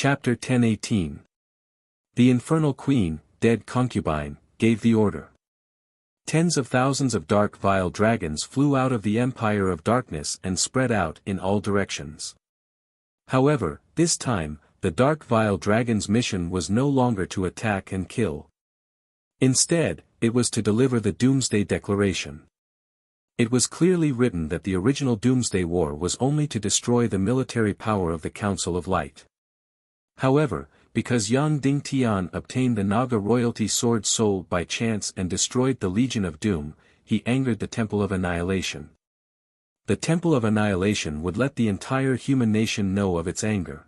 Chapter 10:18. The infernal queen, dead concubine, gave the order. Tens of thousands of dark vile dragons flew out of the empire of darkness and spread out in all directions. However, this time, the dark vile dragon's mission was no longer to attack and kill. Instead, it was to deliver the Doomsday Declaration. It was clearly written that the original Doomsday War was only to destroy the military power of the Council of Light. However, because Yang Dingtian obtained the Naga royalty sword soul by chance and destroyed the Legion of Doom, he angered the Temple of Annihilation. The Temple of Annihilation would let the entire human nation know of its anger.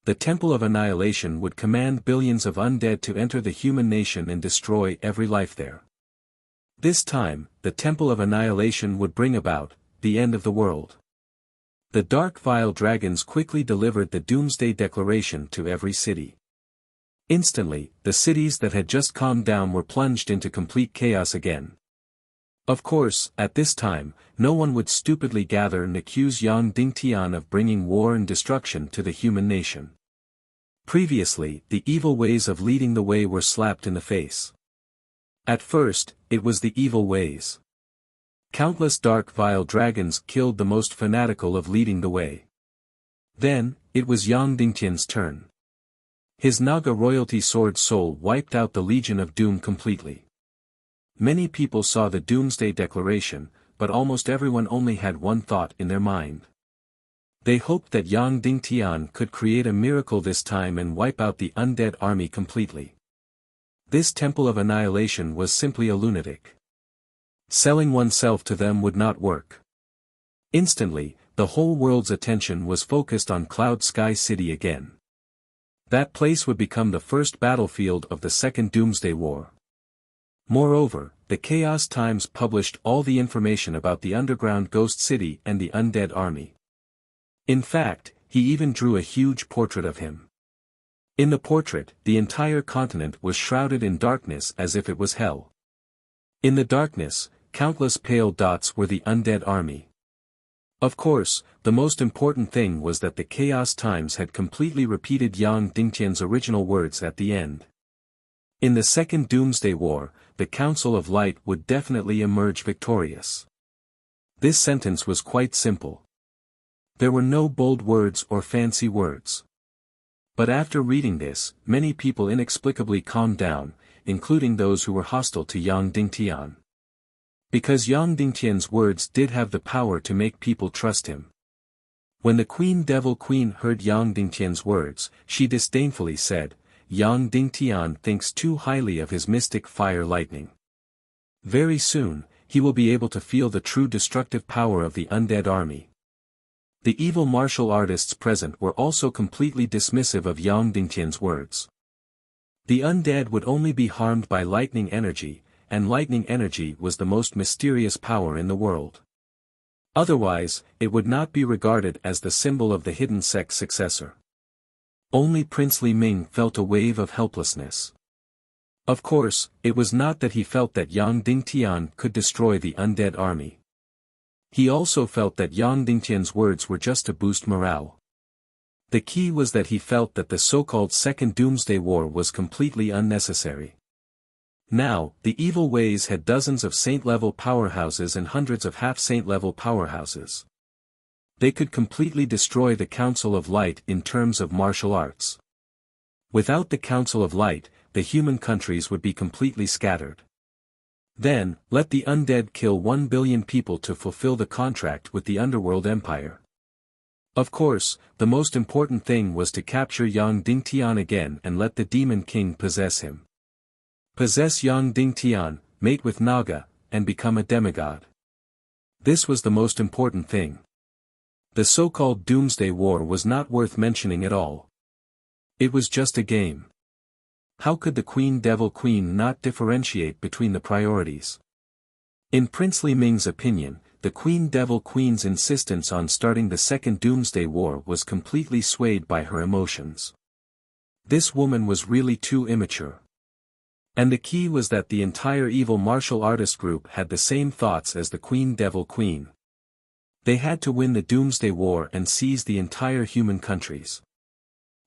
The Temple of Annihilation would command billions of undead to enter the human nation and destroy every life there. This time, the Temple of Annihilation would bring about the end of the world. The dark vile dragons quickly delivered the Doomsday Declaration to every city. Instantly, the cities that had just calmed down were plunged into complete chaos again. Of course, at this time, no one would stupidly gather and accuse Yang Dingtian of bringing war and destruction to the human nation. Previously, the evil ways of leading the way were slapped in the face. At first, it was the evil ways. Countless dark vile dragons killed the most fanatical of leading the way. Then, it was Yang Dingtian's turn. His Naga royalty sword soul wiped out the Legion of Doom completely. Many people saw the Doomsday Declaration, but almost everyone only had one thought in their mind. They hoped that Yang Dingtian could create a miracle this time and wipe out the undead army completely. This Temple of Annihilation was simply a lunatic. Selling oneself to them would not work. Instantly, the whole world's attention was focused on Cloud Sky City again. That place would become the first battlefield of the Second Doomsday War. Moreover, the Chaos Times published all the information about the underground ghost city and the undead army. In fact, he even drew a huge portrait of him. In the portrait, the entire continent was shrouded in darkness as if it was hell. In the darkness, countless pale dots were the undead army. Of course, the most important thing was that the Chaos Times had completely repeated Yang Dingtian's original words at the end. In the Second Doomsday War, the Council of Light would definitely emerge victorious. This sentence was quite simple. There were no bold words or fancy words. But after reading this, many people inexplicably calmed down, including those who were hostile to Yang Dingtian. Because Yang Dingtian's words did have the power to make people trust him. When the Queen Devil Queen heard Yang Dingtian's words, she disdainfully said, "Yang Dingtian thinks too highly of his mystic fire lightning. Very soon, he will be able to feel the true destructive power of the undead army." The evil martial artists present were also completely dismissive of Yang Dingtian's words. The undead would only be harmed by lightning energy, and lightning energy was the most mysterious power in the world. Otherwise, it would not be regarded as the symbol of the hidden sect's successor. Only Prince Li Ming felt a wave of helplessness. Of course, it was not that he felt that Yang Dingtian could destroy the undead army. He also felt that Yang Dingtian's words were just to boost morale. The key was that he felt that the so-called Second Doomsday War was completely unnecessary. Now, the evil ways had dozens of saint-level powerhouses and hundreds of half-saint-level powerhouses. They could completely destroy the Council of Light in terms of martial arts. Without the Council of Light, the human countries would be completely scattered. Then, let the undead kill 1 billion people to fulfill the contract with the Underworld Empire. Of course, the most important thing was to capture Yang Dingtian again and let the Demon King possess him. Possess Yang Dingtian, mate with Naga, and become a demigod. This was the most important thing. The so-called Doomsday War was not worth mentioning at all. It was just a game. How could the Queen Devil Queen not differentiate between the priorities? In Prince Li Ming's opinion, the Queen Devil Queen's insistence on starting the Second Doomsday War was completely swayed by her emotions. This woman was really too immature. And the key was that the entire evil martial artist group had the same thoughts as the Queen Devil Queen. They had to win the Doomsday War and seize the entire human countries.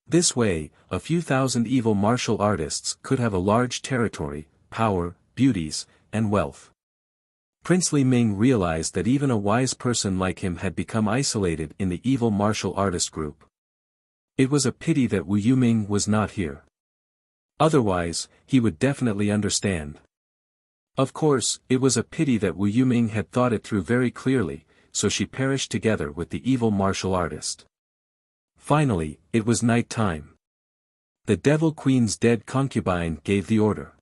This way, a few thousand evil martial artists could have a large territory, power, beauties, and wealth. Princely Ming realized that even a wise person like him had become isolated in the evil martial artist group. It was a pity that Wu Yuming was not here. Otherwise, he would definitely understand. Of course, it was a pity that Wu Yuming had thought it through very clearly, so she perished together with the evil martial artist. Finally, it was night time. The Devil Queen's dead concubine gave the order.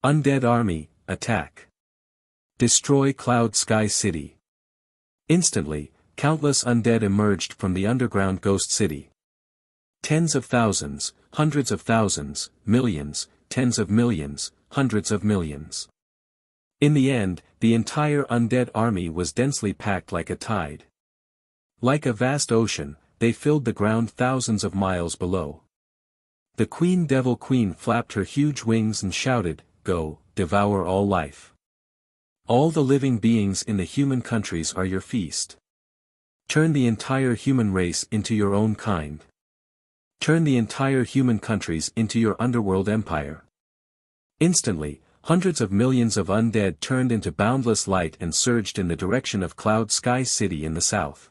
Undead army, attack. Destroy Cloud Sky City. Instantly, countless undead emerged from the underground ghost city. Tens of thousands, hundreds of thousands, millions, tens of millions, hundreds of millions. In the end, the entire undead army was densely packed like a tide. Like a vast ocean, they filled the ground thousands of miles below. The Devil Queen flapped her huge wings and shouted, "Go, devour all life. All the living beings in the human countries are your feast. Turn the entire human race into your own kind. Turn the entire human countries into your underworld empire." Instantly, hundreds of millions of undead turned into boundless light and surged in the direction of Cloud Sky City in the south.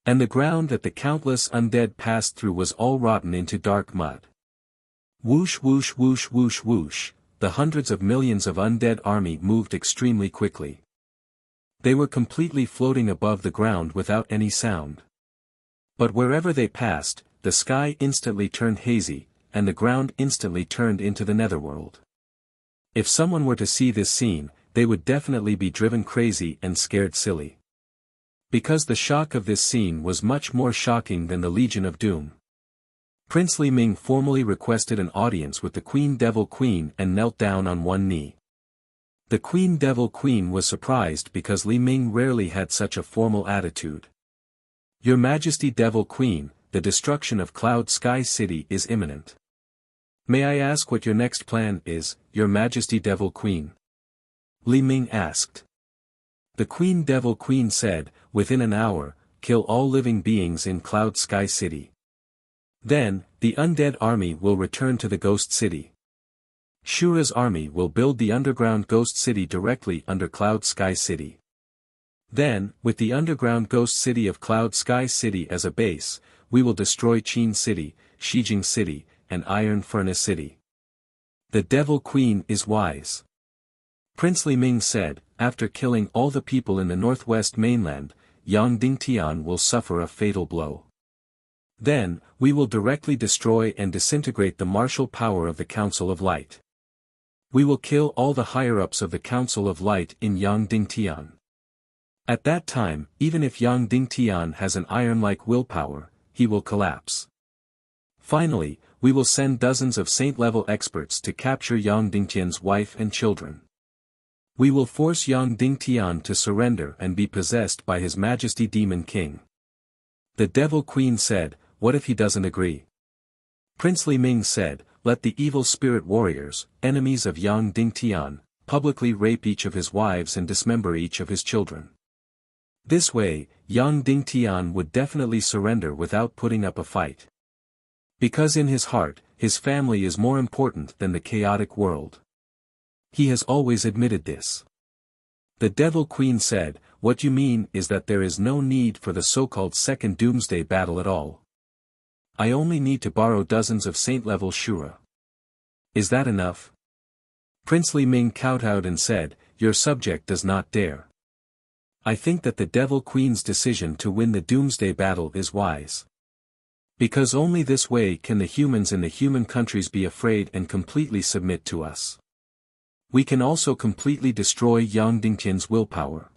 And the ground that the countless undead passed through was all rotten into dark mud. Whoosh whoosh whoosh whoosh whoosh, the hundreds of millions of undead army moved extremely quickly. They were completely floating above the ground without any sound. But wherever they passed, the sky instantly turned hazy, and the ground instantly turned into the netherworld. If someone were to see this scene, they would definitely be driven crazy and scared silly. Because the shock of this scene was much more shocking than the Legion of Doom. Princely Ming formally requested an audience with the Devil Queen and knelt down on one knee. The Devil Queen was surprised because Li Ming rarely had such a formal attitude. "Your Majesty Devil Queen, the destruction of Cloud Sky City is imminent. May I ask what your next plan is, Your Majesty Devil Queen?" Li Ming asked. The Devil Queen said, "Within an hour, kill all living beings in Cloud Sky City. Then, the undead army will return to the ghost city. Shura's army will build the underground ghost city directly under Cloud Sky City. Then, with the underground ghost city of Cloud Sky City as a base, we will destroy Qin City, Shijing City, and Iron Furnace City." The Devil Queen is wise. Princely Ming said, "After killing all the people in the northwest mainland, Yang Dingtian will suffer a fatal blow. Then, we will directly destroy and disintegrate the martial power of the Council of Light. We will kill all the higher-ups of the Council of Light in Yang Dingtian. At that time, even if Yang Dingtian has an iron-like willpower, he will collapse. Finally, we will send dozens of saint-level experts to capture Yang Dingtian's wife and children. We will force Yang Dingtian to surrender and be possessed by His Majesty Demon King." The Devil Queen said, "What if he doesn't agree?" Princely Ming said, "Let the evil spirit warriors, enemies of Yang Dingtian, publicly rape each of his wives and dismember each of his children. This way, Yang Dingtian would definitely surrender without putting up a fight. Because in his heart, his family is more important than the chaotic world. He has always admitted this." The Devil Queen said, "What you mean is that there is no need for the so-called second doomsday battle at all. I only need to borrow dozens of saint-level Shura. Is that enough?" Princely Ming kowtowed and said, "Your subject does not dare. I think that the Devil Queen's decision to win the doomsday battle is wise. Because only this way can the humans in the human countries be afraid and completely submit to us. We can also completely destroy Yang Dingtian's willpower.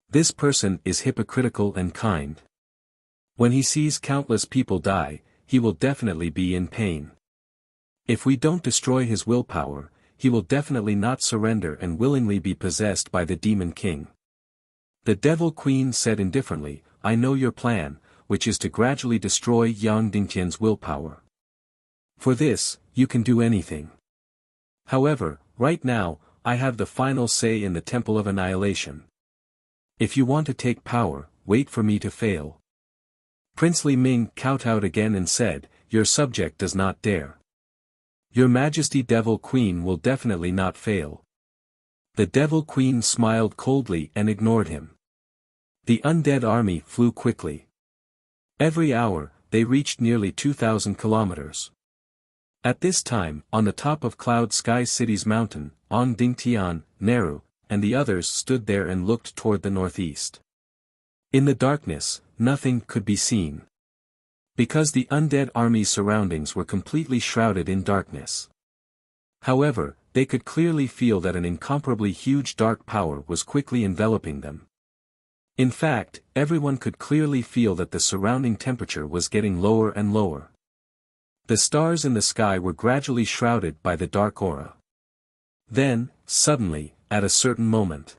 This person is hypocritical and kind. When he sees countless people die, he will definitely be in pain. If we don't destroy his willpower, he will definitely not surrender and willingly be possessed by the Demon King." The Devil Queen said indifferently, "I know your plan, which is to gradually destroy Yang Dingtian's willpower. For this, you can do anything. However, right now, I have the final say in the Temple of Annihilation. If you want to take power, wait for me to fail." Princely Ming kowtowed again and said, your subject does not dare. Your Majesty Devil Queen will definitely not fail. The Devil Queen smiled coldly and ignored him. The undead army flew quickly. Every hour, they reached nearly 2,000 kilometers. At this time, on the top of Cloud Sky City's mountain, On Dingtian, Neru, and the others stood there and looked toward the northeast. In the darkness, nothing could be seen. Because the undead army's surroundings were completely shrouded in darkness. However, they could clearly feel that an incomparably huge dark power was quickly enveloping them. In fact, everyone could clearly feel that the surrounding temperature was getting lower and lower. The stars in the sky were gradually shrouded by the dark aura. Then, suddenly, at a certain moment,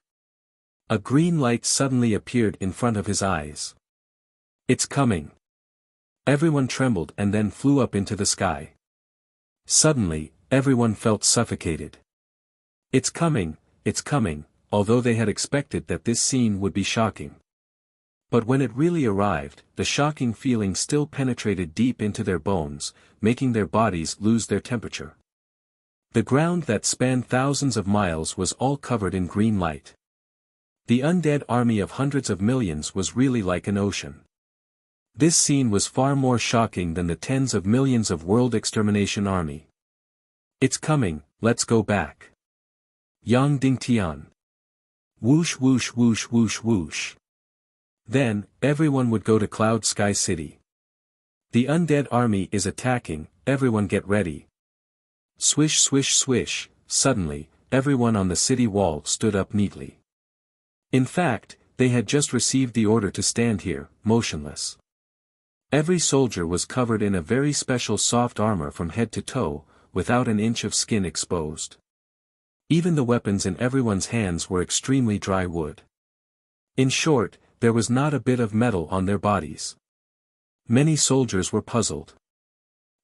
a green light suddenly appeared in front of his eyes. It's coming. Everyone trembled and then flew up into the sky. Suddenly, everyone felt suffocated. It's coming, although they had expected that this scene would be shocking. But when it really arrived, the shocking feeling still penetrated deep into their bones, making their bodies lose their temperature. The ground that spanned thousands of miles was all covered in green light. The undead army of hundreds of millions was really like an ocean. This scene was far more shocking than the tens of millions of world extermination army. It's coming, let's go back. Yang Dingtian. Whoosh whoosh whoosh whoosh whoosh. Then, everyone would go to Cloud Sky City. The undead army is attacking, everyone get ready. Swish swish swish, suddenly, everyone on the city wall stood up neatly. In fact, they had just received the order to stand here, motionless. Every soldier was covered in a very special soft armor from head to toe, without an inch of skin exposed. Even the weapons in everyone's hands were extremely dry wood. In short, there was not a bit of metal on their bodies. Many soldiers were puzzled.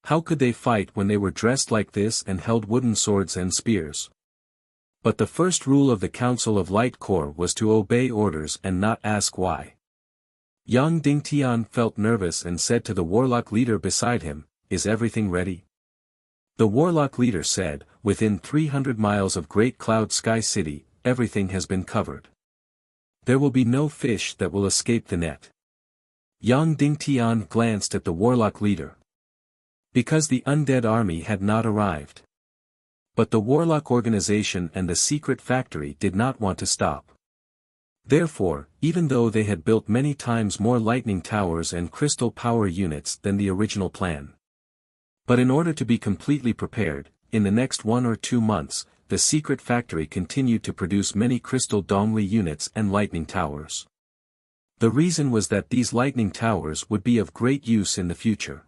How could they fight when they were dressed like this and held wooden swords and spears? But the first rule of the Council of Light Corps was to obey orders and not ask why. Yang Dingtian felt nervous and said to the warlock leader beside him, "Is everything ready?" The warlock leader said, "Within 300 miles of Great Cloud Sky City, everything has been covered. There will be no fish that will escape the net." Yang Dingtian glanced at the warlock leader. Because the undead army had not arrived. But the warlock organization and the secret factory did not want to stop. Therefore, even though they had built many times more lightning towers and crystal power units than the original plan. But in order to be completely prepared, in the next 1 or 2 months, the secret factory continued to produce many crystal Dongli units and lightning towers. The reason was that these lightning towers would be of great use in the future.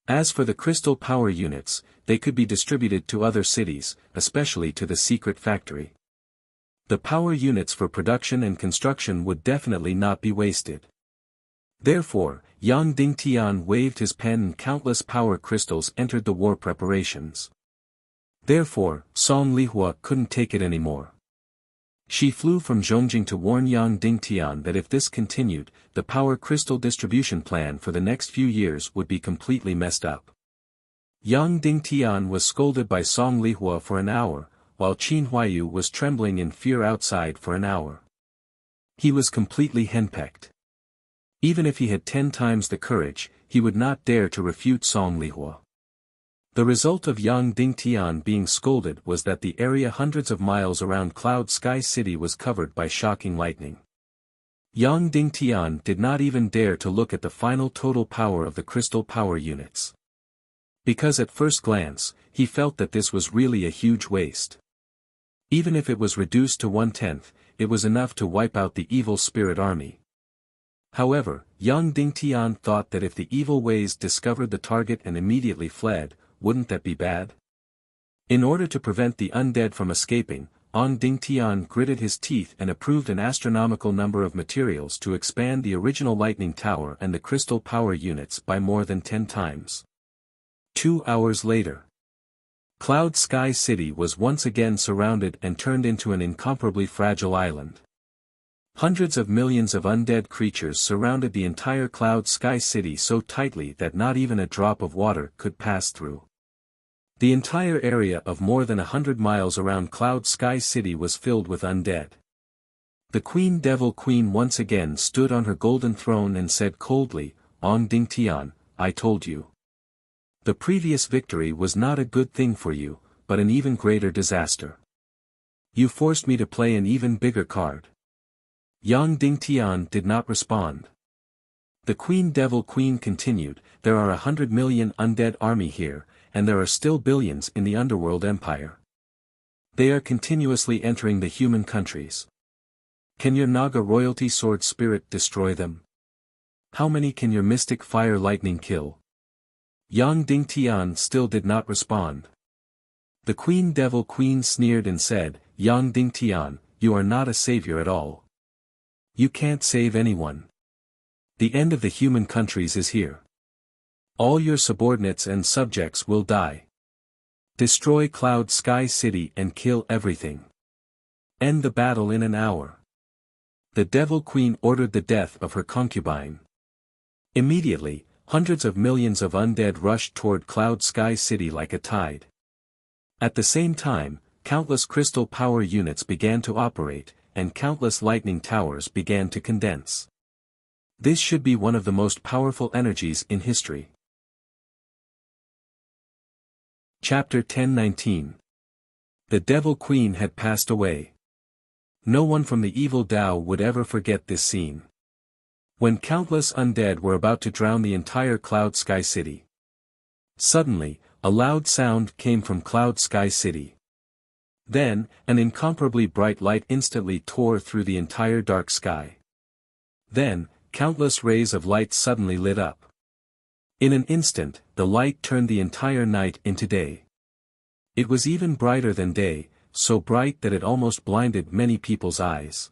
As for the crystal power units, they could be distributed to other cities, especially to the secret factory. The power units for production and construction would definitely not be wasted. Therefore, Yang Dingtian waved his pen and countless power crystals entered the war preparations. Therefore, Song Lihua couldn't take it anymore. She flew from Zhongjing to warn Yang Dingtian that if this continued, the power crystal distribution plan for the next few years would be completely messed up. Yang Dingtian was scolded by Song Lihua for an hour, while Qin Huayu was trembling in fear outside for an hour. He was completely henpecked. Even if he had 10 times the courage, he would not dare to refute Song Lihua. The result of Yang Dingtian being scolded was that the area hundreds of miles around Cloud Sky City was covered by shocking lightning. Yang Dingtian did not even dare to look at the final total power of the crystal power units. Because at first glance, he felt that this was really a huge waste. Even if it was reduced to 1/10, it was enough to wipe out the evil spirit army. However, Yang Dingtian thought that if the evil ways discovered the target and immediately fled, wouldn't that be bad? In order to prevent the undead from escaping, On Dingtian gritted his teeth and approved an astronomical number of materials to expand the original lightning tower and the crystal power units by more than 10 times. 2 hours later, Cloud Sky City was once again surrounded and turned into an incomparably fragile island. Hundreds of millions of undead creatures surrounded the entire Cloud Sky City so tightly that not even a drop of water could pass through. The entire area of more than 100 miles around Cloud Sky City was filled with undead. The Queen Devil Queen once again stood on her golden throne and said coldly, "Ong Ding Tian, I told you. The previous victory was not a good thing for you, but an even greater disaster. You forced me to play an even bigger card." Yang Ding Tian did not respond. The Queen Devil Queen continued, "There are 100 million undead army here, and there are still billions in the underworld empire. They are continuously entering the human countries. Can your Naga royalty sword spirit destroy them? How many can your mystic fire lightning kill?" Yang Ding Tian still did not respond. The Queen Devil Queen sneered and said, "Yang Ding Tian, you are not a savior at all. You can't save anyone. The end of the human countries is here. All your subordinates and subjects will die. Destroy Cloud Sky City and kill everything. End the battle in an hour." The Devil Queen ordered the death of her concubine. Immediately, hundreds of millions of undead rushed toward Cloud Sky City like a tide. At the same time, countless crystal power units began to operate, and countless lightning towers began to condense. This should be one of the most powerful energies in history. Chapter 10:19. The Devil Queen had passed away. No one from the evil Tao would ever forget this scene. When countless undead were about to drown the entire Cloud Sky City. Suddenly, a loud sound came from Cloud Sky City. Then, an incomparably bright light instantly tore through the entire dark sky. Then, countless rays of light suddenly lit up. In an instant, the light turned the entire night into day. It was even brighter than day, so bright that it almost blinded many people's eyes.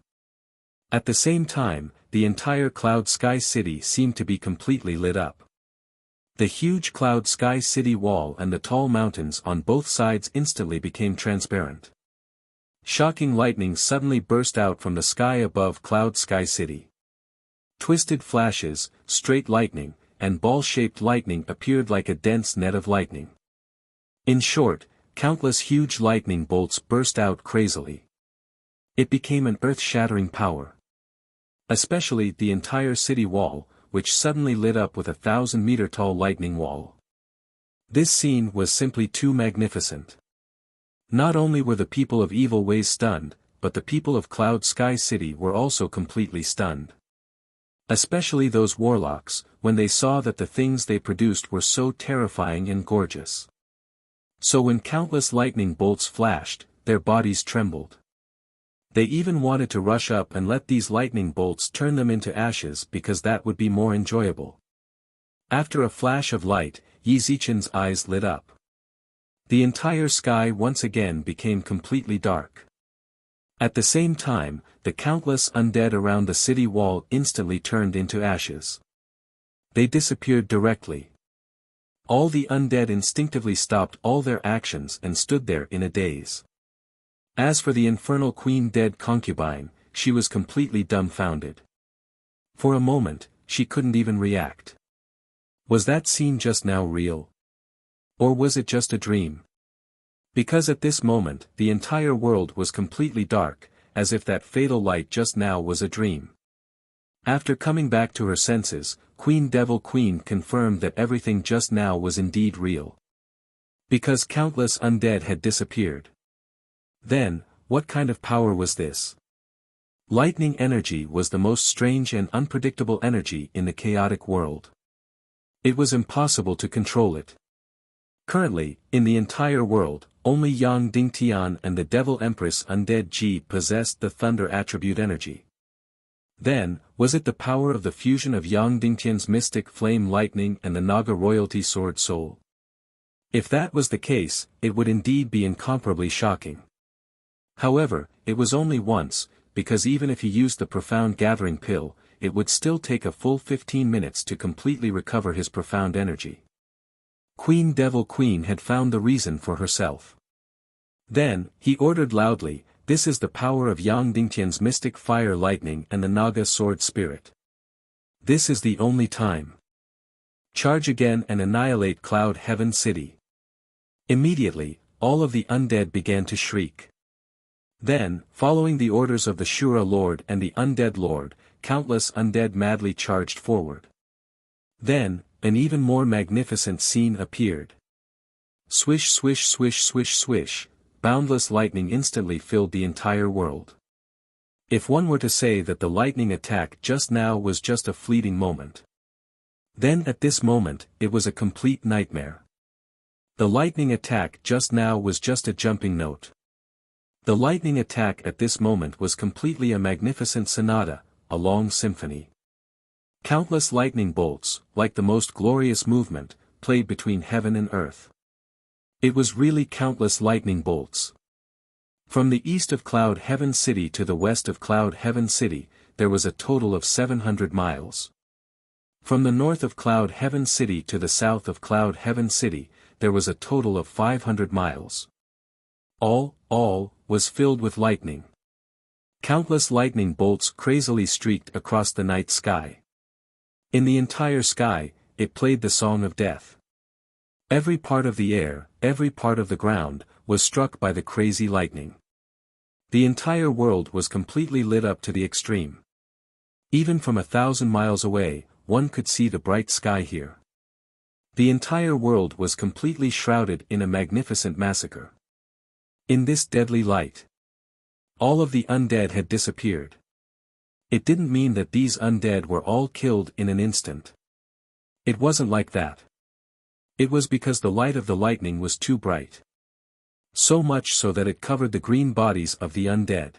At the same time, the entire Cloud Sky City seemed to be completely lit up. The huge Cloud Sky City wall and the tall mountains on both sides instantly became transparent. Shocking lightning suddenly burst out from the sky above Cloud Sky City. Twisted flashes, straight lightning, and ball-shaped lightning appeared like a dense net of lightning. In short, countless huge lightning bolts burst out crazily. It became an earth-shattering power. Especially the entire city wall, which suddenly lit up with a 1,000-meter-tall lightning wall. This scene was simply too magnificent. Not only were the people of Evil Ways stunned, but the people of Cloud Sky City were also completely stunned. Especially those warlocks, when they saw that the things they produced were so terrifying and gorgeous. So when countless lightning bolts flashed, their bodies trembled. They even wanted to rush up and let these lightning bolts turn them into ashes because that would be more enjoyable. After a flash of light, Yi Zichen's eyes lit up. The entire sky once again became completely dark. At the same time, the countless undead around the city wall instantly turned into ashes. They disappeared directly. All the undead instinctively stopped all their actions and stood there in a daze. As for the infernal queen dead concubine, she was completely dumbfounded. For a moment, she couldn't even react. Was that scene just now real? Or was it just a dream? Because at this moment, the entire world was completely dark, as if that fatal light just now was a dream. After coming back to her senses, Queen Devil Queen confirmed that everything just now was indeed real. Because countless undead had disappeared. Then, what kind of power was this? Lightning energy was the most strange and unpredictable energy in the chaotic world. It was impossible to control it. Currently, in the entire world, only Yang Dingtian and the Devil Empress Undead Ji possessed the thunder attribute energy. Then, was it the power of the fusion of Yang Dingtian's mystic flame lightning and the Naga royalty sword soul? If that was the case, it would indeed be incomparably shocking. However, it was only once, because even if he used the profound gathering pill, it would still take a full 15 minutes to completely recover his profound energy. Queen Devil Queen had found the reason for herself. Then, he ordered loudly, This is the power of Yang Dingtian's mystic fire lightning and the Naga sword spirit. This is the only time. Charge again and annihilate Cloud Heaven City. Immediately, all of the undead began to shriek. Then, following the orders of the Shura Lord and the Undead Lord, countless undead madly charged forward. Then, an even more magnificent scene appeared. Swish swish swish swish swish, boundless lightning instantly filled the entire world. If one were to say that the lightning attack just now was just a fleeting moment, then at this moment, it was a complete nightmare. The lightning attack just now was just a jumping note. The lightning attack at this moment was completely a magnificent sonata, a long symphony. Countless lightning bolts, like the most glorious movement, played between heaven and earth. It was really countless lightning bolts. From the east of Cloud Heaven City to the west of Cloud Heaven City, there was a total of 700 miles. From the north of Cloud Heaven City to the south of Cloud Heaven City, there was a total of 500 miles. All, was filled with lightning. Countless lightning bolts crazily streaked across the night sky. In the entire sky, it played the song of death. Every part of the air, every part of the ground, was struck by the crazy lightning. The entire world was completely lit up to the extreme. Even from 1,000 miles away, one could see the bright sky here. The entire world was completely shrouded in a magnificent massacre. In this deadly light, all of the undead had disappeared. It didn't mean that these undead were all killed in an instant. It wasn't like that. It was because the light of the lightning was too bright. So much so that it covered the green bodies of the undead.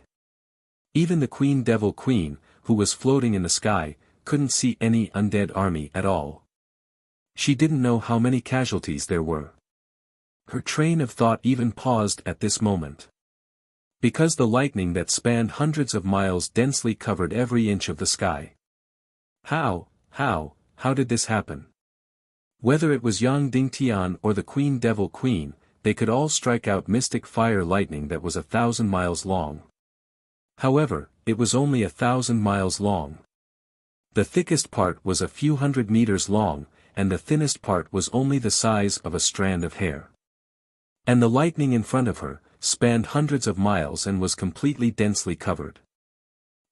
Even the Queen Devil Queen, who was floating in the sky, couldn't see any undead army at all. She didn't know how many casualties there were. Her train of thought even paused at this moment. Because the lightning that spanned hundreds of miles densely covered every inch of the sky. How did this happen? Whether it was Yang Dingtian or the Queen Devil Queen, they could all strike out mystic fire lightning that was 1,000 miles long. However, it was only 1,000 miles long. The thickest part was a few hundred meters long, and the thinnest part was only the size of a strand of hair. And the lightning in front of her spanned hundreds of miles and was completely densely covered.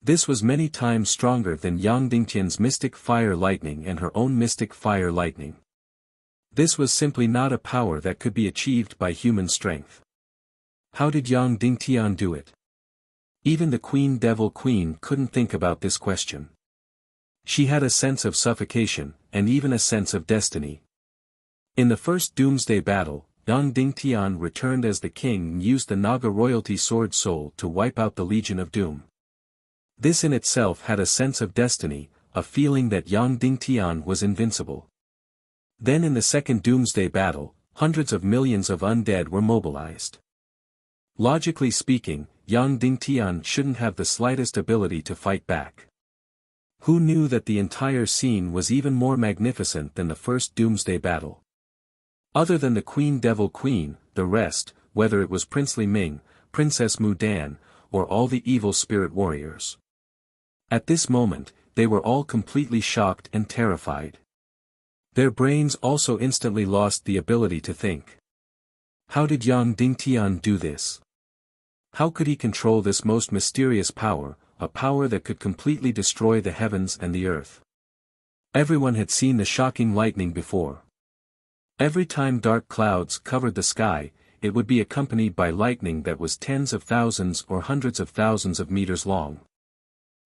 This was many times stronger than Yang Dingtian's mystic fire lightning and her own mystic fire lightning. This was simply not a power that could be achieved by human strength. How did Yang Dingtian do it? Even the Queen Devil Queen couldn't think about this question. She had a sense of suffocation, and even a sense of destiny. In the first Doomsday battle, Yang Dingtian returned as the king and used the Naga royalty sword soul to wipe out the Legion of Doom. This in itself had a sense of destiny, a feeling that Yang Dingtian was invincible. Then in the second Doomsday battle, hundreds of millions of undead were mobilized. Logically speaking, Yang Dingtian shouldn't have the slightest ability to fight back. Who knew that the entire scene was even more magnificent than the first Doomsday battle? Other than the Queen Devil Queen, the rest, whether it was Princely Ming, Princess Mu Dan, or all the evil spirit warriors. At this moment, they were all completely shocked and terrified. Their brains also instantly lost the ability to think. How did Yang Dingtian do this? How could he control this most mysterious power, a power that could completely destroy the heavens and the earth? Everyone had seen the shocking lightning before. Every time dark clouds covered the sky, it would be accompanied by lightning that was tens of thousands or hundreds of thousands of meters long.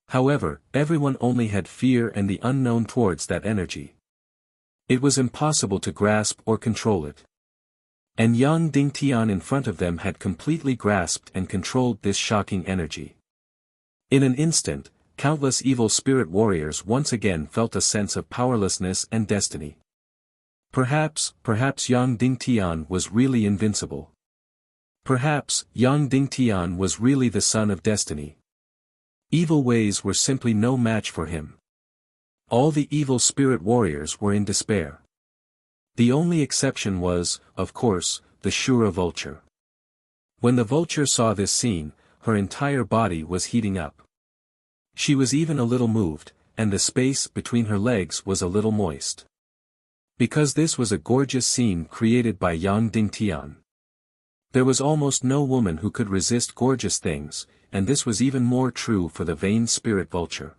However, everyone only had fear and the unknown towards that energy. It was impossible to grasp or control it. And Yang Dingtian in front of them had completely grasped and controlled this shocking energy. In an instant, countless evil spirit warriors once again felt a sense of powerlessness and destiny. Perhaps Yang Dingtian was really invincible. Perhaps Yang Dingtian was really the son of destiny. Evil ways were simply no match for him. All the evil spirit warriors were in despair. The only exception was, of course, the Shura vulture. When the vulture saw this scene, her entire body was heating up. She was even a little moved, and the space between her legs was a little moist. Because this was a gorgeous scene created by Yang Dingtian. There was almost no woman who could resist gorgeous things, and this was even more true for the vain spirit vulture.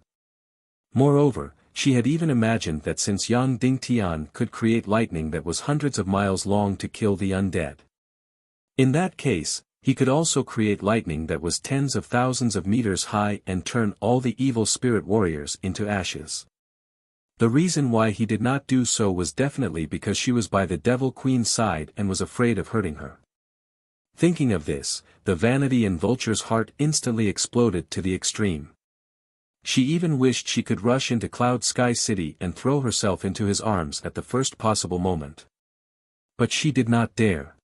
Moreover, she had even imagined that since Yang Dingtian could create lightning that was hundreds of miles long to kill the undead. In that case, he could also create lightning that was tens of thousands of meters high and turn all the evil spirit warriors into ashes. The reason why he did not do so was definitely because she was by the Devil Queen's side and was afraid of hurting her. Thinking of this, the vanity in Vulture's heart instantly exploded to the extreme. She even wished she could rush into Cloud Sky City and throw herself into his arms at the first possible moment. But she did not dare.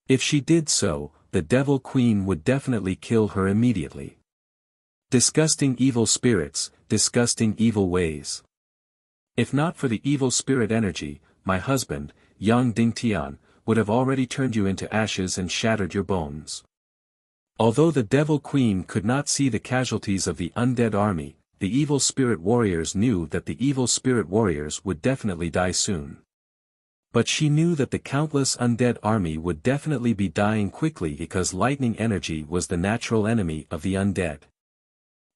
If she did so, the Devil Queen would definitely kill her immediately. Disgusting evil spirits, disgusting evil ways. If not for the evil spirit energy, my husband, Yang Dingtian, would have already turned you into ashes and shattered your bones. Although the Devil Queen could not see the casualties of the undead army, the evil spirit warriors knew that the evil spirit warriors would definitely die soon. But she knew that the countless undead army would definitely be dying quickly because lightning energy was the natural enemy of the undead.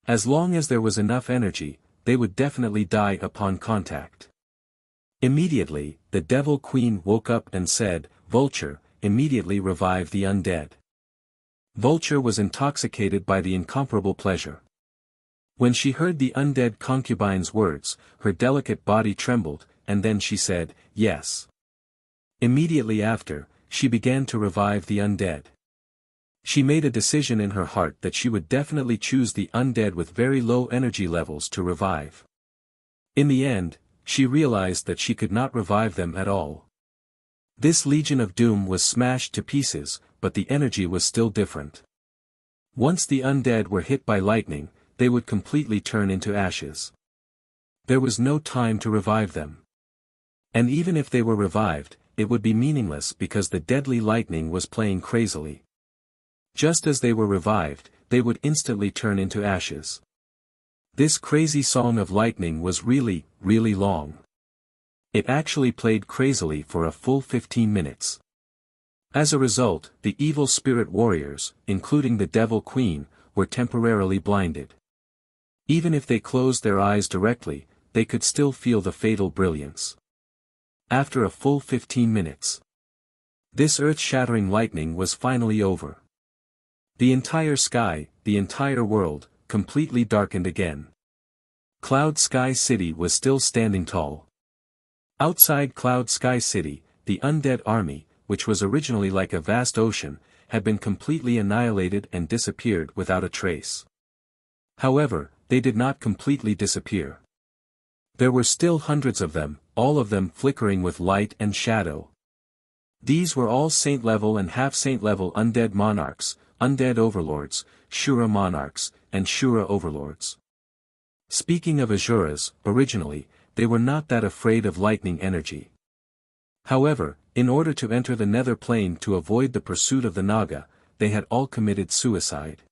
As long as there was enough energy, they would definitely die upon contact. Immediately, the Devil Queen woke up and said, "Vulture, immediately revive the undead." Vulture was intoxicated by the incomparable pleasure. When she heard the undead concubine's words, her delicate body trembled, and then she said, "Yes." Immediately after, she began to revive the undead. She made a decision in her heart that she would definitely choose the undead with very low energy levels to revive. In the end, she realized that she could not revive them at all. This Legion of Doom was smashed to pieces, but the energy was still different. Once the undead were hit by lightning, they would completely turn into ashes. There was no time to revive them. And even if they were revived, it would be meaningless because the deadly lightning was playing crazily. Just as they were revived, they would instantly turn into ashes. This crazy song of lightning was really, really long. It actually played crazily for a full 15 minutes. As a result, the evil spirit warriors, including the Devil Queen, were temporarily blinded. Even if they closed their eyes directly, they could still feel the fatal brilliance. After a full 15 minutes, this earth-shattering lightning was finally over. The entire sky, the entire world, completely darkened again. Cloud Sky City was still standing tall. Outside Cloud Sky City, the undead army, which was originally like a vast ocean, had been completely annihilated and disappeared without a trace. However, they did not completely disappear. There were still hundreds of them, all of them flickering with light and shadow. These were all saint-level and half-saint-level undead monarchs, undead overlords, Shura monarchs, and Shura overlords. Speaking of Asuras, originally, they were not that afraid of lightning energy. However, in order to enter the nether plane to avoid the pursuit of the Naga, they had all committed suicide.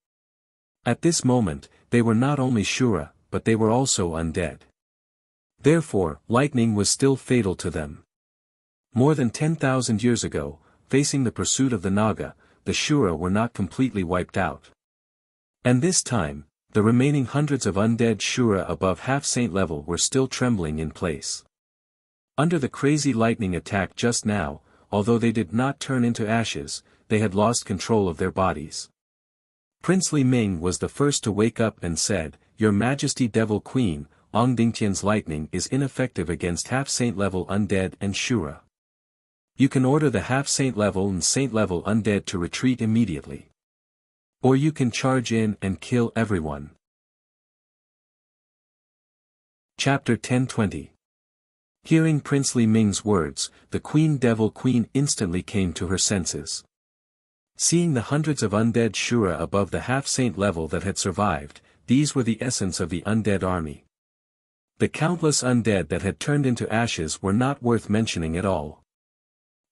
At this moment, they were not only Shura, but they were also undead. Therefore, lightning was still fatal to them. More than 10,000 years ago, facing the pursuit of the Naga, the Shura were not completely wiped out. And this time, the remaining hundreds of undead Shura above half-saint level were still trembling in place. Under the crazy lightning attack just now, although they did not turn into ashes, they had lost control of their bodies. Princely Ming was the first to wake up and said, "Your Majesty Devil Queen, Ong Dingtian's lightning is ineffective against half-saint level undead and Shura. You can order the half-saint level and saint level undead to retreat immediately. Or you can charge in and kill everyone." Chapter 10:20. Hearing Princely Ming's words, the Devil Queen instantly came to her senses. Seeing the hundreds of undead Shura above the half-saint level that had survived, these were the essence of the undead army. The countless undead that had turned into ashes were not worth mentioning at all.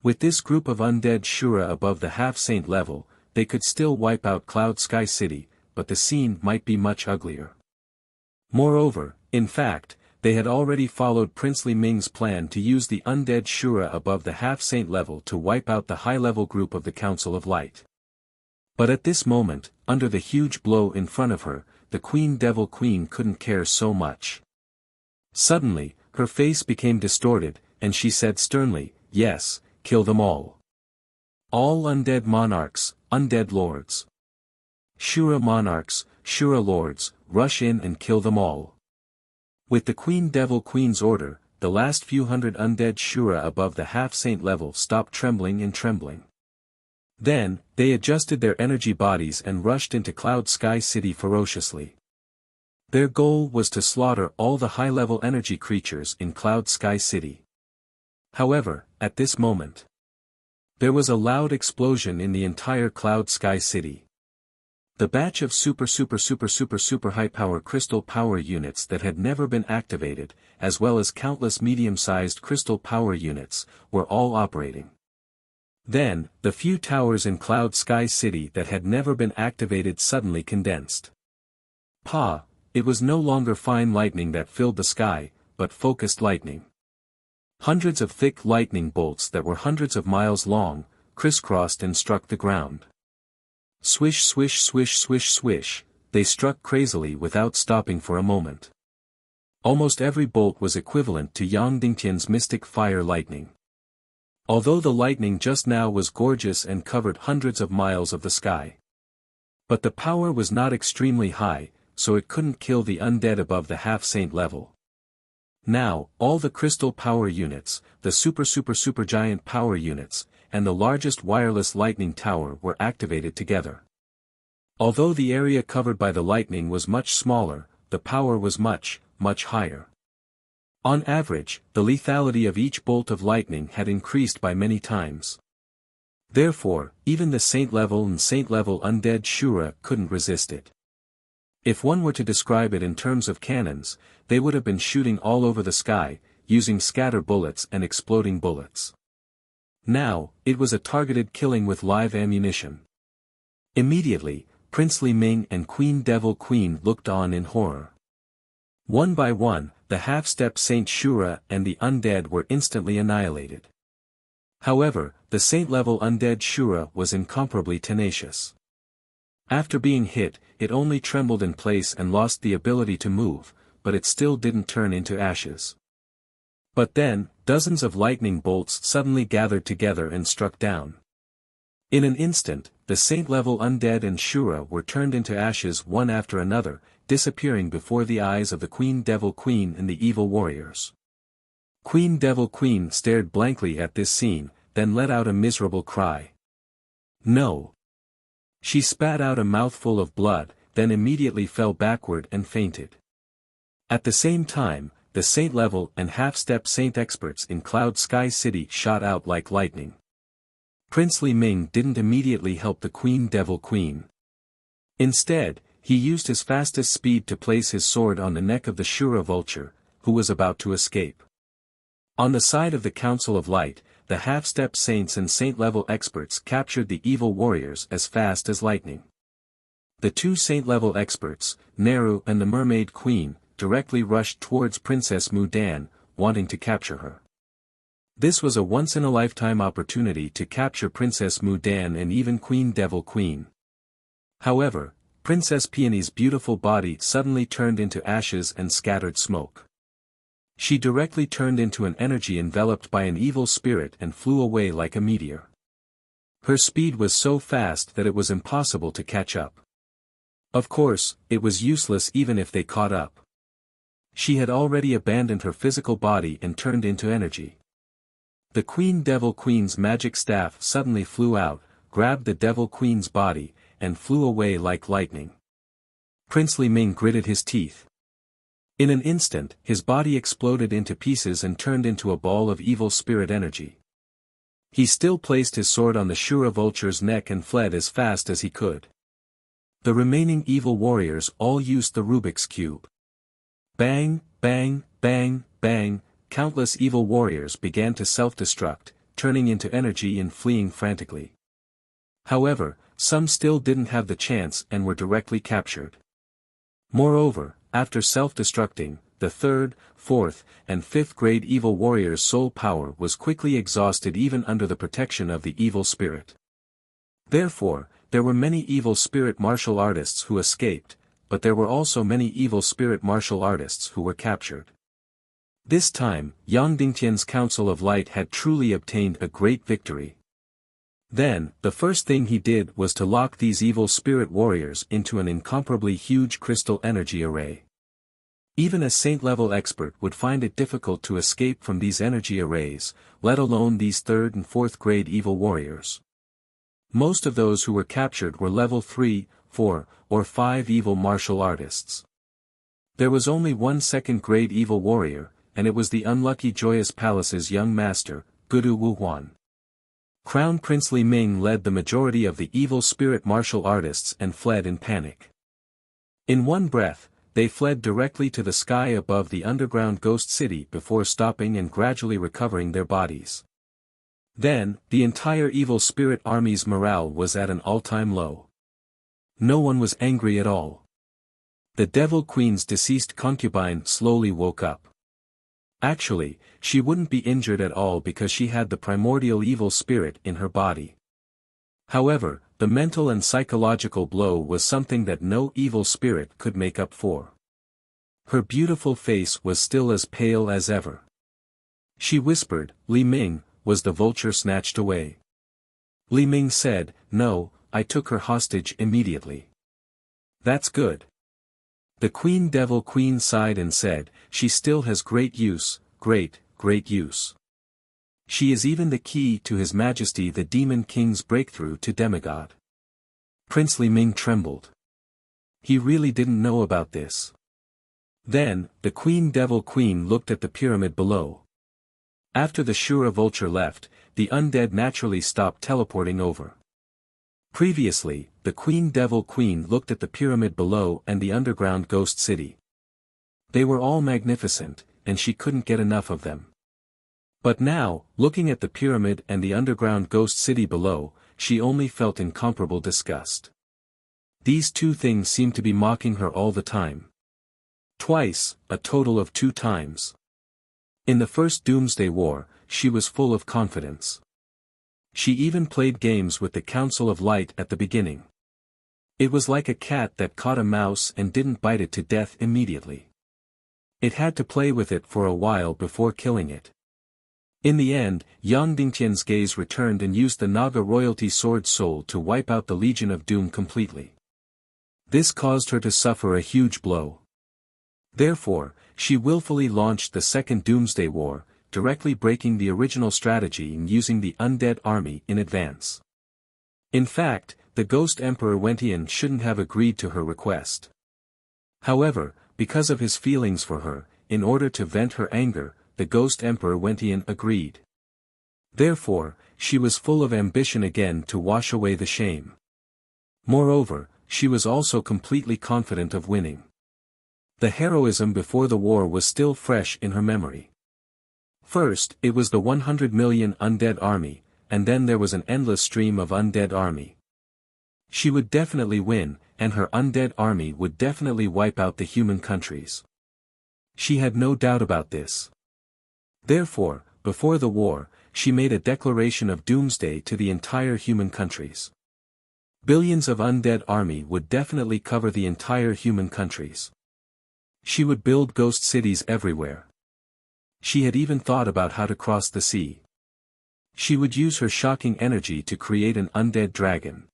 With this group of undead Shura above the half-saint level, they could still wipe out Cloud Sky City, but the scene might be much uglier. Moreover, in fact, they had already followed Princely Ming's plan to use the undead Shura above the half-saint level to wipe out the high-level group of the Council of Light. But at this moment, under the huge blow in front of her, the Queen Devil Queen couldn't care so much. Suddenly, her face became distorted, and she said sternly, "Yes, kill them all. All undead monarchs, undead lords. Shura monarchs, Shura lords, rush in and kill them all." With the Queen Devil Queen's order, the last few hundred undead Shura above the half-saint level stopped trembling and trembling. Then, they adjusted their energy bodies and rushed into Cloud Sky City ferociously. Their goal was to slaughter all the high-level energy creatures in Cloud Sky City. However, at this moment, there was a loud explosion in the entire Cloud Sky City. The batch of super high power crystal power units that had never been activated, as well as countless medium-sized crystal power units, were all operating. Then, the few towers in Cloud Sky City that had never been activated suddenly condensed. It was no longer fine lightning that filled the sky, but focused lightning. Hundreds of thick lightning bolts that were hundreds of miles long, crisscrossed and struck the ground. Swish swish swish swish swish, they struck crazily without stopping for a moment. Almost every bolt was equivalent to Yang Dingtian's mystic fire lightning. Although the lightning just now was gorgeous and covered hundreds of miles of the sky. But the power was not extremely high, so it couldn't kill the undead above the half-saint level. Now, all the crystal power units, the super giant power units, and the largest wireless lightning tower were activated together. Although the area covered by the lightning was much smaller, the power was much higher. On average, the lethality of each bolt of lightning had increased by many times. Therefore, even the saint-level and saint-level undead Shura couldn't resist it. If one were to describe it in terms of cannons, they would have been shooting all over the sky, using scatter bullets and exploding bullets. Now, it was a targeted killing with live ammunition. Immediately, Princely Ming and Queen Devil Queen looked on in horror. One by one, the half-step Saint Shura and the undead were instantly annihilated. However, the saint-level undead Shura was incomparably tenacious. After being hit, it only trembled in place and lost the ability to move, but it still didn't turn into ashes. But then, dozens of lightning bolts suddenly gathered together and struck down. In an instant, the saint-level undead and Shura were turned into ashes one after another, disappearing before the eyes of the Queen Devil Queen and the evil warriors. Queen Devil Queen stared blankly at this scene, then let out a miserable cry. "No!" She spat out a mouthful of blood, then immediately fell backward and fainted. At the same time, the saint-level and half-step saint experts in Cloud Sky City shot out like lightning. Princely Ming didn't immediately help the Queen Devil Queen. Instead, he used his fastest speed to place his sword on the neck of the Shura vulture, who was about to escape. On the side of the Council of Light, the half-step saints and saint-level experts captured the evil warriors as fast as lightning. The two saint-level experts, Neru and the Mermaid Queen, directly rushed towards Princess Mudan, wanting to capture her. This was a once-in-a-lifetime opportunity to capture Princess Mudan and even Queen Devil Queen. However, Princess Peony's beautiful body suddenly turned into ashes and scattered smoke. She directly turned into an energy enveloped by an evil spirit and flew away like a meteor. Her speed was so fast that it was impossible to catch up. Of course, it was useless even if they caught up. She had already abandoned her physical body and turned into energy. The Queen Devil Queen's magic staff suddenly flew out, grabbed the Devil Queen's body, and flew away like lightning. Princely Ming gritted his teeth. In an instant, his body exploded into pieces and turned into a ball of evil spirit energy. He still placed his sword on the Shura vulture's neck and fled as fast as he could. The remaining evil warriors all used the Rubik's Cube. Bang, bang, bang, bang, countless evil warriors began to self-destruct, turning into energy and fleeing frantically. However, some still didn't have the chance and were directly captured. Moreover, after self-destructing, the 3rd, 4th, and 5th grade evil warrior's soul power was quickly exhausted even under the protection of the evil spirit. Therefore, there were many evil spirit martial artists who escaped, but there were also many evil spirit martial artists who were captured. This time, Yang Dingtian's Council of Light had truly obtained a great victory. Then, the first thing he did was to lock these evil spirit warriors into an incomparably huge crystal energy array. Even a saint-level expert would find it difficult to escape from these energy arrays, let alone these 3rd and 4th grade evil warriors. Most of those who were captured were level 3, 4, or 5 evil martial artists. There was only one 2nd grade evil warrior, and it was the unlucky Joyous Palace's young master, Gudu Wuhuan. Crown Prince Li Ming led the majority of the evil spirit martial artists and fled in panic. In one breath, they fled directly to the sky above the underground ghost city before stopping and gradually recovering their bodies. Then, the entire evil spirit army's morale was at an all-time low. No one was angry at all. The Devil Queen's deceased concubine slowly woke up. Actually, she wouldn't be injured at all because she had the primordial evil spirit in her body. However, the mental and psychological blow was something that no evil spirit could make up for. Her beautiful face was still as pale as ever. She whispered, "Li Ming, was the vulture snatched away?" Li Ming said, "No, I took her hostage immediately." "That's good." The Devil Queen sighed and said, "She still has great use, great use. She is even the key to His Majesty the Demon King's breakthrough to demigod." Prince Li Ming trembled. He really didn't know about this. Then, the Devil Queen looked at the pyramid below. After the Shura vulture left, the undead naturally stopped teleporting over. Previously, the Devil Queen looked at the pyramid below and the underground ghost city. They were all magnificent, and she couldn't get enough of them. But now, looking at the pyramid and the underground ghost city below, she only felt incomparable disgust. These two things seemed to be mocking her all the time. Twice, a total of 2 times. In the first Doomsday War, she was full of confidence. She even played games with the Council of Light at the beginning. It was like a cat that caught a mouse and didn't bite it to death immediately. It had to play with it for a while before killing it. In the end, Yang Dingtian's gaze returned and used the Naga royalty sword soul to wipe out the Legion of Doom completely. This caused her to suffer a huge blow. Therefore, she willfully launched the Second Doomsday War, directly breaking the original strategy and using the undead army in advance. In fact, the Ghost Emperor Wentian shouldn't have agreed to her request. However, because of his feelings for her, in order to vent her anger, the Ghost Emperor Wentian agreed. Therefore, she was full of ambition again to wash away the shame. Moreover, she was also completely confident of winning. The heroism before the war was still fresh in her memory. First, it was the 100 million undead army, and then there was an endless stream of undead army. She would definitely win, and her undead army would definitely wipe out the human countries. She had no doubt about this. Therefore, before the war, she made a declaration of doomsday to the entire human countries. Billions of undead army would definitely cover the entire human countries. She would build ghost cities everywhere. She had even thought about how to cross the sea. She would use her shocking energy to create an undead dragon.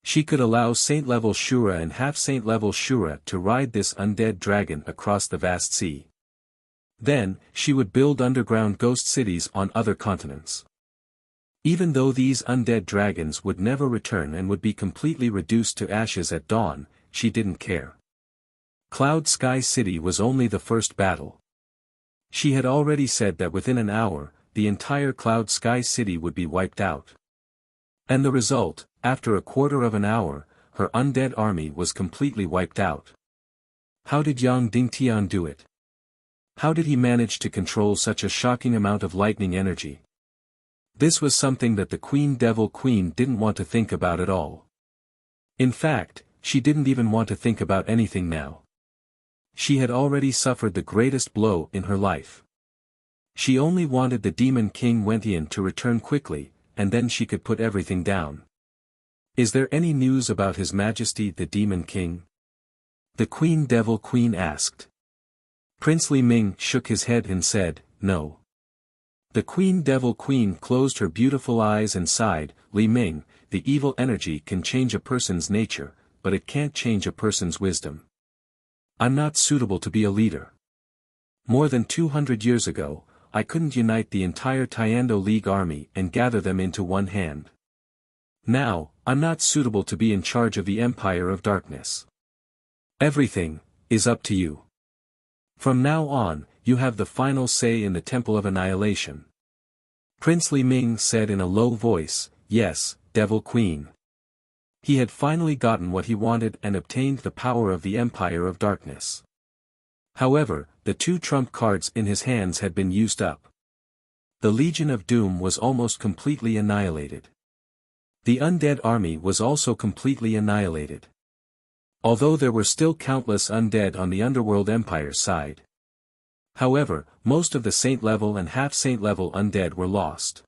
She could allow Saint-level Shura and half-Saint-level Shura to ride this undead dragon across the vast sea. Then, she would build underground ghost cities on other continents. Even though these undead dragons would never return and would be completely reduced to ashes at dawn, she didn't care. Cloud Sky City was only the first battle. She had already said that within an hour, the entire Cloud Sky City would be wiped out. And the result, after a quarter of an hour, her undead army was completely wiped out. How did Yang Dingtian do it? How did he manage to control such a shocking amount of lightning energy? This was something that the Devil Queen didn't want to think about at all. In fact, she didn't even want to think about anything now. She had already suffered the greatest blow in her life. She only wanted the Demon King Wentian to return quickly, and then she could put everything down. Is there any news about His Majesty the Demon King? The Devil Queen asked. Prince Li Ming shook his head and said, no. The Devil Queen closed her beautiful eyes and sighed, Li Ming, the evil energy can change a person's nature, but it can't change a person's wisdom. I'm not suitable to be a leader. More than 200 years ago, I couldn't unite the entire Tiando League army and gather them into one hand. Now, I'm not suitable to be in charge of the Empire of Darkness. Everything is up to you. From now on, you have the final say in the Temple of Annihilation. Prince Li Ming said in a low voice, yes, Devil Queen. He had finally gotten what he wanted and obtained the power of the Empire of Darkness. However, the 2 trump cards in his hands had been used up. The Legion of Doom was almost completely annihilated. The undead army was also completely annihilated. Although there were still countless undead on the Underworld Empire side. However, most of the Saint-level and half-Saint-level undead were lost.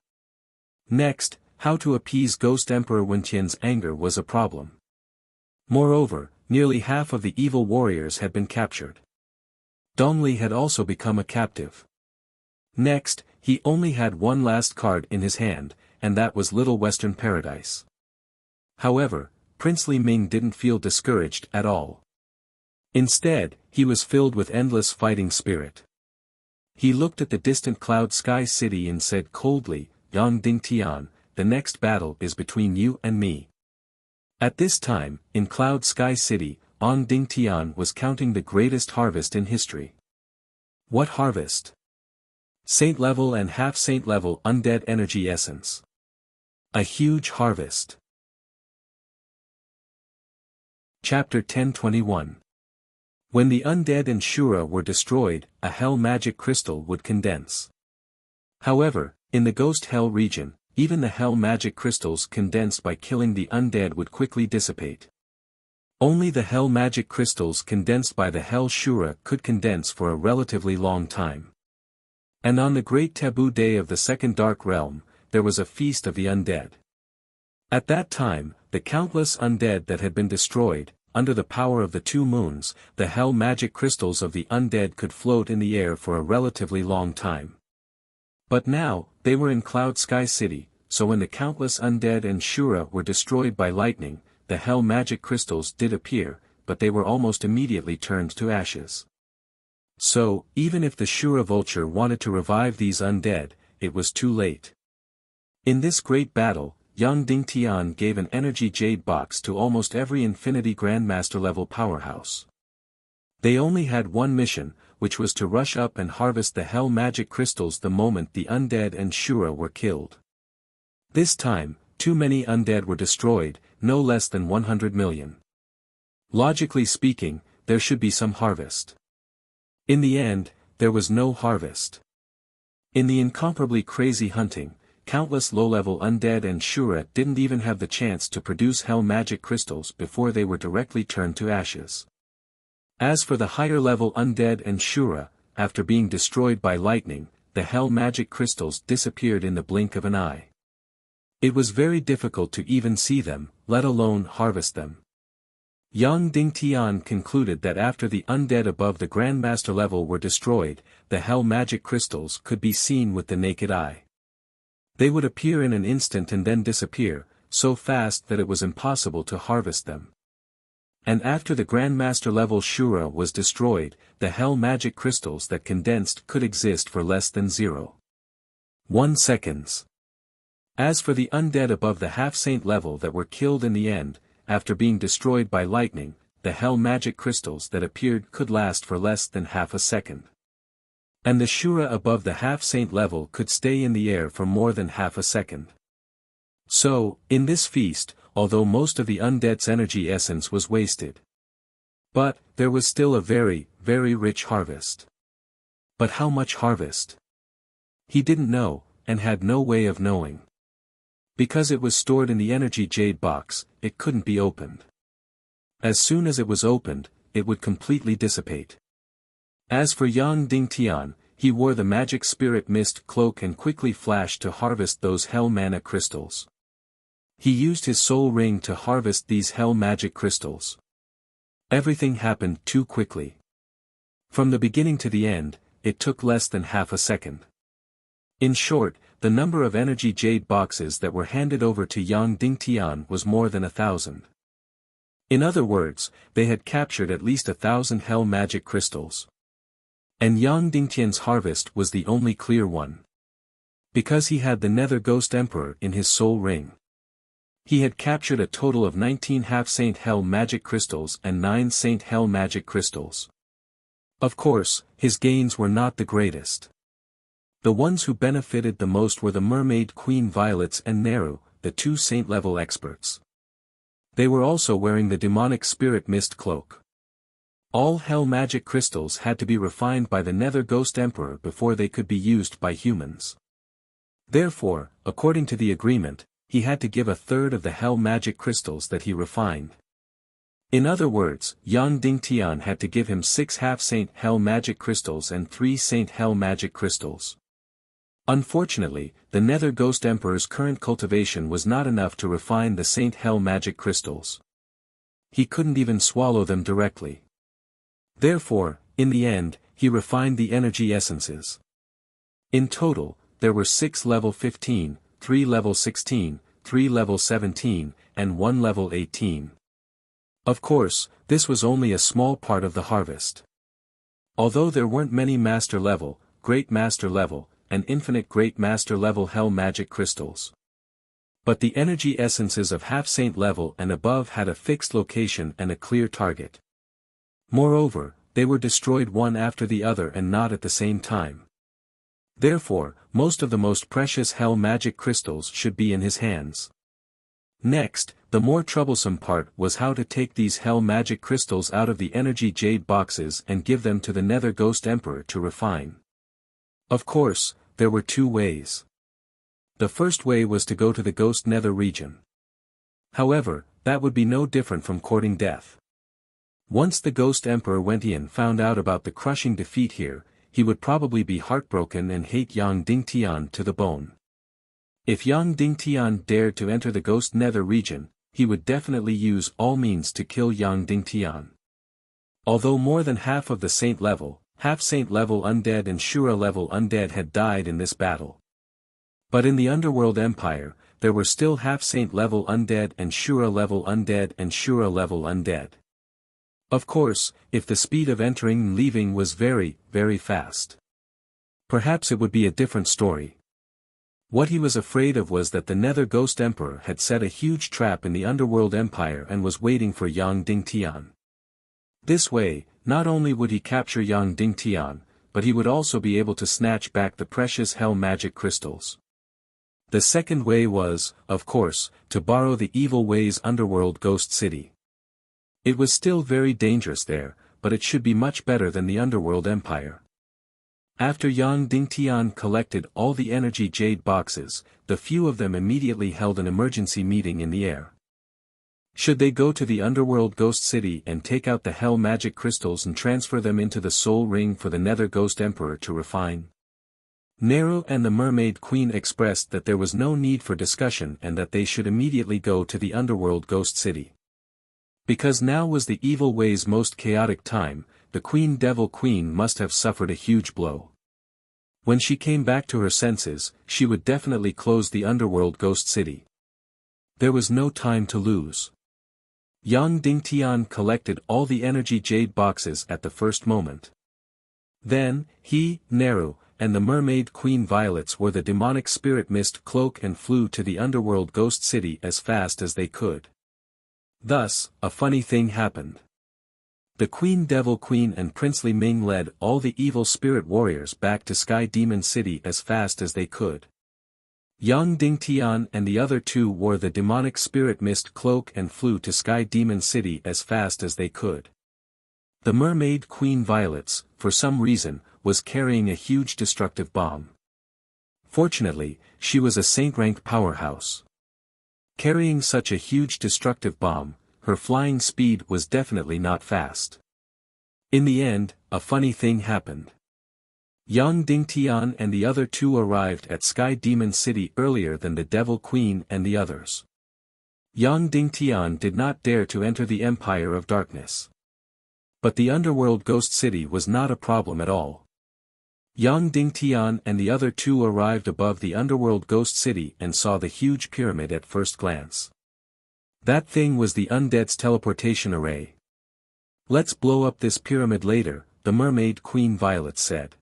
Next, how to appease Ghost Emperor Wentian's anger was a problem. Moreover, nearly half of the evil warriors had been captured. Dongli had also become a captive. Next, he only had one last card in his hand, and that was Little Western Paradise. However, Prince Li Ming didn't feel discouraged at all. Instead, he was filled with endless fighting spirit. He looked at the distant Cloud Sky City and said coldly, Yang Dingtian, the next battle is between you and me. At this time, in Cloud Sky City, Yang Dingtian was counting the greatest harvest in history. What harvest? Saint-level and half-Saint-level undead energy essence. A huge harvest. Chapter 1021. When the undead and Shura were destroyed, a hell magic crystal would condense. However, in the Ghost Hell region, even the hell magic crystals condensed by killing the undead would quickly dissipate. Only the hell magic crystals condensed by the hell Shura could condense for a relatively long time. And on the great taboo day of the second dark realm, there was a feast of the undead. At that time, the countless undead that had been destroyed, under the power of the 2 moons, the hell magic crystals of the undead could float in the air for a relatively long time. But now, they were in Cloud Sky City, so when the countless undead and Shura were destroyed by lightning, the hell magic crystals did appear, but they were almost immediately turned to ashes. So, even if the Shura Vulture wanted to revive these undead, it was too late. In this great battle, Yang Dingtian gave an energy jade box to almost every Infinity Grandmaster level powerhouse. They only had one mission, which was to rush up and harvest the hell magic crystals the moment the undead and Shura were killed. This time, too many undead were destroyed, no less than 100 million. Logically speaking, there should be some harvest. In the end, there was no harvest. In the incomparably crazy hunting, countless low-level undead and Shura didn't even have the chance to produce hell magic crystals before they were directly turned to ashes. As for the higher-level undead and Shura, after being destroyed by lightning, the hell magic crystals disappeared in the blink of an eye. It was very difficult to even see them, let alone harvest them. Yang Dingtian concluded that after the undead above the Grandmaster level were destroyed, the hell magic crystals could be seen with the naked eye. They would appear in an instant and then disappear, so fast that it was impossible to harvest them. And after the Grandmaster level Shura was destroyed, the hell magic crystals that condensed could exist for less than 0.1 seconds. As for the undead above the half-saint level that were killed in the end, after being destroyed by lightning, the hell magic crystals that appeared could last for less than half a second. And the Shura above the half-saint level could stay in the air for more than half a second. So, in this feast, although most of the undead's energy essence was wasted. But, there was still a very, very rich harvest. But how much harvest? He didn't know, and had no way of knowing. Because it was stored in the energy jade box, it couldn't be opened. As soon as it was opened, it would completely dissipate. As for Yang Dingtian, he wore the magic spirit mist cloak and quickly flashed to harvest those hell mana crystals. He used his soul ring to harvest these hell magic crystals. Everything happened too quickly. From the beginning to the end, it took less than half a second. In short, the number of energy jade boxes that were handed over to Yang Dingtian was more than 1,000. In other words, they had captured at least 1,000 hell magic crystals. And Yang Dingtian's harvest was the only clear one. Because he had the Nether Ghost Emperor in his soul ring. He had captured a total of 19 half-saint hell magic crystals and 9 saint hell magic crystals. Of course, his gains were not the greatest. The ones who benefited the most were the Mermaid Queen Violets and Neru, the 2 saint-level experts. They were also wearing the demonic spirit mist cloak. All hell magic crystals had to be refined by the Nether Ghost Emperor before they could be used by humans. Therefore, according to the agreement, he had to give a third of the hell magic crystals that he refined. In other words, Yang Dingtian had to give him 6 half-saint hell magic crystals and 3 saint hell magic crystals. Unfortunately, the Nether Ghost Emperor's current cultivation was not enough to refine the saint hell magic crystals. He couldn't even swallow them directly. Therefore, in the end, he refined the energy essences. In total, there were 6 level 15, 3 level 16, 3 level 17, and 1 level 18. Of course, this was only a small part of the harvest. Although there weren't many master level, great master level, and infinite great master level hell magic crystals. But the energy essences of half-saint level and above had a fixed location and a clear target. Moreover, they were destroyed one after the other and not at the same time. Therefore, most of the most precious hell magic crystals should be in his hands. Next, the more troublesome part was how to take these hell magic crystals out of the energy jade boxes and give them to the Nether Ghost Emperor to refine. Of course, there were 2 ways. The first way was to go to the Ghost Nether region. However, that would be no different from courting death. Once the Ghost Emperor Wentian found out about the crushing defeat here, he would probably be heartbroken and hate Yang Dingtian to the bone. If Yang Dingtian dared to enter the Ghost Nether region, he would definitely use all means to kill Yang Dingtian. Although more than half of the saint level, half-saint level undead and Shura level undead had died in this battle. But in the Underworld Empire, there were still half-saint level undead and Shura level undead and Shura level undead. Of course, if the speed of entering and leaving was very, very fast, perhaps it would be a different story. What he was afraid of was that the Nether Ghost Emperor had set a huge trap in the Underworld Empire and was waiting for Yang Dingtian. This way, not only would he capture Yang Dingtian, but he would also be able to snatch back the precious hell magic crystals. The second way was, of course, to borrow the Evil Way's Underworld Ghost City. It was still very dangerous there, but it should be much better than the Underworld Empire. After Yang Dingtian collected all the energy jade boxes, the few of them immediately held an emergency meeting in the air. Should they go to the Underworld Ghost City and take out the hell magic crystals and transfer them into the soul ring for the Nether Ghost Emperor to refine? Neru and the Mermaid Queen expressed that there was no need for discussion and that they should immediately go to the Underworld Ghost City. Because now was the Evil Way's most chaotic time, the Queen Devil Queen must have suffered a huge blow. When she came back to her senses, she would definitely close the Underworld Ghost City. There was no time to lose. Yang Dingtian collected all the energy jade boxes at the first moment. Then, he, Neru, and the Mermaid Queen Violets wore the demonic spirit mist cloak and flew to the Underworld Ghost City as fast as they could. Thus, a funny thing happened. The Queen Devil Queen and Princely Ming led all the evil spirit warriors back to Sky Demon City as fast as they could. Yang Dingtian and the other 2 wore the demonic spirit mist cloak and flew to Sky Demon City as fast as they could. The Mermaid Queen Violets, for some reason, was carrying a huge destructive bomb. Fortunately, she was a saint-rank powerhouse. Carrying such a huge destructive bomb, her flying speed was definitely not fast. In the end, a funny thing happened. Yang Dingtian and the other two arrived at Sky Demon City earlier than the Devil Queen and the others. Yang Dingtian did not dare to enter the Empire of Darkness. But the underworld Ghost City was not a problem at all. Yang Dingtian and the other two arrived above the underworld Ghost City and saw the huge pyramid at first glance. That thing was the undead's teleportation array. "Let's blow up this pyramid later," the Mermaid Queen Violet said.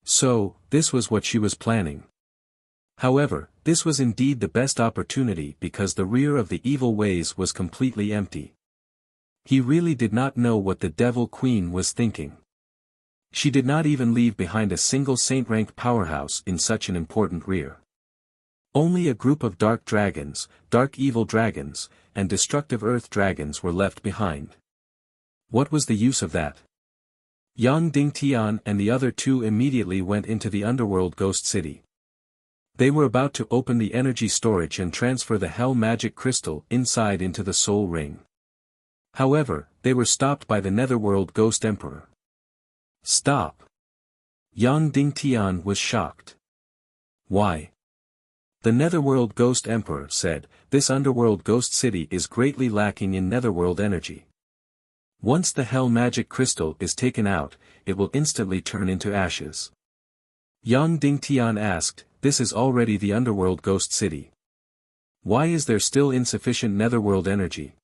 So, this was what she was planning. However, this was indeed the best opportunity because the rear of the evil ways was completely empty. He really did not know what the Devil Queen was thinking. She did not even leave behind a single saint-rank powerhouse in such an important rear. Only a group of dark dragons, dark evil dragons, and destructive earth dragons were left behind. What was the use of that? Yang Dingtian and the other two immediately went into the underworld Ghost City. They were about to open the energy storage and transfer the Hell Magic Crystal inside into the Soul Ring. However, they were stopped by the Netherworld Ghost Emperor. "Stop!" Yang Dingtian was shocked. "Why?" The Netherworld Ghost Emperor said, "This underworld Ghost City is greatly lacking in netherworld energy. Once the Hell Magic Crystal is taken out, it will instantly turn into ashes." Yang Dingtian asked, "This is already the underworld Ghost City. Why is there still insufficient netherworld energy?"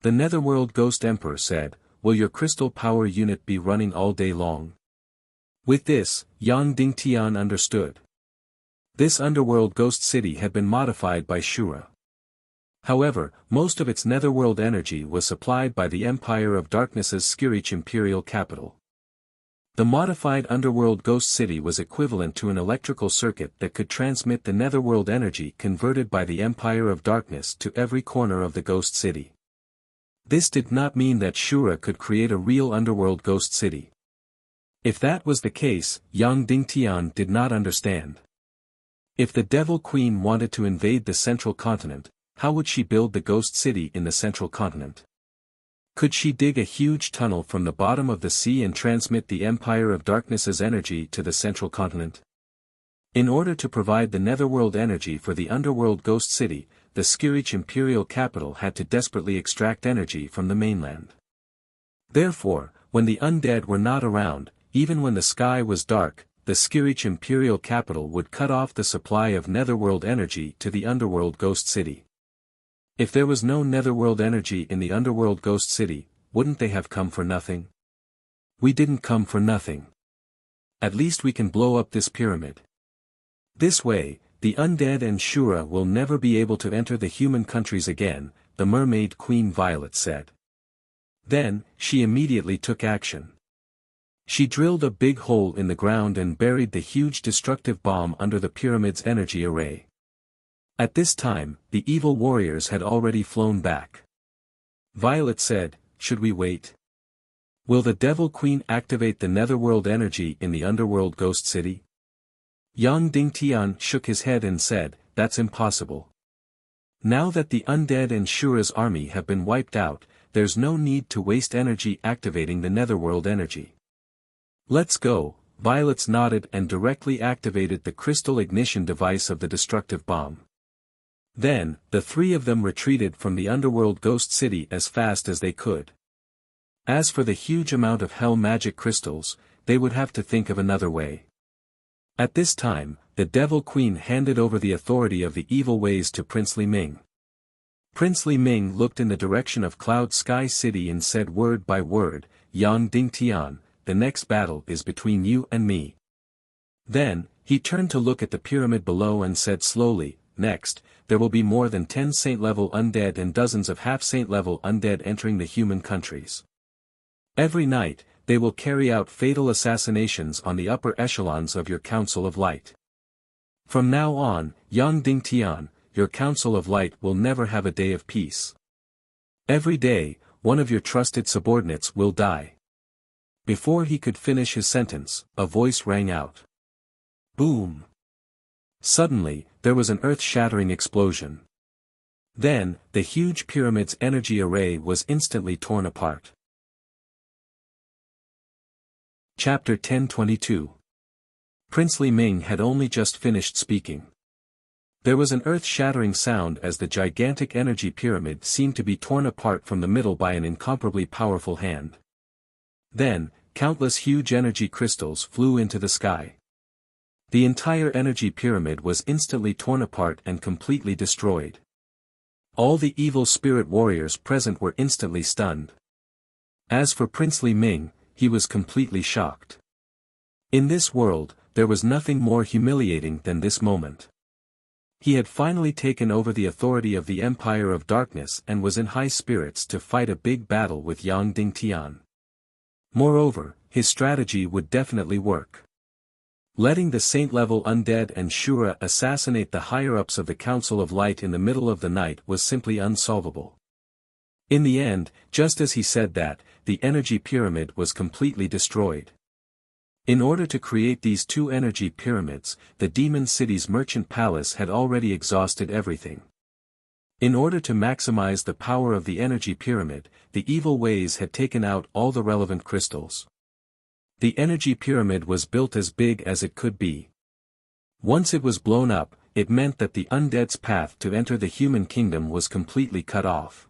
The Netherworld Ghost Emperor said, "Will your crystal power unit be running all day long?" With this, Yang Dingtian understood. This underworld Ghost City had been modified by Shura. However, most of its netherworld energy was supplied by the Empire of Darkness's Skirich imperial capital. The modified underworld Ghost City was equivalent to an electrical circuit that could transmit the netherworld energy converted by the Empire of Darkness to every corner of the Ghost City. This did not mean that Shura could create a real underworld Ghost City. If that was the case, Yang Dingtian did not understand. If the Devil Queen wanted to invade the central continent, how would she build the Ghost City in the central continent? Could she dig a huge tunnel from the bottom of the sea and transmit the Empire of Darkness's energy to the central continent? In order to provide the netherworld energy for the underworld Ghost City, the Skirich imperial capital had to desperately extract energy from the mainland. Therefore, when the undead were not around, even when the sky was dark, the Skirich imperial capital would cut off the supply of netherworld energy to the underworld Ghost City. If there was no netherworld energy in the underworld Ghost City, wouldn't they have come for nothing? "We didn't come for nothing. At least we can blow up this pyramid. This way, the undead and Shura will never be able to enter the human countries again," the Mermaid Queen Violet said. Then, she immediately took action. She drilled a big hole in the ground and buried the huge destructive bomb under the pyramid's energy array. At this time, the evil warriors had already flown back. Violet said, "Should we wait? Will the Devil Queen activate the netherworld energy in the underworld Ghost City?" Yang Dingtian shook his head and said, "That's impossible. Now that the undead and Shura's army have been wiped out, there's no need to waste energy activating the netherworld energy. Let's go." Violet nodded and directly activated the crystal ignition device of the destructive bomb. Then, the three of them retreated from the underworld Ghost City as fast as they could. As for the huge amount of hell magic crystals, they would have to think of another way. At this time, the Devil Queen handed over the authority of the evil ways to Princely Ming. Princely Ming looked in the direction of Cloud Sky City and said word by word, "Yang Dingtian, the next battle is between you and me." Then, he turned to look at the pyramid below and said slowly, "Next, there will be more than 10 saint-level undead and dozens of half-saint-level undead entering the human countries. Every night, they will carry out fatal assassinations on the upper echelons of your Council of Light. From now on, Yang Dingtian, your Council of Light will never have a day of peace. Every day, one of your trusted subordinates will die." Before he could finish his sentence, a voice rang out. Boom! Suddenly, there was an earth-shattering explosion. Then, the huge pyramid's energy array was instantly torn apart. Chapter 1022. Princely Ming had only just finished speaking. There was an earth-shattering sound as the gigantic energy pyramid seemed to be torn apart from the middle by an incomparably powerful hand. Then, countless huge energy crystals flew into the sky. The entire energy pyramid was instantly torn apart and completely destroyed. All the evil spirit warriors present were instantly stunned. As for Princely Ming, he was completely shocked. In this world, there was nothing more humiliating than this moment. He had finally taken over the authority of the Empire of Darkness and was in high spirits to fight a big battle with Yang Dingtian. Moreover, his strategy would definitely work. Letting the saint-level undead and Shura assassinate the higher-ups of the Council of Light in the middle of the night was simply unsolvable. In the end, just as he said that, the energy pyramid was completely destroyed. In order to create these two energy pyramids, the Demon City's merchant palace had already exhausted everything. In order to maximize the power of the energy pyramid, the evil ways had taken out all the relevant crystals. The energy pyramid was built as big as it could be. Once it was blown up, it meant that the undead's path to enter the human kingdom was completely cut off.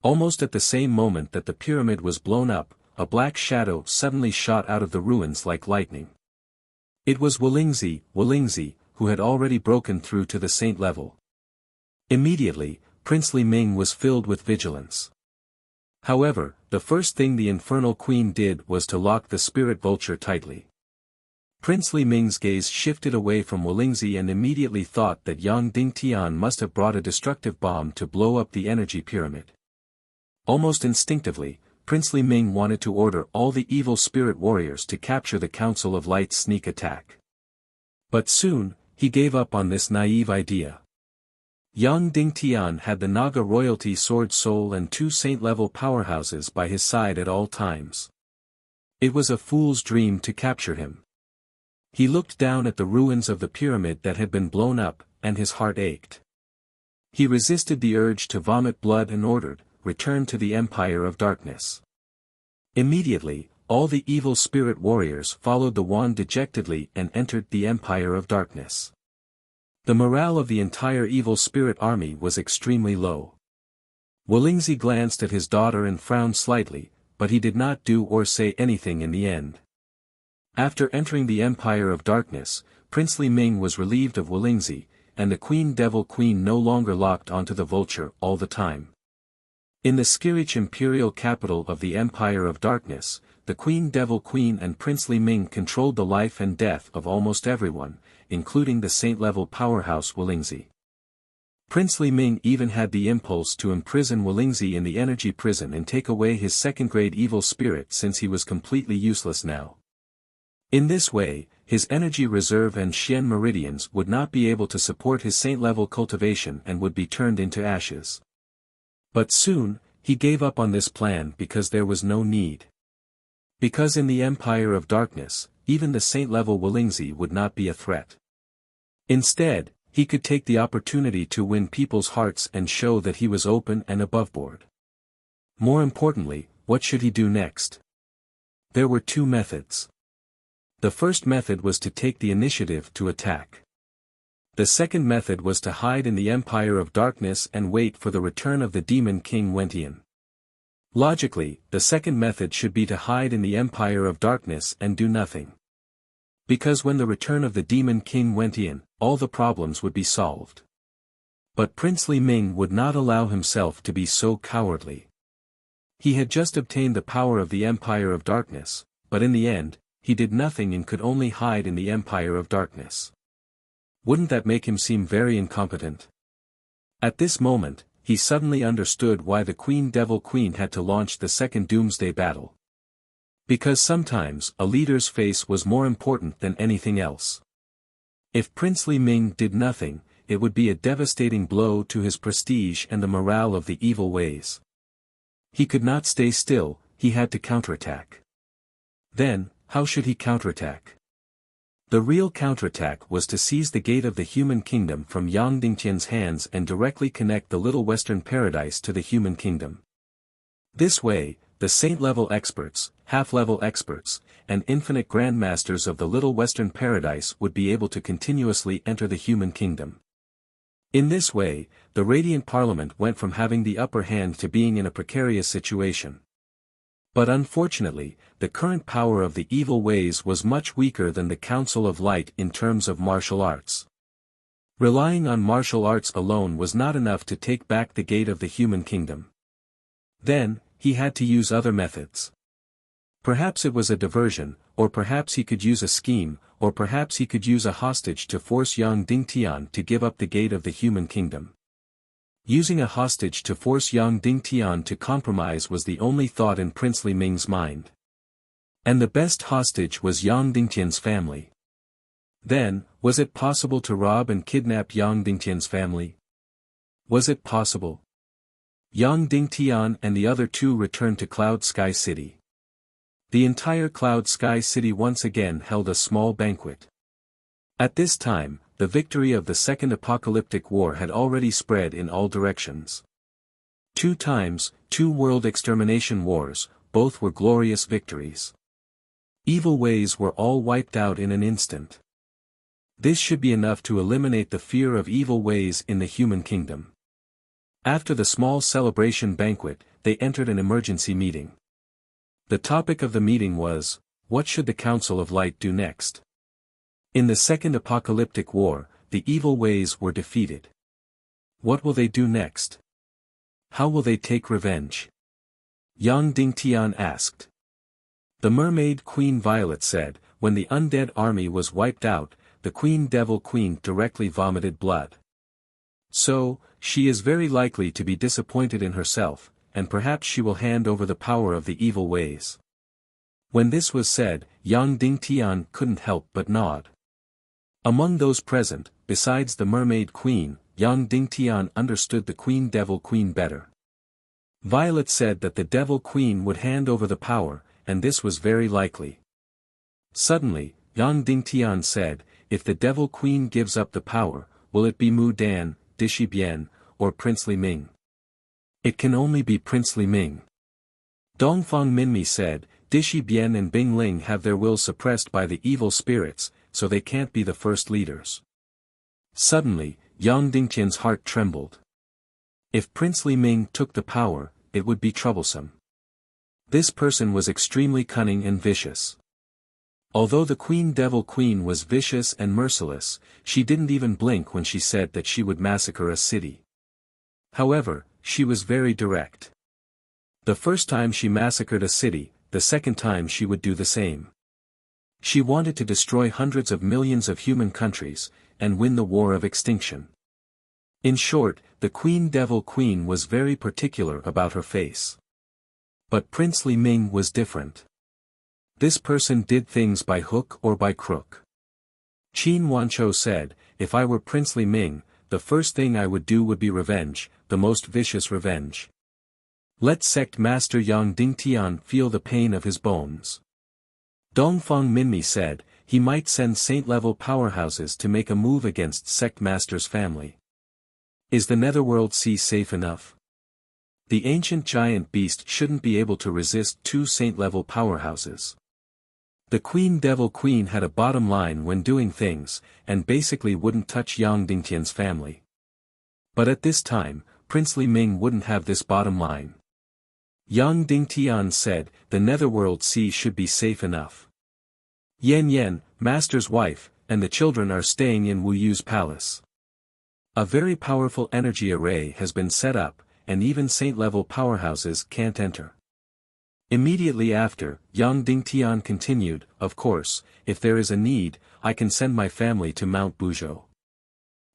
Almost at the same moment that the pyramid was blown up, a black shadow suddenly shot out of the ruins like lightning. It was Wuxia, who had already broken through to the saint level. Immediately, Princely Ming was filled with vigilance. However, the first thing the Infernal Queen did was to lock the spirit vulture tightly. Princely Ming's gaze shifted away from Wuxia and immediately thought that Yang Dingtian must have brought a destructive bomb to blow up the energy pyramid. Almost instinctively, Princely Ming wanted to order all the evil spirit warriors to capture the Council of Light's sneak attack. But soon, he gave up on this naive idea. Yang Dingtian had the Naga royalty sword soul and two saint-level powerhouses by his side at all times. It was a fool's dream to capture him. He looked down at the ruins of the pyramid that had been blown up, and his heart ached. He resisted the urge to vomit blood and ordered, "Return to the Empire of Darkness." Immediately, all the evil spirit warriors followed the wand dejectedly and entered the Empire of Darkness. The morale of the entire evil spirit army was extremely low. Wuxia glanced at his daughter and frowned slightly, but he did not do or say anything in the end. After entering the Empire of Darkness, Princely Ming was relieved of Wuxia, and the Queen Devil Queen no longer locked onto the vulture all the time. In the Skirich imperial capital of the Empire of Darkness, the Queen Devil Queen and Princely Ming controlled the life and death of almost everyone, including the saint-level powerhouse Wuxia. Princely Ming even had the impulse to imprison Wuxia in the energy prison and take away his second-grade evil spirit since he was completely useless now. In this way, his energy reserve and Xian meridians would not be able to support his saint-level cultivation and would be turned into ashes. But soon, he gave up on this plan because there was no need. Because in the Empire of Darkness, even the saint-level Wuxia would not be a threat. Instead, he could take the opportunity to win people's hearts and show that he was open and aboveboard. More importantly, what should he do next? There were two methods. The first method was to take the initiative to attack. The second method was to hide in the Empire of Darkness and wait for the return of the Demon King Wentian. Logically, the second method should be to hide in the Empire of Darkness and do nothing. Because when the return of the Demon King Wentian, all the problems would be solved. But Princely Ming would not allow himself to be so cowardly. He had just obtained the power of the Empire of Darkness, but in the end, he did nothing and could only hide in the Empire of Darkness. Wouldn't that make him seem very incompetent? At this moment, he suddenly understood why the Queen Devil Queen had to launch the second Doomsday battle. Because sometimes a leader's face was more important than anything else. If Princely Ming did nothing, it would be a devastating blow to his prestige and the morale of the evil ways. He could not stay still, he had to counterattack. Then, how should he counterattack? The real counterattack was to seize the gate of the human kingdom from Yang Dingtian's hands and directly connect the Little Western Paradise to the human kingdom. This way, the saint-level experts, half-level experts, and infinite grandmasters of the Little Western Paradise would be able to continuously enter the human kingdom. In this way, the Radiant Parliament went from having the upper hand to being in a precarious situation. But unfortunately, the current power of the evil ways was much weaker than the Council of Light in terms of martial arts. Relying on martial arts alone was not enough to take back the gate of the human kingdom. Then, he had to use other methods. Perhaps it was a diversion, or perhaps he could use a scheme, or perhaps he could use a hostage to force Yang Dingtian to give up the gate of the human kingdom. Using a hostage to force Yang Dingtian to compromise was the only thought in Princely Ming's mind. And the best hostage was Yang Dingtian's family. Then, was it possible to rob and kidnap Yang Dingtian's family? Was it possible? Yang Dingtian and the other two returned to Cloud Sky City. The entire Cloud Sky City once again held a small banquet. At this time, the victory of the Second Apocalyptic War had already spread in all directions. 2 times, 2 world extermination wars, both were glorious victories. Evil ways were all wiped out in an instant. This should be enough to eliminate the fear of evil ways in the human kingdom. After the small celebration banquet, they entered an emergency meeting. The topic of the meeting was, what should the Council of Light do next? In the Second Apocalyptic War, the evil ways were defeated. What will they do next? How will they take revenge? Yang Dingtian asked. The Mermaid Queen Violet said, when the undead army was wiped out, the Queen Devil Queen directly vomited blood. So, she is very likely to be disappointed in herself, and perhaps she will hand over the power of the evil ways. When this was said, Yang Dingtian couldn't help but nod. Among those present, besides the Mermaid Queen, Yang Dingtian understood the Queen Devil Queen better. Violet said that the Devil Queen would hand over the power, and this was very likely. Suddenly, Yang Dingtian said, if the Devil Queen gives up the power, will it be Mu Dan, Dishi Bian, or Princely Ming? It can only be Princely Ming. Dongfang Minmi said, Dishi Bian and Bing Ling have their will suppressed by the evil spirits, so they can't be the first leaders. Suddenly, Yang Dingtian's heart trembled. If Princely Ming took the power, it would be troublesome. This person was extremely cunning and vicious. Although the Queen Devil Queen was vicious and merciless, she didn't even blink when she said that she would massacre a city. However, she was very direct. The first time she massacred a city, the second time she would do the same. She wanted to destroy hundreds of millions of human countries, and win the war of extinction. In short, the Queen Devil Queen was very particular about her face. But Princely Ming was different. This person did things by hook or by crook. Qin Wanchou said, if I were Princely Ming, the first thing I would do would be revenge, the most vicious revenge. Let Sect Master Yang Dingtian feel the pain of his bones. Dongfang Minmi said, he might send saint-level powerhouses to make a move against Sect Master's family. Is the Netherworld Sea safe enough? The ancient giant beast shouldn't be able to resist 2 saint-level powerhouses. The Queen Devil Queen had a bottom line when doing things, and basically wouldn't touch Yang Dingtian's family. But at this time, Princely Ming wouldn't have this bottom line. Yang Dingtian said, the Netherworld Sea should be safe enough. Yan Yan, Master's wife, and the children are staying in Wu Yu's palace. A very powerful energy array has been set up, and even saint-level powerhouses can't enter. Immediately after, Yang Dingtian continued, of course, if there is a need, I can send my family to Mount Buzhou.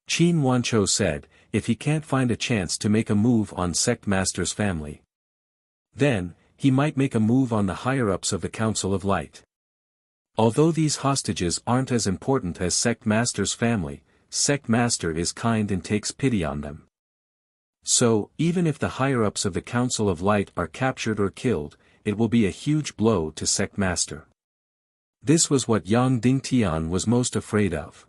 Qin Wanchou said, if he can't find a chance to make a move on Sect Master's family, then, he might make a move on the higher-ups of the Council of Light. Although these hostages aren't as important as Sect Master's family, Sect Master is kind and takes pity on them. So, even if the higher-ups of the Council of Light are captured or killed, it will be a huge blow to Sect Master. This was what Yang Dingtian was most afraid of.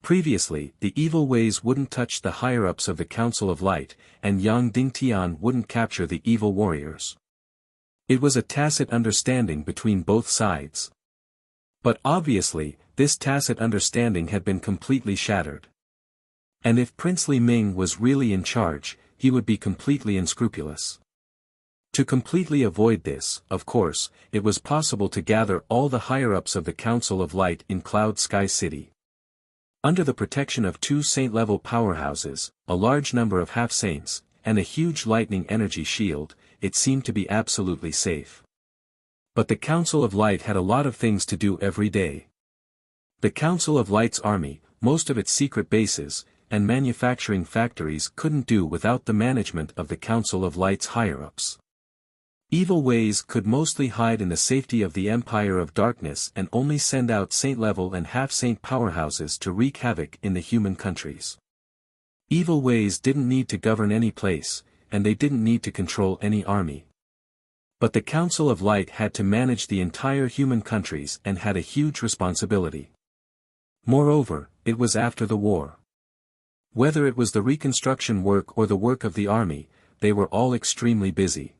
Previously, the evil ways wouldn't touch the higher-ups of the Council of Light, and Yang Dingtian wouldn't capture the evil warriors. It was a tacit understanding between both sides. But obviously, this tacit understanding had been completely shattered. And if Princely Ming was really in charge, he would be completely unscrupulous. To completely avoid this, of course, it was possible to gather all the higher-ups of the Council of Light in Cloud Sky City. Under the protection of 2 saint-level powerhouses, a large number of half-saints, and a huge lightning energy shield, it seemed to be absolutely safe. But the Council of Light had a lot of things to do every day. The Council of Light's army, most of its secret bases, and manufacturing factories couldn't do without the management of the Council of Light's higher-ups. Evil ways could mostly hide in the safety of the Empire of Darkness and only send out saint-level and half-saint powerhouses to wreak havoc in the human countries. Evil ways didn't need to govern any place, and they didn't need to control any army. But the Council of Light had to manage the entire human countries and had a huge responsibility. Moreover, it was after the war. Whether it was the reconstruction work or the work of the army, they were all extremely busy.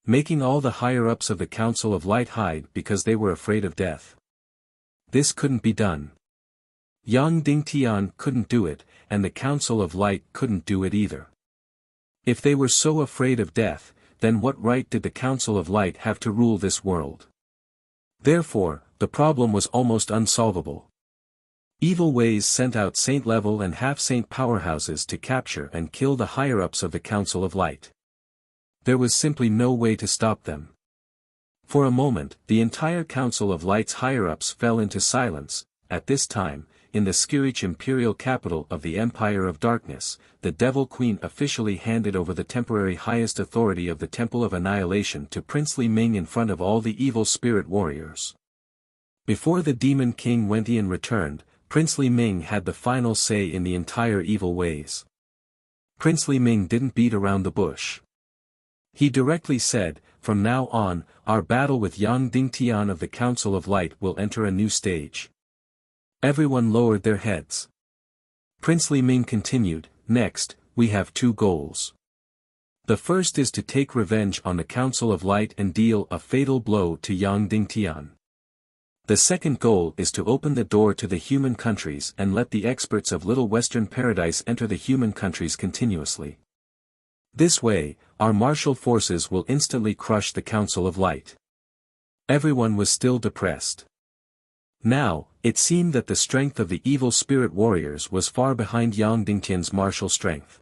Making all the higher-ups of the Council of Light hide because they were afraid of death. This couldn't be done. Yang Dingtian couldn't do it, and the Council of Light couldn't do it either. If they were so afraid of death, then what right did the Council of Light have to rule this world? Therefore, the problem was almost unsolvable. Evil ways sent out saint-level and half-saint powerhouses to capture and kill the higher-ups of the Council of Light. There was simply no way to stop them. For a moment, the entire Council of Light's higher-ups fell into silence. At this time, in the Skirich imperial capital of the Empire of Darkness, the Devil Queen officially handed over the temporary highest authority of the Temple of Annihilation to Princely Ming in front of all the evil spirit warriors. Before the Demon King Wentian returned, Princely Ming had the final say in the entire evil ways. Princely Ming didn't beat around the bush. He directly said, "From now on, our battle with Yang Dingtian of the Council of Light will enter a new stage." Everyone lowered their heads. Princely Ming continued, "Next, we have 2 goals. The first is to take revenge on the Council of Light and deal a fatal blow to Yang Dingtian. The second goal is to open the door to the human countries and let the experts of Little Western Paradise enter the human countries continuously. This way, our martial forces will instantly crush the Council of Light." Everyone was still depressed. Now, it seemed that the strength of the evil spirit warriors was far behind Yang Dingtian's martial strength.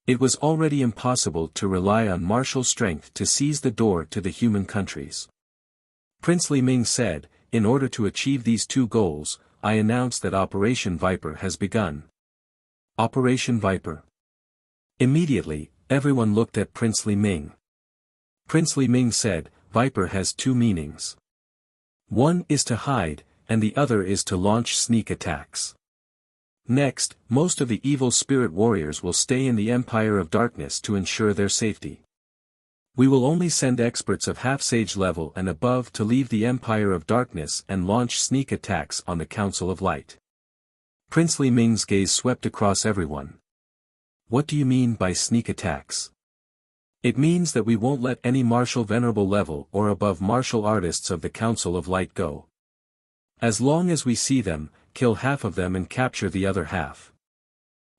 It was already impossible to rely on martial strength to seize the door to the human countries. Princely Ming said, "In order to achieve these 2 goals, I announce that Operation Viper has begun." Operation Viper. Immediately, everyone looked at Princely Ming. Princely Ming said, "Viper has 2 meanings. One is to hide, and the other is to launch sneak attacks. Next, most of the evil spirit warriors will stay in the Empire of Darkness to ensure their safety. We will only send experts of half-sage level and above to leave the Empire of Darkness and launch sneak attacks on the Council of Light." Princely Ming's gaze swept across everyone. "What do you mean by sneak attacks?" "It means that we won't let any martial venerable level or above martial artists of the Council of Light go. As long as we see them, kill half of them and capture the other half.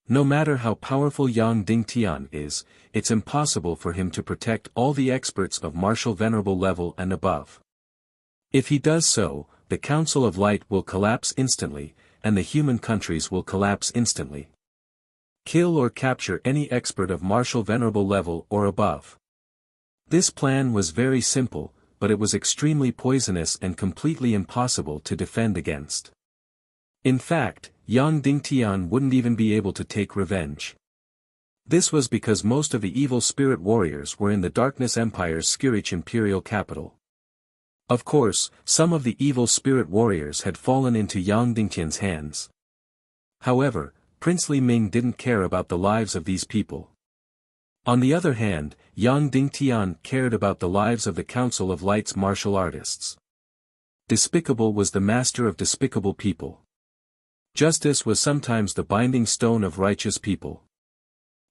No matter how powerful Yang Dingtian is, it's impossible for him to protect all the experts of martial venerable level and above. If he does so, the Council of Light will collapse instantly, and the human countries will collapse instantly. Kill or capture any expert of martial venerable level or above." This plan was very simple, but it was extremely poisonous and completely impossible to defend against. In fact, Yang Dingtian wouldn't even be able to take revenge. This was because most of the evil spirit warriors were in the Darkness Empire's Skirich imperial capital. Of course, some of the evil spirit warriors had fallen into Yang Dingtian's hands. However, Princely Ming didn't care about the lives of these people. On the other hand, Yang Dingtian cared about the lives of the Council of Light's martial artists. Despicable was the master of despicable people. Justice was sometimes the binding stone of righteous people.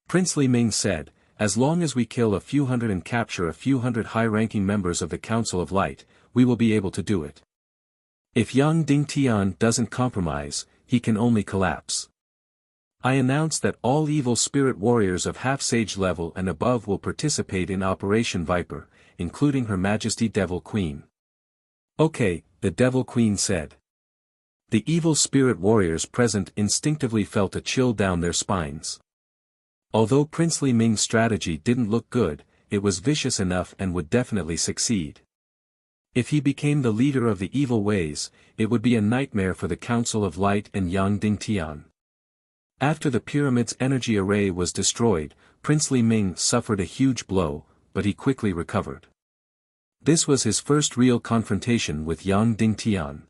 Princely Ming said, as long as we kill a few hundred and capture a few hundred high-ranking members of the Council of Light, we will be able to do it. If Yang Dingtian doesn't compromise, he can only collapse. I announce that all evil spirit warriors of half-sage level and above will participate in Operation Viper, including Her Majesty Devil Queen. Okay, the Devil Queen said. The evil spirit warriors present instinctively felt a chill down their spines. Although Princely Ming's strategy didn't look good, it was vicious enough and would definitely succeed. If he became the leader of the evil ways, it would be a nightmare for the Council of Light and Yang Dingtian. After the pyramid's energy array was destroyed, Princely Ming suffered a huge blow, but he quickly recovered. This was his first real confrontation with Yang Dingtian.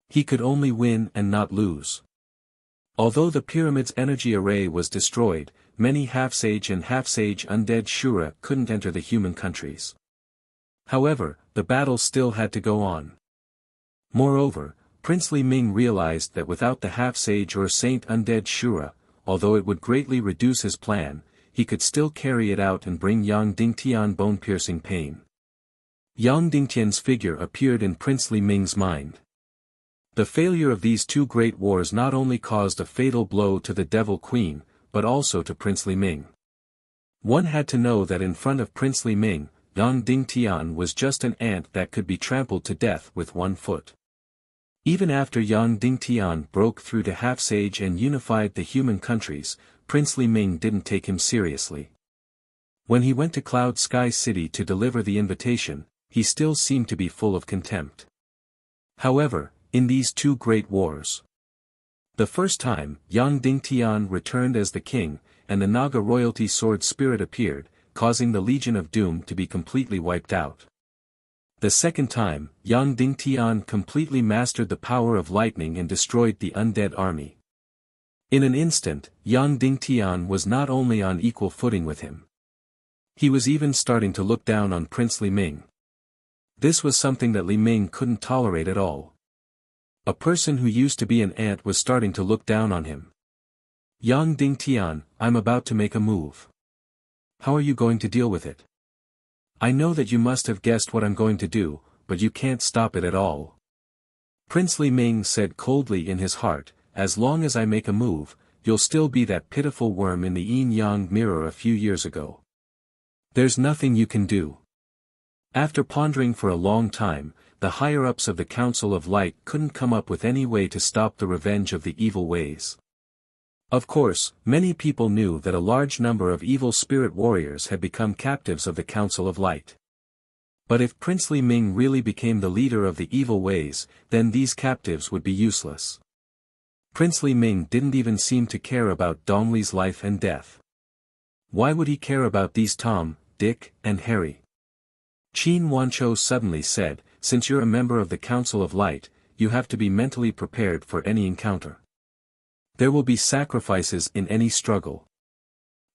He could only win and not lose. Although the pyramid's energy array was destroyed, many half-sage and half-sage undead Shura couldn't enter the human countries. However, the battle still had to go on. Moreover, Princely Ming realized that without the half-sage or saint undead Shura, although it would greatly reduce his plan, he could still carry it out and bring Yang Dingtian bone-piercing pain. Yang Dingtian's figure appeared in Princely Ming's mind. The failure of these two great wars not only caused a fatal blow to the Devil Queen, but also to Princely Ming. One had to know that in front of Princely Ming, Yang Dingtian was just an ant that could be trampled to death with one foot. Even after Yang Dingtian broke through to half-sage and unified the human countries, Princely Ming didn't take him seriously. When he went to Cloud Sky City to deliver the invitation, he still seemed to be full of contempt. However, in these two great wars, the first time, Yang Dingtian returned as the king, and the Naga royalty sword spirit appeared, causing the Legion of Doom to be completely wiped out. The second time, Yang Dingtian completely mastered the power of lightning and destroyed the undead army. In an instant, Yang Dingtian was not only on equal footing with him. He was even starting to look down on Princely Ming. This was something that Li Ming couldn't tolerate at all. A person who used to be an ant was starting to look down on him. Yang Dingtian, I'm about to make a move. How are you going to deal with it? I know that you must have guessed what I'm going to do, but you can't stop it at all. Princely Ming said coldly in his heart, as long as I make a move, you'll still be that pitiful worm in the yin-yang mirror a few years ago. There's nothing you can do. After pondering for a long time, the higher-ups of the Council of Light couldn't come up with any way to stop the revenge of the evil ways. Of course, many people knew that a large number of evil spirit warriors had become captives of the Council of Light. But if Princely Ming really became the leader of the evil ways, then these captives would be useless. Princely Ming didn't even seem to care about Dongli's life and death. Why would he care about these Tom, Dick, and Harry? Qin Wanchou suddenly said, since you're a member of the Council of Light, you have to be mentally prepared for any encounter. There will be sacrifices in any struggle.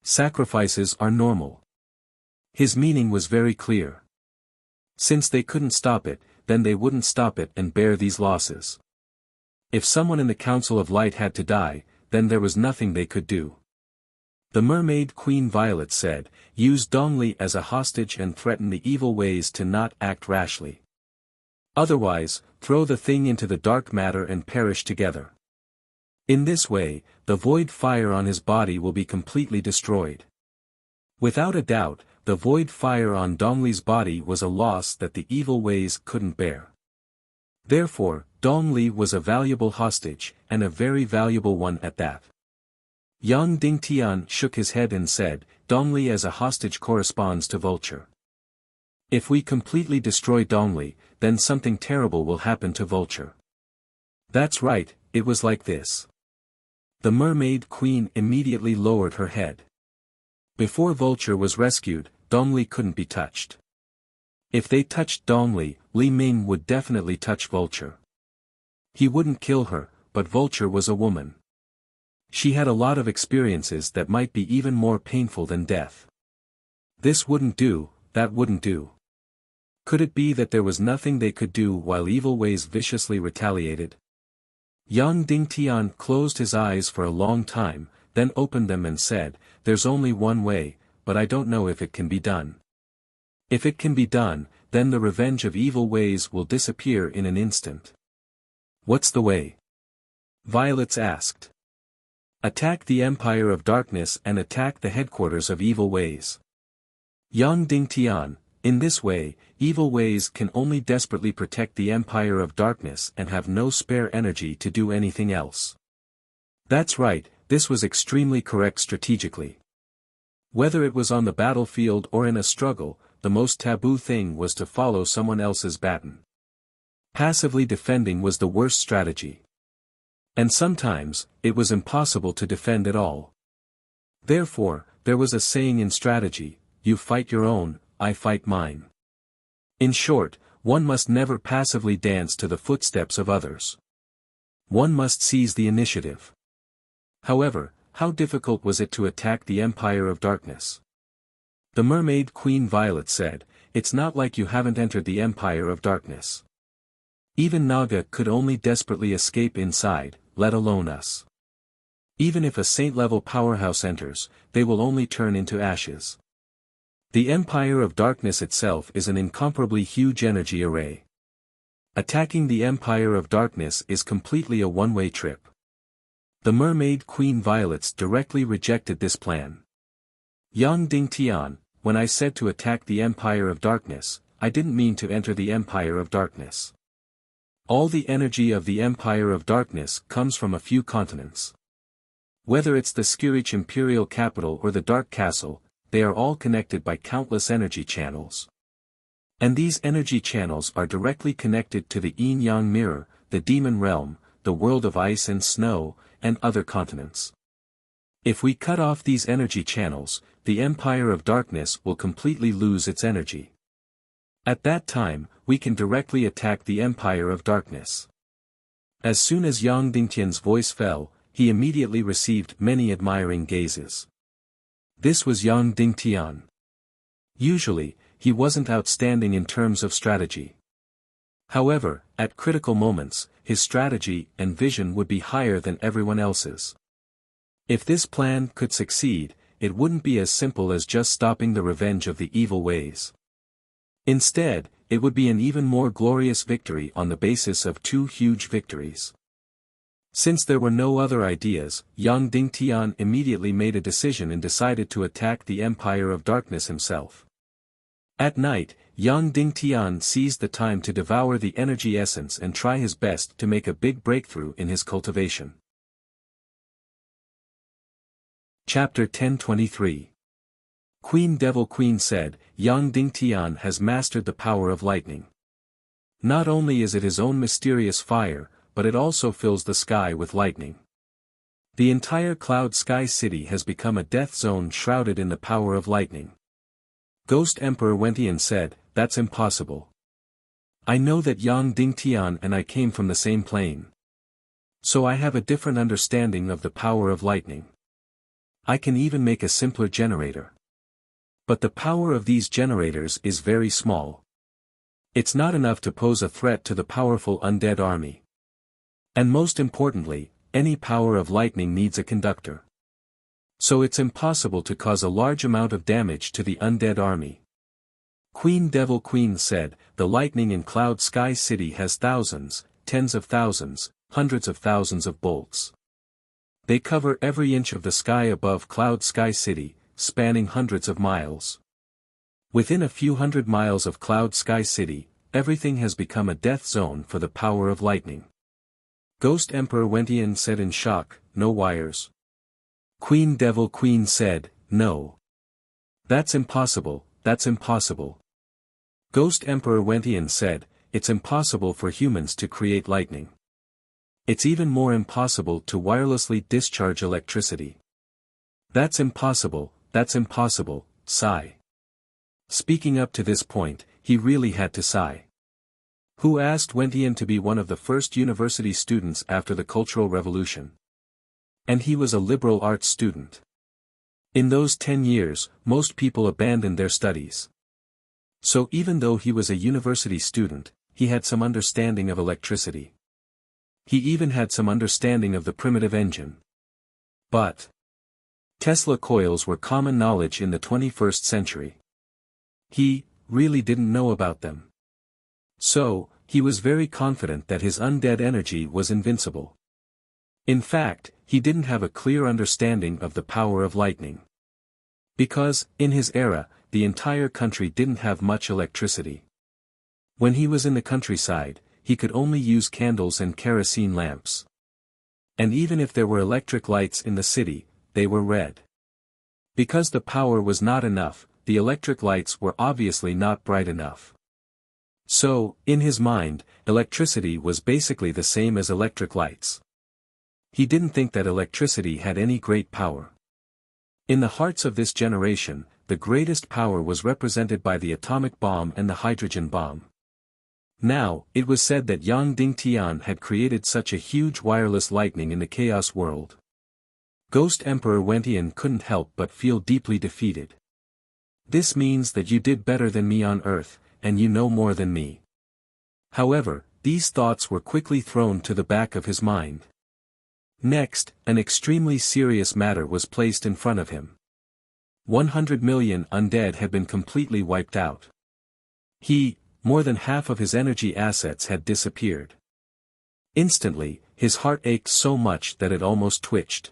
Sacrifices are normal. His meaning was very clear. Since they couldn't stop it, then they wouldn't stop it and bear these losses. If someone in the Council of Light had to die, then there was nothing they could do. The Mermaid Queen Violet said, use Dongli as a hostage and threaten the evil ways to not act rashly. Otherwise, throw the thing into the dark matter and perish together. In this way, the void fire on his body will be completely destroyed. Without a doubt, the void fire on Dongli's body was a loss that the evil ways couldn't bear. Therefore, Dongli was a valuable hostage, and a very valuable one at that. Yang Dingtian shook his head and said, Dongli as a hostage corresponds to Vulture. If we completely destroy Dongli, then something terrible will happen to Vulture. That's right, it was like this. The Mermaid Queen immediately lowered her head. Before Vulture was rescued, Dongli couldn't be touched. If they touched Dongli, Li Ming would definitely touch Vulture. He wouldn't kill her, but Vulture was a woman. She had a lot of experiences that might be even more painful than death. This wouldn't do, that wouldn't do. Could it be that there was nothing they could do while evil ways viciously retaliated? Yang Dingtian closed his eyes for a long time, then opened them and said, "There's only one way, but I don't know if it can be done. If it can be done, then the revenge of evil ways will disappear in an instant." "What's the way?" Violets asked. "Attack the Empire of Darkness and attack the headquarters of evil ways. Yang Dingtian, in this way, evil ways can only desperately protect the Empire of Darkness and have no spare energy to do anything else." That's right, this was extremely correct strategically. Whether it was on the battlefield or in a struggle, the most taboo thing was to follow someone else's baton. Passively defending was the worst strategy. And sometimes, it was impossible to defend at all. Therefore, there was a saying in strategy, "You fight your own, I fight mine." In short, one must never passively dance to the footsteps of others. One must seize the initiative. However, how difficult was it to attack the Empire of Darkness? The Mermaid Queen Violet said, "It's not like you haven't entered the Empire of Darkness. Even Naga could only desperately escape inside, let alone us. Even if a saint-level powerhouse enters, they will only turn into ashes. The Empire of Darkness itself is an incomparably huge energy array. Attacking the Empire of Darkness is completely a one-way trip." The Mermaid Queen Violets directly rejected this plan. "Yang Dingtian, when I said to attack the Empire of Darkness, I didn't mean to enter the Empire of Darkness. All the energy of the Empire of Darkness comes from a few continents. Whether it's the Skirich Imperial Capital or the Dark Castle, they are all connected by countless energy channels. And these energy channels are directly connected to the Yin-Yang Mirror, the Demon Realm, the world of ice and snow, and other continents. If we cut off these energy channels, the Empire of Darkness will completely lose its energy. At that time, we can directly attack the Empire of Darkness." As soon as Yang Dingtian's voice fell, he immediately received many admiring gazes. This was Yang Dingtian. Usually, he wasn't outstanding in terms of strategy. However, at critical moments, his strategy and vision would be higher than everyone else's. If this plan could succeed, it wouldn't be as simple as just stopping the revenge of the evil ways. Instead, it would be an even more glorious victory on the basis of two huge victories. Since there were no other ideas, Yang Dingtian immediately made a decision and decided to attack the Empire of Darkness himself. At night, Yang Dingtian seized the time to devour the energy essence and try his best to make a big breakthrough in his cultivation. Chapter 1023. Queen Devil Queen said, "Yang Dingtian has mastered the power of lightning. Not only is it his own mysterious fire, but it also fills the sky with lightning. The entire Cloud Sky City has become a death zone shrouded in the power of lightning." Ghost Emperor Wentian said, "That's impossible. I know that Yang Dingtian and I came from the same plane. So I have a different understanding of the power of lightning. I can even make a simpler generator. But the power of these generators is very small. It's not enough to pose a threat to the powerful undead army. And most importantly, any power of lightning needs a conductor. So it's impossible to cause a large amount of damage to the undead army." Queen Devil Queen said, "The lightning in Cloud Sky City has thousands, tens of thousands, hundreds of thousands of bolts. They cover every inch of the sky above Cloud Sky City, spanning hundreds of miles. Within a few hundred miles of Cloud Sky City, everything has become a death zone for the power of lightning." Ghost Emperor Wentian said in shock, "No wires?" Queen Devil Queen said, "No. That's impossible, that's impossible." Ghost Emperor Wentian said, "It's impossible for humans to create lightning. It's even more impossible to wirelessly discharge electricity. That's impossible, sigh." Speaking up to this point, he really had to sigh. Who asked Wentian to be one of the first university students after the Cultural Revolution? And he was a liberal arts student. In those 10 years, most people abandoned their studies. So even though he was a university student, he had some understanding of electricity. He even had some understanding of the primitive engine. But Tesla coils were common knowledge in the 21st century. He really didn't know about them. So, he was very confident that his undead energy was invincible. In fact, he didn't have a clear understanding of the power of lightning. Because, in his era, the entire country didn't have much electricity. When he was in the countryside, he could only use candles and kerosene lamps. And even if there were electric lights in the city, they were red. Because the power was not enough, the electric lights were obviously not bright enough. So, in his mind, electricity was basically the same as electric lights. He didn't think that electricity had any great power. In the hearts of this generation, the greatest power was represented by the atomic bomb and the hydrogen bomb. Now, it was said that Yang Dingtian had created such a huge wireless lightning in the chaos world. Ghost Emperor Wentian couldn't help but feel deeply defeated. This means that you did better than me on Earth, and you know more than me. However, these thoughts were quickly thrown to the back of his mind. Next, an extremely serious matter was placed in front of him. 100 million undead had been completely wiped out. More than half of his energy assets had disappeared. Instantly, his heart ached so much that it almost twitched.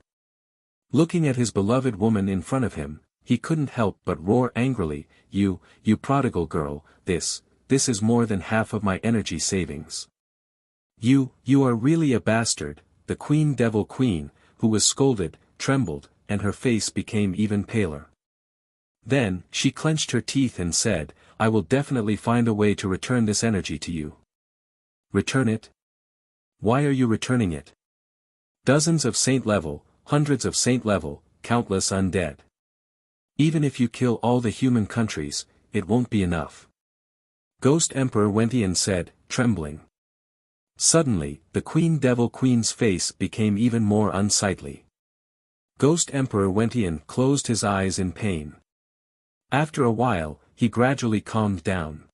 Looking at his beloved woman in front of him, he couldn't help but roar angrily, You prodigal girl, this is more than half of my energy savings. You are really a bastard. The Devil Queen, who was scolded, trembled, and her face became even paler. Then, she clenched her teeth and said, I will definitely find a way to return this energy to you. Return it? Why are you returning it? Dozens of saint level, hundreds of saint level, countless undead. Even if you kill all the human countries, it won't be enough. Ghost Emperor Wentian said, trembling. Suddenly, the Devil Queen's face became even more unsightly. Ghost Emperor Wentian closed his eyes in pain. After a while, he gradually calmed down.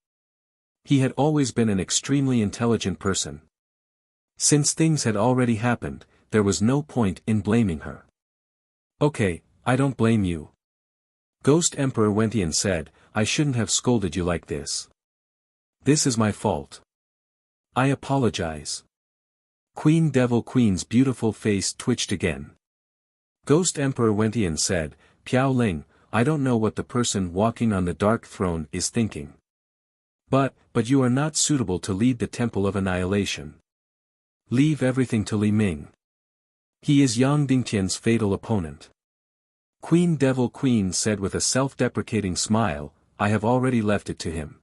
He had always been an extremely intelligent person. Since things had already happened, there was no point in blaming her. Okay, I don't blame you. Ghost Emperor Wentian said, I shouldn't have scolded you like this. This is my fault. I apologize. Devil Queen's beautiful face twitched again. Ghost Emperor Wentian said, Piao Ling, I don't know what the person walking on the dark throne is thinking. But you are not suitable to lead the Temple of Annihilation. Leave everything to Li Ming. He is Yang Dingtian's fatal opponent. Devil Queen said with a self-deprecating smile, I have already left it to him.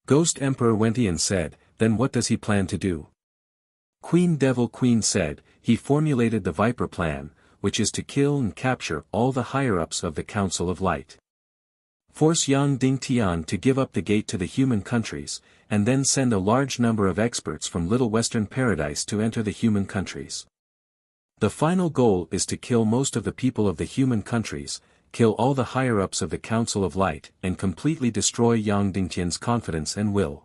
Ghost Emperor Wentian said, then what does he plan to do? Devil Queen said, he formulated the Viper plan, which is to kill and capture all the higher-ups of the Council of Light. Force Yang Dingtian to give up the gate to the human countries, and then send a large number of experts from Little Western Paradise to enter the human countries. The final goal is to kill most of the people of the human countries, kill all the higher-ups of the Council of Light, and completely destroy Yang Dingtian's confidence and will.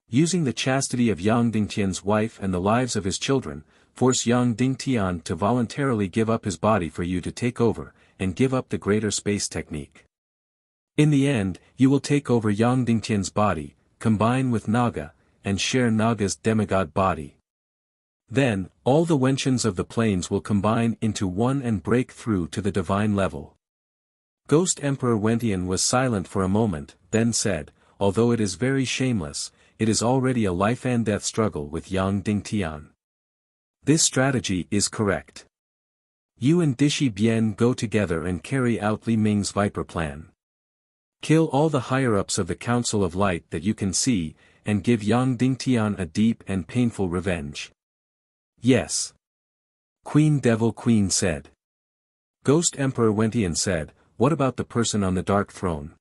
Using the chastity of Yang Dingtian's wife and the lives of his children, force Yang Dingtian to voluntarily give up his body for you to take over, and give up the greater space technique. In the end, you will take over Yang Dingtian's body, combine with Naga, and share Naga's demigod body. Then, all the Wenshans of the plains will combine into one and break through to the divine level. Ghost Emperor Wentian was silent for a moment, then said, although it is very shameless, it is already a life-and-death struggle with Yang Dingtian. This strategy is correct. You and Dishi Bian go together and carry out Li Ming's Viper plan. Kill all the higher-ups of the Council of Light that you can see, and give Yang Dingtian a deep and painful revenge. Yes. Devil Queen said. Ghost Emperor Wentian said, what about the person on the dark throne?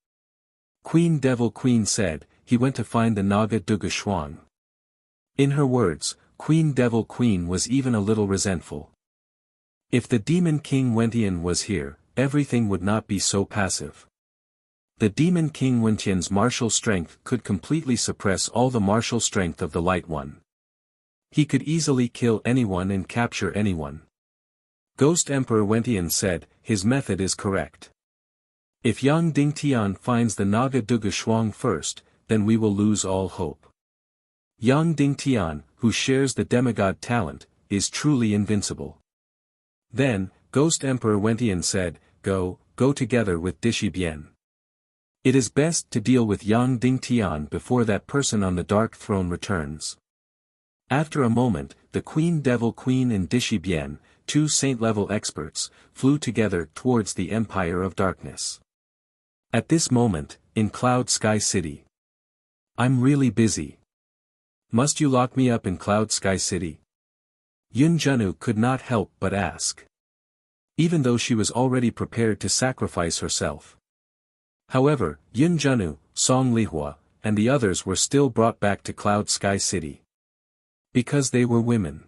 Devil Queen said, he went to find the Naga Duga Shuang. In her words, Devil Queen was even a little resentful. If the Demon King Wentian was here, everything would not be so passive. The demon king Wentian's martial strength could completely suppress all the martial strength of the Light One. He could easily kill anyone and capture anyone. Ghost Emperor Wentian said, his method is correct. If Yang Dingtian finds the Naga Duga Shuang first, then we will lose all hope. Yang Dingtian, who shares the demigod talent, is truly invincible. Then, Ghost Emperor Wentian said, go together with Dishi Bian. It is best to deal with Yang Dingtian before that person on the Dark Throne returns. After a moment, the Queen Devil Queen and Dishi Bian, two saint-level experts, flew together towards the Empire of Darkness. At this moment, in Cloud Sky City. I'm really busy. Must you lock me up in Cloud Sky City? Yun Zhenu could not help but ask. Even though she was already prepared to sacrifice herself. However, Yun Zhenu, Song Lihua, and the others were still brought back to Cloud Sky City. Because they were women.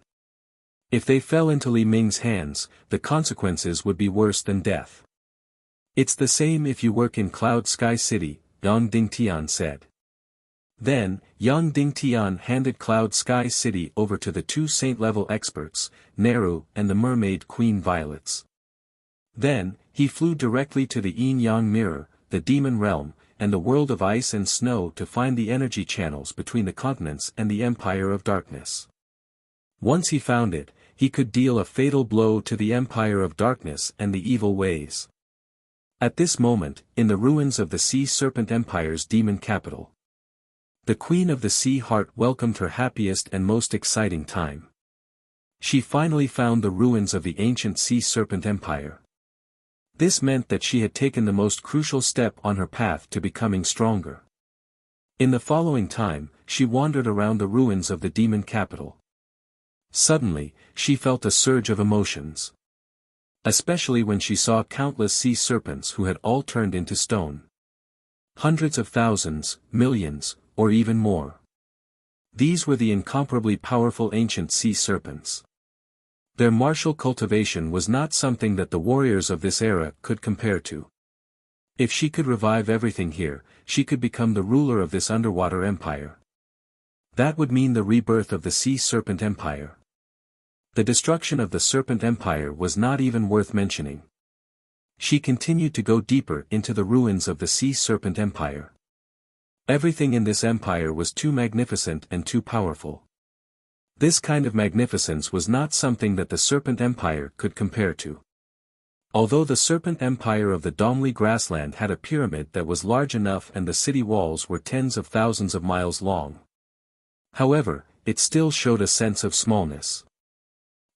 If they fell into Li Ming's hands, the consequences would be worse than death. It's the same if you work in Cloud Sky City, Yang Dingtian said. Then, Yang Dingtian handed Cloud Sky City over to the two saint-level experts, Neru and the Mermaid Queen Violets. Then, he flew directly to the Yin-Yang Mirror, the Demon Realm, and the world of ice and snow to find the energy channels between the continents and the Empire of Darkness. Once he found it, he could deal a fatal blow to the Empire of Darkness and the evil ways. At this moment, in the ruins of the Sea Serpent Empire's demon capital, the Queen of the Sea Heart welcomed her happiest and most exciting time. She finally found the ruins of the ancient Sea Serpent Empire. This meant that she had taken the most crucial step on her path to becoming stronger. In the following time, she wandered around the ruins of the demon capital. Suddenly, she felt a surge of emotions. Especially when she saw countless sea serpents who had all turned into stone. Hundreds of thousands, millions, or even more. These were the incomparably powerful ancient sea serpents. Their martial cultivation was not something that the warriors of this era could compare to. If she could revive everything here, she could become the ruler of this underwater empire. That would mean the rebirth of the Sea Serpent Empire. The destruction of the Serpent Empire was not even worth mentioning. She continued to go deeper into the ruins of the Sea Serpent Empire. Everything in this empire was too magnificent and too powerful. This kind of magnificence was not something that the Serpent Empire could compare to. Although the Serpent Empire of the Dongli grassland had a pyramid that was large enough and the city walls were tens of thousands of miles long. However, it still showed a sense of smallness.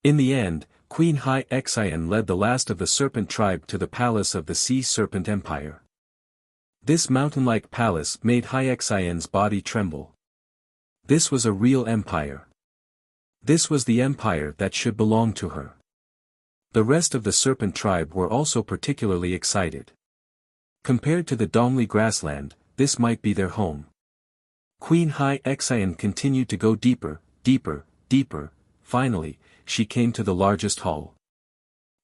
In the end, Queen Hai Xian led the last of the serpent tribe to the palace of the Sea Serpent Empire. This mountain-like palace made Hai Xian's body tremble. This was a real empire. This was the empire that should belong to her. The rest of the serpent tribe were also particularly excited. Compared to the Dongli grassland, this might be their home. Queen Hai Xian continued to go deeper, deeper, deeper. Finally, she came to the largest hall.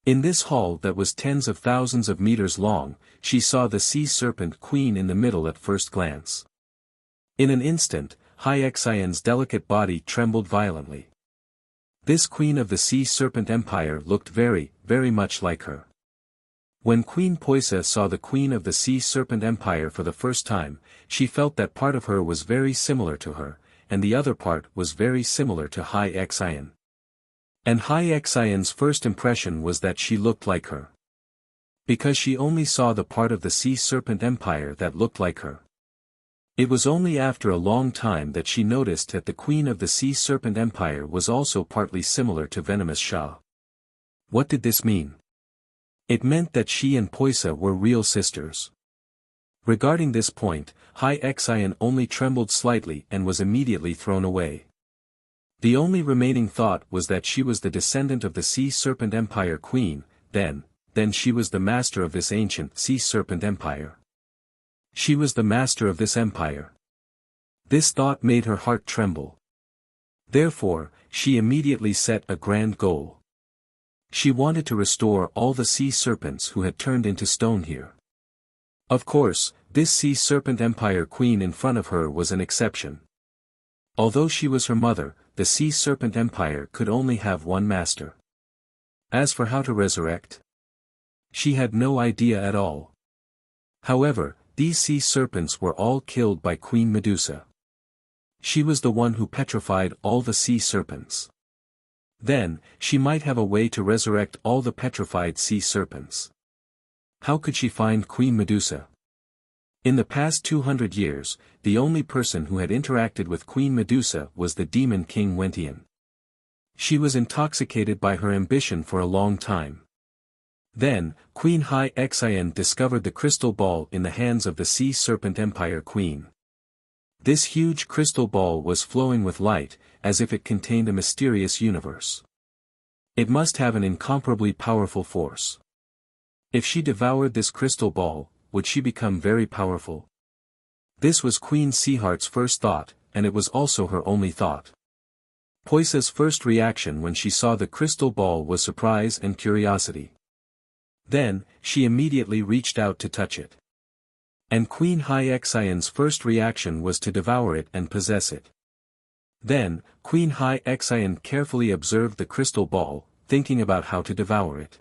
In this hall that was tens of thousands of meters long, she saw the Sea Serpent Queen in the middle at first glance. In an instant, Hai Xian's delicate body trembled violently. This Queen of the Sea Serpent Empire looked very, very much like her. When Queen Poisa saw the Queen of the Sea Serpent Empire for the first time, she felt that part of her was very similar to her, and the other part was very similar to Hai Xian. And Hai Xian's first impression was that she looked like her. Because she only saw the part of the Sea Serpent Empire that looked like her. It was only after a long time that she noticed that the Queen of the Sea Serpent Empire was also partly similar to Venomous Sha. What did this mean? It meant that she and Poisa were real sisters. Regarding this point, Hai Xian only trembled slightly and was immediately thrown away. The only remaining thought was that she was the descendant of the Sea Serpent Empire Queen, then she was the master of this ancient Sea Serpent Empire. She was the master of this empire. This thought made her heart tremble. Therefore, she immediately set a grand goal. She wanted to restore all the sea serpents who had turned into stone here. Of course, this sea serpent empire queen in front of her was an exception. Although she was her mother, the sea serpent empire could only have one master. As for how to resurrect, she had no idea at all. However, these sea serpents were all killed by Queen Medusa. She was the one who petrified all the sea serpents. Then, she might have a way to resurrect all the petrified sea serpents. How could she find Queen Medusa? In the past 200 years, the only person who had interacted with Queen Medusa was the demon king Wentian. She was intoxicated by her ambition for a long time. Then, Queen Hai Xian discovered the crystal ball in the hands of the Sea Serpent Empire Queen. This huge crystal ball was flowing with light, as if it contained a mysterious universe. It must have an incomparably powerful force. If she devoured this crystal ball, would she become very powerful? This was Queen Seaheart's first thought, and it was also her only thought. Poisa's first reaction when she saw the crystal ball was surprise and curiosity. Then, she immediately reached out to touch it. And Queen Hai Xian's first reaction was to devour it and possess it. Then, Queen Hai Xian carefully observed the crystal ball, thinking about how to devour it.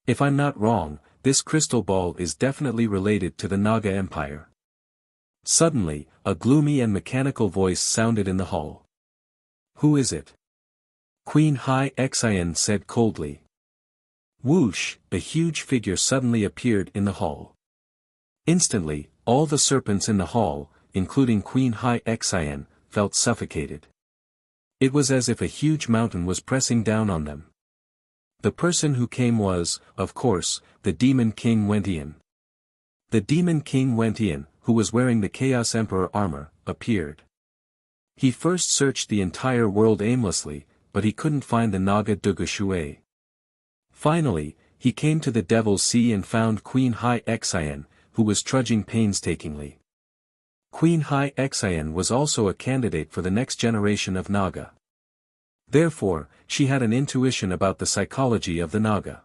If I'm not wrong, this crystal ball is definitely related to the Naga Empire. Suddenly, a gloomy and mechanical voice sounded in the hall. Who is it? Queen Hai Xian said coldly. Whoosh, a huge figure suddenly appeared in the hall. Instantly, all the serpents in the hall, including Queen Hai Xian, felt suffocated. It was as if a huge mountain was pressing down on them. The person who came was, of course, the Demon King Wentian. The Demon King Wentian, who was wearing the Chaos Emperor armor, appeared. He first searched the entire world aimlessly, but he couldn't find the Naga Duga Shui. Finally, he came to the Devil's Sea and found Queen Hai Xian, who was trudging painstakingly. Queen Hai Xian was also a candidate for the next generation of Naga. Therefore, she had an intuition about the psychology of the Naga.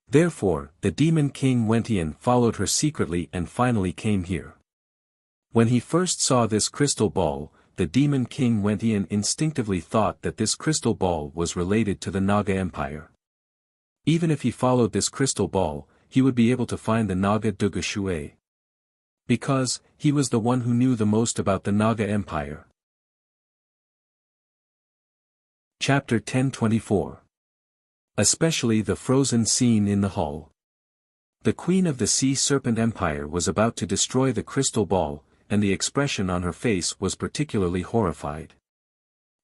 Therefore, the Demon King Wentian followed her secretly and finally came here. When he first saw this crystal ball, the Demon King Wentian instinctively thought that this crystal ball was related to the Naga Empire. Even if he followed this crystal ball, he would be able to find the Naga Duga Shui. Because, he was the one who knew the most about the Naga Empire. Chapter 1024. Especially the frozen scene in the hall. The Queen of the Sea Serpent Empire was about to destroy the crystal ball, and the expression on her face was particularly horrified.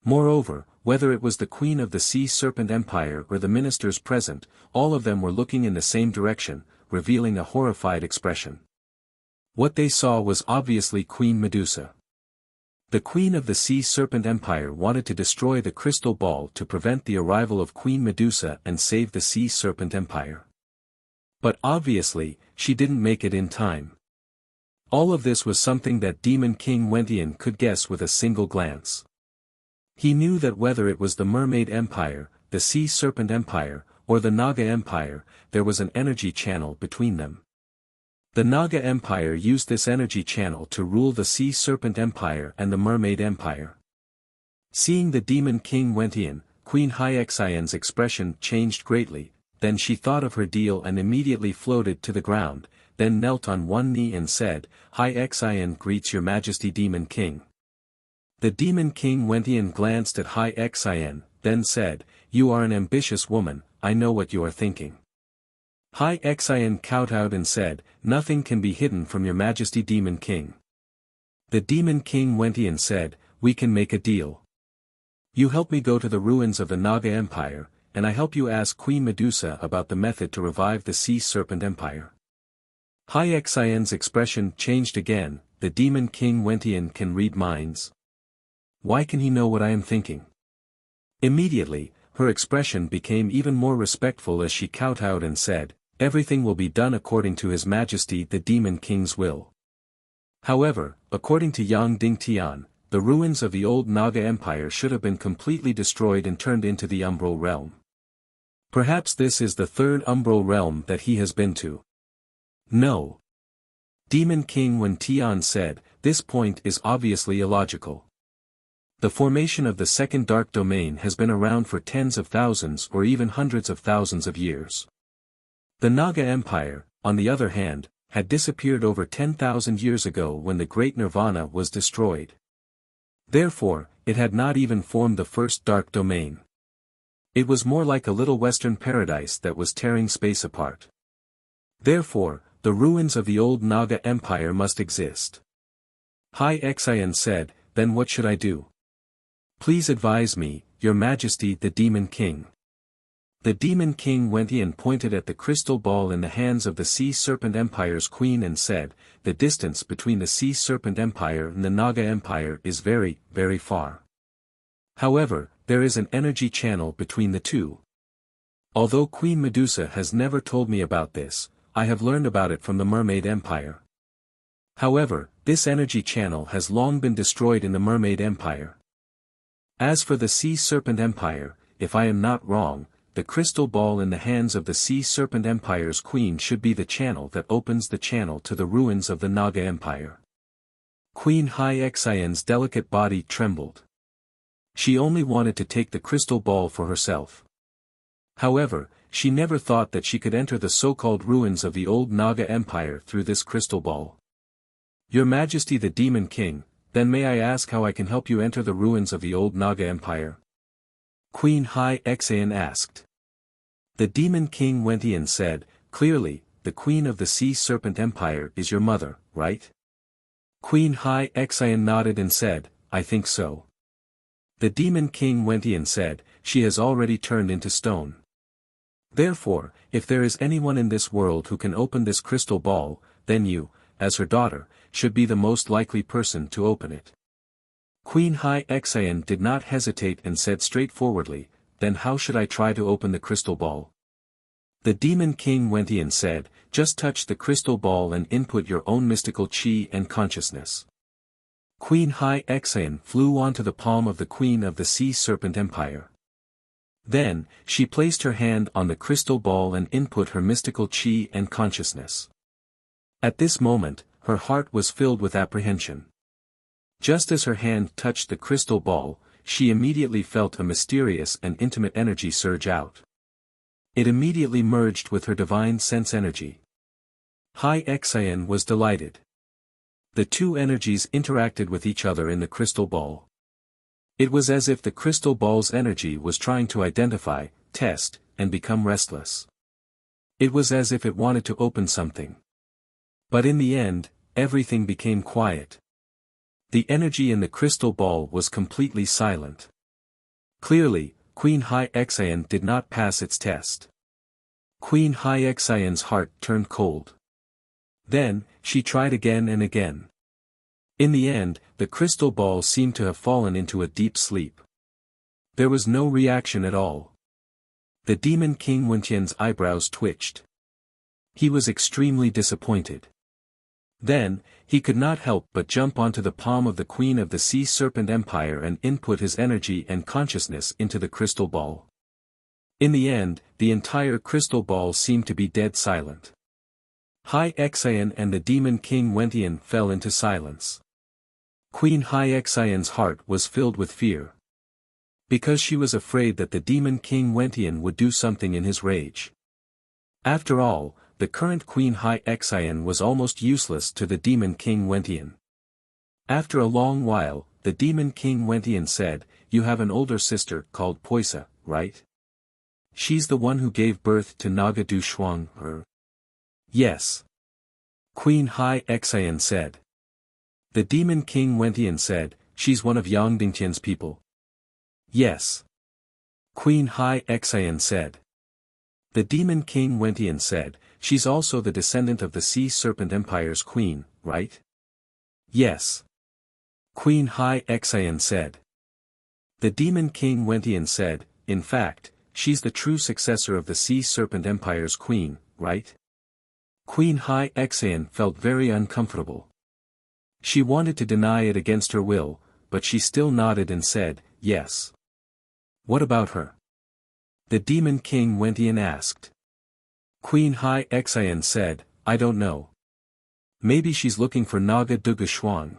Moreover, whether it was the Queen of the Sea Serpent Empire or the ministers present, all of them were looking in the same direction, revealing a horrified expression. What they saw was obviously Queen Medusa. The Queen of the Sea Serpent Empire wanted to destroy the crystal ball to prevent the arrival of Queen Medusa and save the Sea Serpent Empire. But obviously, she didn't make it in time. All of this was something that Demon King Wentian could guess with a single glance. He knew that whether it was the Mermaid Empire, the Sea Serpent Empire, or the Naga Empire, there was an energy channel between them. The Naga Empire used this energy channel to rule the Sea Serpent Empire and the Mermaid Empire. Seeing the Demon King Wentian, Queen Hai Xian's expression changed greatly, then she thought of her deal and immediately floated to the ground, then knelt on one knee and said, Hai Xian greets your Majesty Demon King. The Demon King Wentian glanced at Hai Xian, then said, You are an ambitious woman, I know what you are thinking. Hai Xian kowtowed and said, Nothing can be hidden from your Majesty Demon King. The Demon King Wentian said, We can make a deal. You help me go to the ruins of the Naga Empire, and I help you ask Queen Medusa about the method to revive the Sea Serpent Empire. Hai Xian's expression changed again, the Demon King Wentian can read minds. Why can he know what I am thinking? Immediately, her expression became even more respectful as she kowtowed and said, Everything will be done according to His Majesty the Demon King's will. However, according to Yang Dingtian, the ruins of the old Naga Empire should have been completely destroyed and turned into the Umbral Realm. Perhaps this is the third Umbral Realm that he has been to. No. Demon King Wen Tian said, "This point is obviously illogical. The formation of the second dark domain has been around for tens of thousands or even hundreds of thousands of years. The Naga Empire, on the other hand, had disappeared over 10,000 years ago when the Great Nirvana was destroyed. Therefore, it had not even formed the first dark domain. It was more like a little Western paradise that was tearing space apart. Therefore, the ruins of the old Naga Empire must exist." Hai Xian said, "Then what should I do? Please advise me, Your Majesty the Demon King." The Demon King Wentian pointed at the crystal ball in the hands of the Sea Serpent Empire's queen and said, "The distance between the Sea Serpent Empire and the Naga Empire is very, very far. However, there is an energy channel between the two. Although Queen Medusa has never told me about this, I have learned about it from the Mermaid Empire. However, this energy channel has long been destroyed in the Mermaid Empire. As for the Sea Serpent Empire, if I am not wrong, the crystal ball in the hands of the Sea Serpent Empire's queen should be the channel that opens the channel to the ruins of the Naga Empire." Queen Hai Xian's delicate body trembled. She only wanted to take the crystal ball for herself. However, she never thought that she could enter the so-called ruins of the old Naga Empire through this crystal ball. "Your Majesty the Demon King, then may I ask how I can help you enter the ruins of the old Naga Empire?" Queen Hai Xian asked. The Demon King Wentian said, "Clearly, the Queen of the Sea Serpent Empire is your mother, right?" Queen Hai Xian nodded and said, "I think so." The Demon King Wentian said, "She has already turned into stone. Therefore, if there is anyone in this world who can open this crystal ball, then you, as her daughter, should be the most likely person to open it." Queen Hai Xian did not hesitate and said straightforwardly, "Then how should I try to open the crystal ball?" The Demon King Wentian said, "Just touch the crystal ball and input your own mystical chi and consciousness." Queen Hai Xian flew onto the palm of the Queen of the Sea Serpent Empire. Then, she placed her hand on the crystal ball and input her mystical chi and consciousness. At this moment, her heart was filled with apprehension. Just as her hand touched the crystal ball, she immediately felt a mysterious and intimate energy surge out. It immediately merged with her divine sense energy. Hai Xian was delighted. The two energies interacted with each other in the crystal ball. It was as if the crystal ball's energy was trying to identify, test, and become restless. It was as if it wanted to open something. But in the end, everything became quiet. The energy in the crystal ball was completely silent. Clearly, Queen Hai Xian did not pass its test. Queen Hai Xian's heart turned cold. Then, she tried again and again. In the end, the crystal ball seemed to have fallen into a deep sleep. There was no reaction at all. The Demon King Wentian's eyebrows twitched. He was extremely disappointed. Then, he could not help but jump onto the palm of the Queen of the Sea Serpent Empire and input his energy and consciousness into the crystal ball. In the end, the entire crystal ball seemed to be dead silent. Hai Xian and the Demon King Wentian fell into silence. Queen Hai Xian's heart was filled with fear. Because she was afraid that the Demon King Wentian would do something in his rage. After all, the current Queen Hai Xian was almost useless to the Demon King Wentian. After a long while, the Demon King Wentian said, "You have an older sister called Poisa, right? She's the one who gave birth to Naga Du Shuang, her?" "Yes." Queen Hai Xian said. The Demon King Wentian said, "She's one of Yang Dingtian's people?" "Yes." Queen Hai Xian said. The Demon King Wentian said, "She's also the descendant of the Sea Serpent Empire's queen, right?" "Yes." Queen Hai Xian said. The Demon King Wentian said, "In fact, she's the true successor of the Sea Serpent Empire's queen, right?" Queen Hai Xian felt very uncomfortable. She wanted to deny it against her will, but she still nodded and said, "Yes." "What about her?" the Demon King Wentian asked. Queen Hai Xian said, "I don't know. Maybe she's looking for Naga Duga Shuang.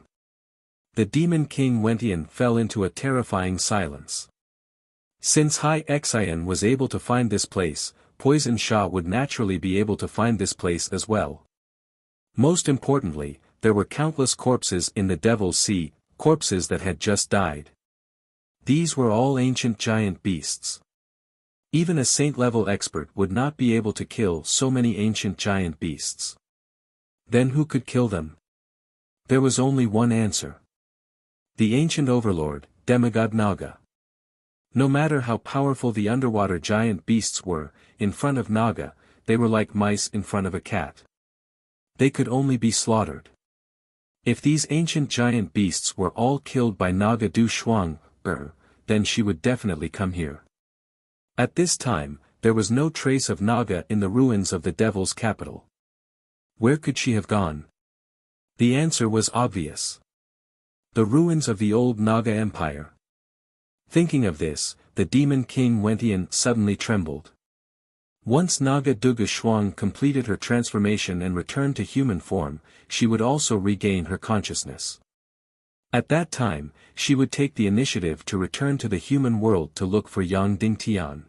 The Demon King Wentian fell into a terrifying silence. Since Hai Xian was able to find this place, Poison Sha would naturally be able to find this place as well. Most importantly, there were countless corpses in the Devil's Sea, corpses that had just died. These were all ancient giant beasts. Even a saint-level expert would not be able to kill so many ancient giant beasts. Then who could kill them? There was only one answer. The ancient overlord, Demigod Naga. No matter how powerful the underwater giant beasts were, in front of Naga, they were like mice in front of a cat. They could only be slaughtered. If these ancient giant beasts were all killed by Naga Du Shuang, then she would definitely come here. At this time, there was no trace of Naga in the ruins of the devil's capital. Where could she have gone? The answer was obvious. The ruins of the old Naga Empire. Thinking of this, the Demon King Wentian suddenly trembled. Once Naga Duga Shuang completed her transformation and returned to human form, she would also regain her consciousness. At that time, she would take the initiative to return to the human world to look for Yang Dingtian.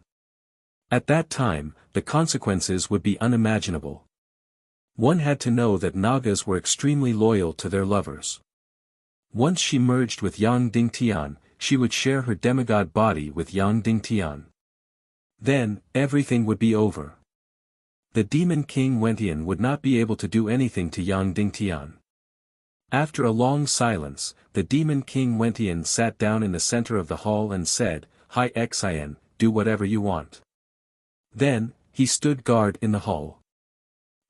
At that time, the consequences would be unimaginable. One had to know that Nagas were extremely loyal to their lovers. Once she merged with Yang Dingtian, she would share her demigod body with Yang Dingtian. Then, everything would be over. The Demon King Wentian would not be able to do anything to Yang Dingtian. After a long silence, the Demon King Wentian sat down in the center of the hall and said, "Hai Xian, do whatever you want." Then, he stood guard in the hall.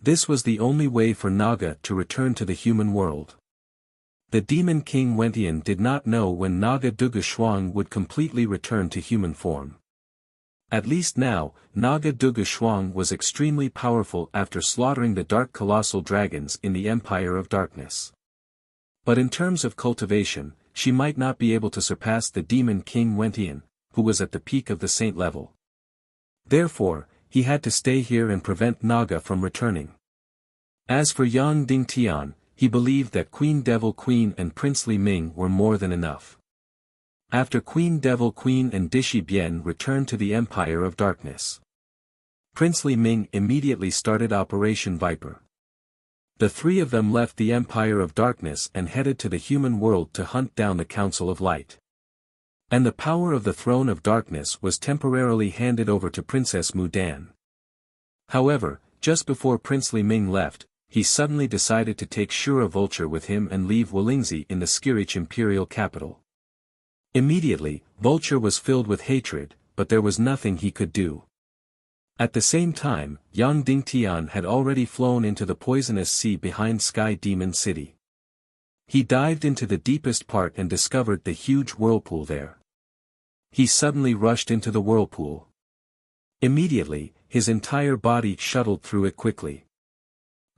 This was the only way for Naga to return to the human world. The Demon King Wentian did not know when Naga Duga Shuang would completely return to human form. At least now, Naga Duga Shuang was extremely powerful after slaughtering the dark colossal dragons in the Empire of Darkness. But in terms of cultivation, she might not be able to surpass the Demon King Wentian, who was at the peak of the saint level. Therefore, he had to stay here and prevent Naga from returning. As for Yang Dingtian, he believed that Queen Devil Queen and Princely Ming were more than enough. After Queen Devil Queen and Dishi Bian returned to the Empire of Darkness, Princely Ming immediately started Operation Viper. The three of them left the Empire of Darkness and headed to the human world to hunt down the Council of Light. And the power of the Throne of Darkness was temporarily handed over to Princess Mudan. However, just before Princely Ming left, he suddenly decided to take Shura Vulture with him and leave Wolingzi in the Skirich imperial capital. Immediately, Vulture was filled with hatred, but there was nothing he could do. At the same time, Yang Dingtian had already flown into the poisonous sea behind Sky Demon City. He dived into the deepest part and discovered the huge whirlpool there. He suddenly rushed into the whirlpool. Immediately, his entire body shuttled through it quickly.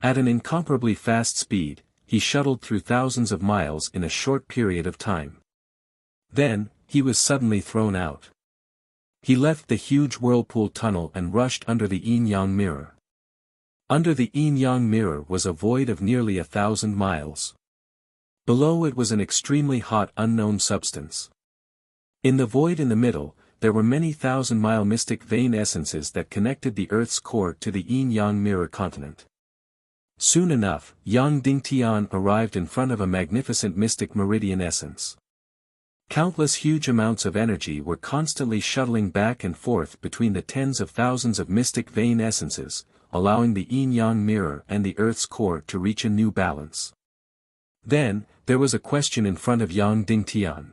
At an incomparably fast speed, he shuttled through thousands of miles in a short period of time. Then, he was suddenly thrown out. He left the huge whirlpool tunnel and rushed under the Yin-Yang Mirror. Under the Yin-Yang Mirror was a void of nearly 1,000 miles. Below it was an extremely hot unknown substance. In the void in the middle, there were many thousand-mile mystic vein essences that connected the Earth's core to the Yin-Yang Mirror continent. Soon enough, Yang Dingtian arrived in front of a magnificent mystic meridian essence. Countless huge amounts of energy were constantly shuttling back and forth between the tens of thousands of mystic vein essences, allowing the Yin-Yang Mirror and the Earth's core to reach a new balance. Then, there was a question in front of Yang Dingtian.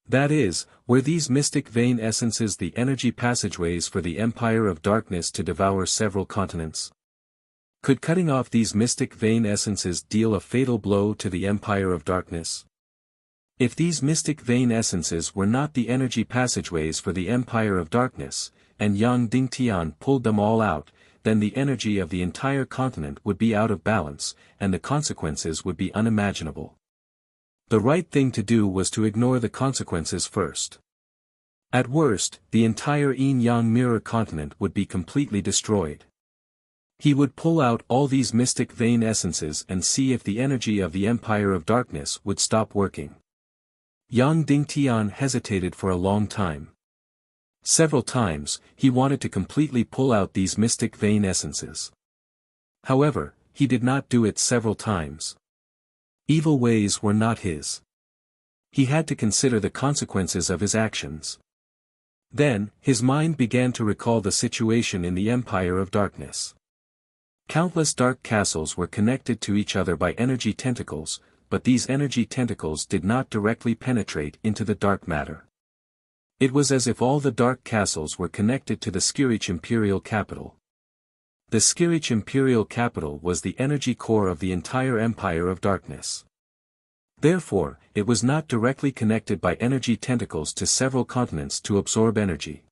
That is, were these mystic vein essences the energy passageways for the Empire of Darkness to devour several continents? Could cutting off these mystic vein essences deal a fatal blow to the Empire of Darkness? If these mystic vein essences were not the energy passageways for the Empire of Darkness, and Yang Dingtian pulled them all out, then the energy of the entire continent would be out of balance, and the consequences would be unimaginable. The right thing to do was to ignore the consequences first. At worst, the entire Yin-Yang Mirror continent would be completely destroyed. He would pull out all these mystic vein essences and see if the energy of the Empire of Darkness would stop working. Yang Dingtian hesitated for a long time. Several times, he wanted to completely pull out these mystic vein essences. However, he did not do it several times. Evil ways were not his. He had to consider the consequences of his actions. Then, his mind began to recall the situation in the Empire of Darkness. Countless dark castles were connected to each other by energy tentacles, but these energy tentacles did not directly penetrate into the dark matter. It was as if all the dark castles were connected to the Skirich imperial capital. The Skirich imperial capital was the energy core of the entire Empire of Darkness. Therefore, it was not directly connected by energy tentacles to several continents to absorb energy.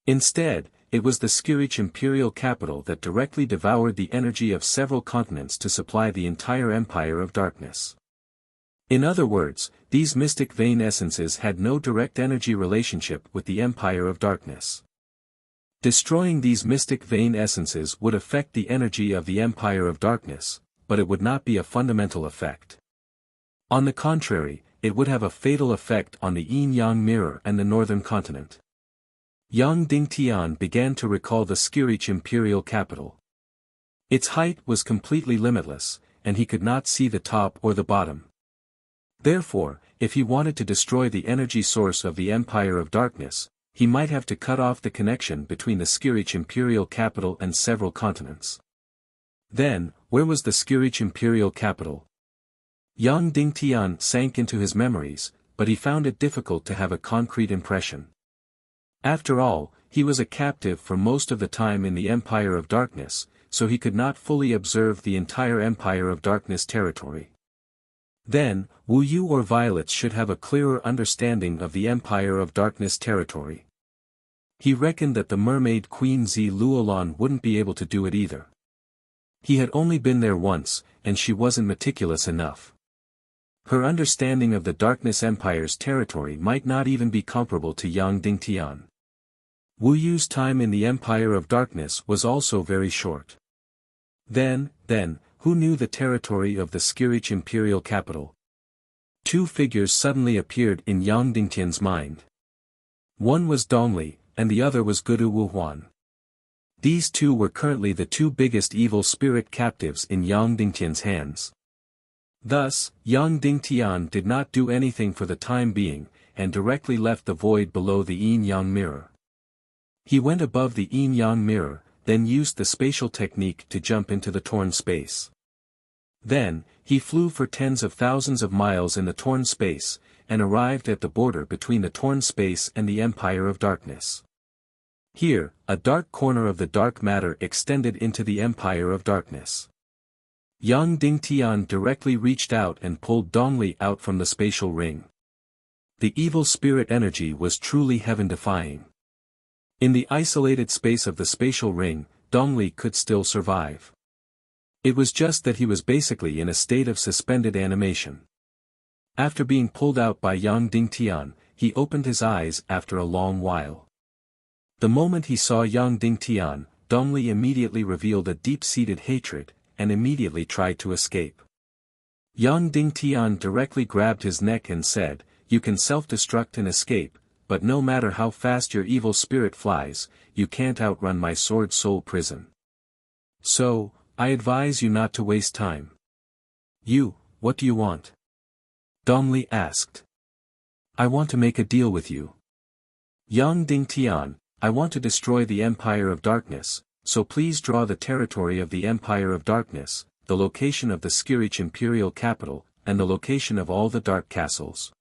Instead, it was the Skirich imperial capital that directly devoured the energy of several continents to supply the entire Empire of Darkness. In other words, these mystic vein essences had no direct energy relationship with the Empire of Darkness. Destroying these mystic vein essences would affect the energy of the Empire of Darkness, but it would not be a fundamental effect. On the contrary, it would have a fatal effect on the yin-yang mirror and the northern continent. Yang Dingtian began to recall the Skirich imperial capital. Its height was completely limitless, and he could not see the top or the bottom. Therefore, if he wanted to destroy the energy source of the Empire of Darkness, he might have to cut off the connection between the Skirich imperial capital and several continents. Then, where was the Skirich imperial capital? Yang Dingtian sank into his memories, but he found it difficult to have a concrete impression. After all, he was a captive for most of the time in the Empire of Darkness, so he could not fully observe the entire Empire of Darkness territory. Then, Wuyu or Violets should have a clearer understanding of the Empire of Darkness territory. He reckoned that the mermaid Queen Zi Luolan wouldn't be able to do it either. He had only been there once, and she wasn't meticulous enough. Her understanding of the Darkness Empire's territory might not even be comparable to Yang Dingtian. Wu Yu's time in the Empire of Darkness was also very short. Then, who knew the territory of the Skirich imperial capital? Two figures suddenly appeared in Yang Dingtian's mind. One was Dongli, and the other was Gudu Wuhuan. These two were currently the two biggest evil spirit captives in Yang Dingtian's hands. Thus, Yang Dingtian did not do anything for the time being, and directly left the void below the yin-yang mirror. He went above the yin-yang mirror, then used the spatial technique to jump into the torn space. Then, he flew for tens of thousands of miles in the torn space, and arrived at the border between the torn space and the Empire of Darkness. Here, a dark corner of the dark matter extended into the Empire of Darkness. Yang Dingtian directly reached out and pulled Dongli out from the spatial ring. The evil spirit energy was truly heaven-defying. In the isolated space of the spatial ring, Dongli could still survive. It was just that he was basically in a state of suspended animation. After being pulled out by Yang Dingtian, he opened his eyes after a long while. The moment he saw Yang Dingtian, Dongli immediately revealed a deep-seated hatred, and immediately tried to escape. Yang Dingtian directly grabbed his neck and said, "You can self-destruct and escape, but no matter how fast your evil spirit flies, you can't outrun my sword soul prison. So, I advise you not to waste time." What do you want?" Dongli asked. "I want to make a deal with you." Yang Dingtian, "I want to destroy the Empire of Darkness, so please draw the territory of the Empire of Darkness, the location of the Skirich imperial capital, and the location of all the dark castles.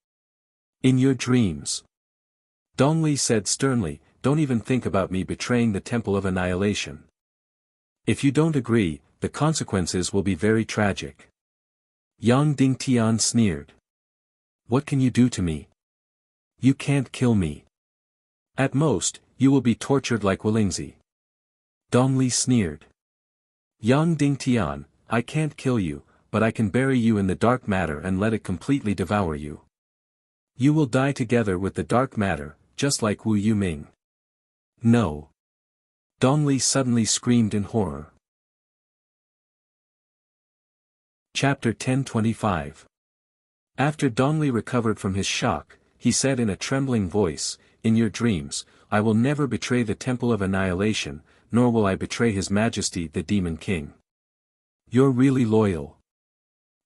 In your dreams." Dongli said sternly, "Don't even think about me betraying the Temple of Annihilation. If you don't agree, the consequences will be very tragic." Yang Dingtian sneered. "What can you do to me? You can't kill me. At most, you will be tortured like Walingzi." Dongli sneered. Yang Dingtian, "I can't kill you, but I can bury you in the dark matter and let it completely devour you. You will die together with the dark matter, just like Wu Yuming." "No." Dongli suddenly screamed in horror. Chapter 1025. After Dongli recovered from his shock, he said in a trembling voice, "In your dreams, I will never betray the Temple of Annihilation, nor will I betray His Majesty the Demon King." "You're really loyal,"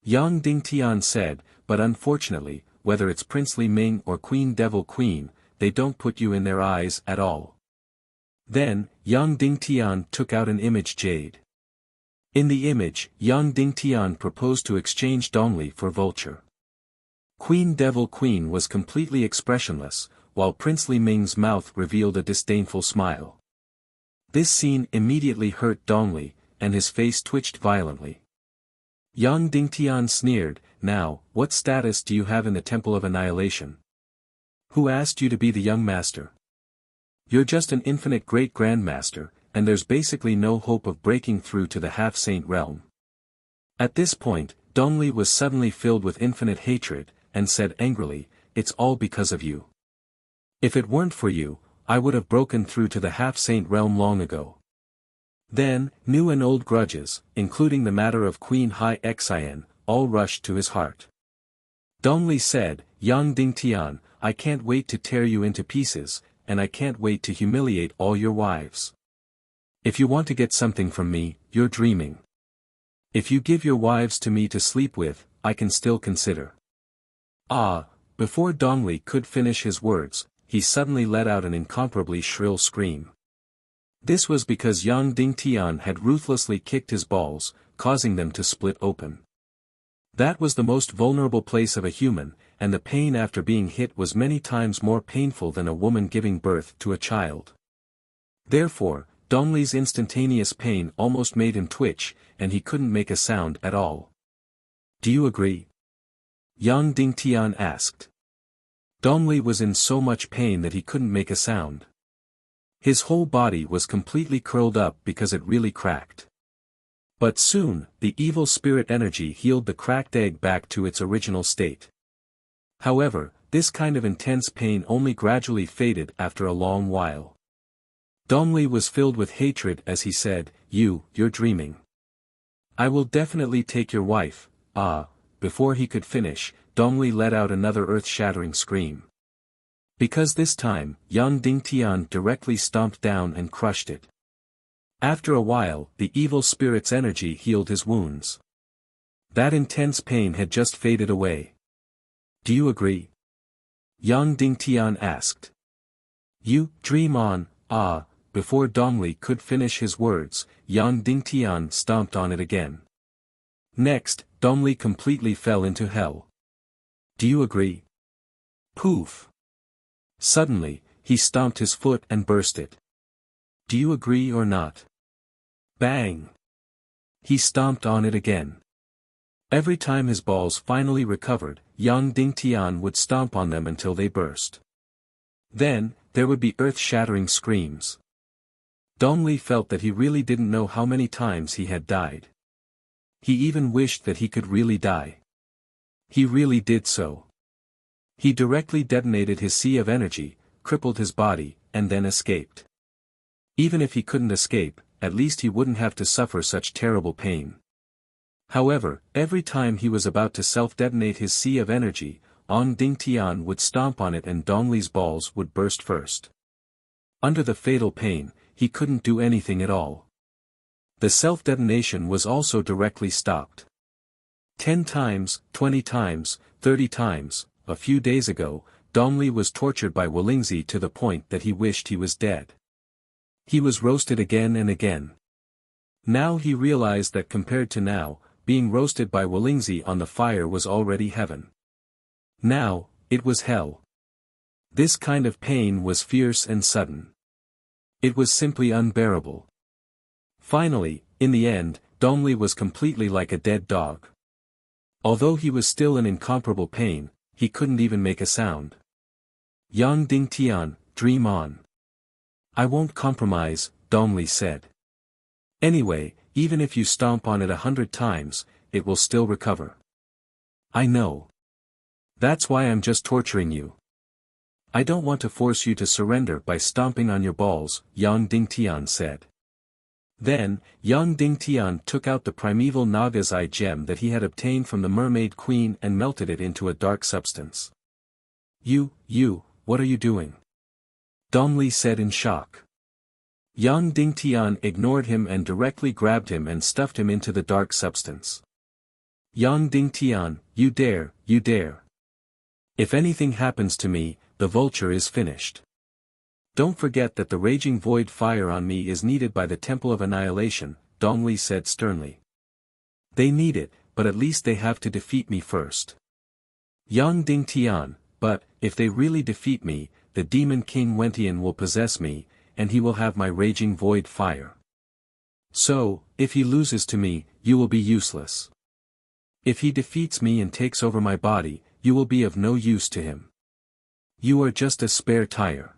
Yang Dingtian said, "but unfortunately, whether it's Princely Ming or Queen Devil Queen, they don't put you in their eyes at all." Then, Yang Dingtian took out an image jade. In the image, Yang Dingtian proposed to exchange Dongli for Vulture. Queen Devil Queen was completely expressionless, while Princely Ming's mouth revealed a disdainful smile. This scene immediately hurt Dongli, and his face twitched violently. Yang Dingtian sneered, "Now, what status do you have in the Temple of Annihilation? Who asked you to be the young master? You're just an infinite great grandmaster, and there's basically no hope of breaking through to the half-saint realm." At this point, Dongli was suddenly filled with infinite hatred, and said angrily, "It's all because of you. If it weren't for you, I would have broken through to the half-saint realm long ago." Then, new and old grudges, including the matter of Queen Hai Xian, all rushed to his heart. Dongli said, "Yang Dingtian, I can't wait to tear you into pieces, and I can't wait to humiliate all your wives. If you want to get something from me, you're dreaming. If you give your wives to me to sleep with, I can still consider." Before Dongli could finish his words, he suddenly let out an incomparably shrill scream. This was because Yang Dingtian had ruthlessly kicked his balls, causing them to split open. That was the most vulnerable place of a human, and the pain after being hit was many times more painful than a woman giving birth to a child. Therefore, Dongli's instantaneous pain almost made him twitch, and he couldn't make a sound at all. "Do you agree?" Yang Dingtian asked. Dongli was in so much pain that he couldn't make a sound. His whole body was completely curled up because it really cracked. But soon, the evil spirit energy healed the cracked egg back to its original state. However, this kind of intense pain only gradually faded after a long while. Dongli was filled with hatred as he said, You're dreaming. I will definitely take your wife." Before he could finish, Dongli let out another earth-shattering scream. Because this time, Yang Dingtian directly stomped down and crushed it. After a while, the evil spirit's energy healed his wounds. That intense pain had just faded away. "Do you agree?" Yang Dingtian asked. "You, dream on." Before Dongli could finish his words, Yang Dingtian stomped on it again. Next, Dongli completely fell into hell. "Do you agree?" Poof! Suddenly, he stomped his foot and burst it. "Do you agree or not?" Bang! He stomped on it again. Every time his balls finally recovered, Yang Dingtian would stomp on them until they burst. Then, there would be earth-shattering screams. Dongli felt that he really didn't know how many times he had died. He even wished that he could really die. He really did so. He directly detonated his sea of energy, crippled his body, and then escaped. Even if he couldn't escape, at least he wouldn't have to suffer such terrible pain. However, every time he was about to self-detonate his sea of energy, Yang Dingtian would stomp on it and Dongli's balls would burst first. Under the fatal pain, he couldn't do anything at all. The self-detonation was also directly stopped. 10 times, 20 times, 30 times, a few days ago, Dongli was tortured by Wolingzi to the point that he wished he was dead. He was roasted again and again. Now he realized that compared to now, being roasted by Wolingzi on the fire was already heaven. Now, it was hell. This kind of pain was fierce and sudden. It was simply unbearable. Finally, in the end, Dongli was completely like a dead dog. Although he was still in incomparable pain, he couldn't even make a sound. Yang Dingtian, dream on. I won't compromise, Dongli said. Anyway, even if you stomp on it 100 times, it will still recover. I know. That's why I'm just torturing you. I don't want to force you to surrender by stomping on your balls, Yang Dingtian said. Then, young Ding Tian took out the primeval Naga's eye gem that he had obtained from the mermaid queen and melted it into a dark substance. What are you doing? Dongli said in shock. Yang Ding Tian ignored him and directly grabbed him and stuffed him into the dark substance. Yang Ding Tian, you dare. If anything happens to me, the vulture is finished. Don't forget that the raging void fire on me is needed by the Temple of Annihilation, Dongli said sternly. They need it, but at least they have to defeat me first. Yang Ding Tian, but, if they really defeat me, the demon king Wentian will possess me, and he will have my raging void fire. So, if he loses to me, you will be useless. If he defeats me and takes over my body, you will be of no use to him. You are just a spare tire.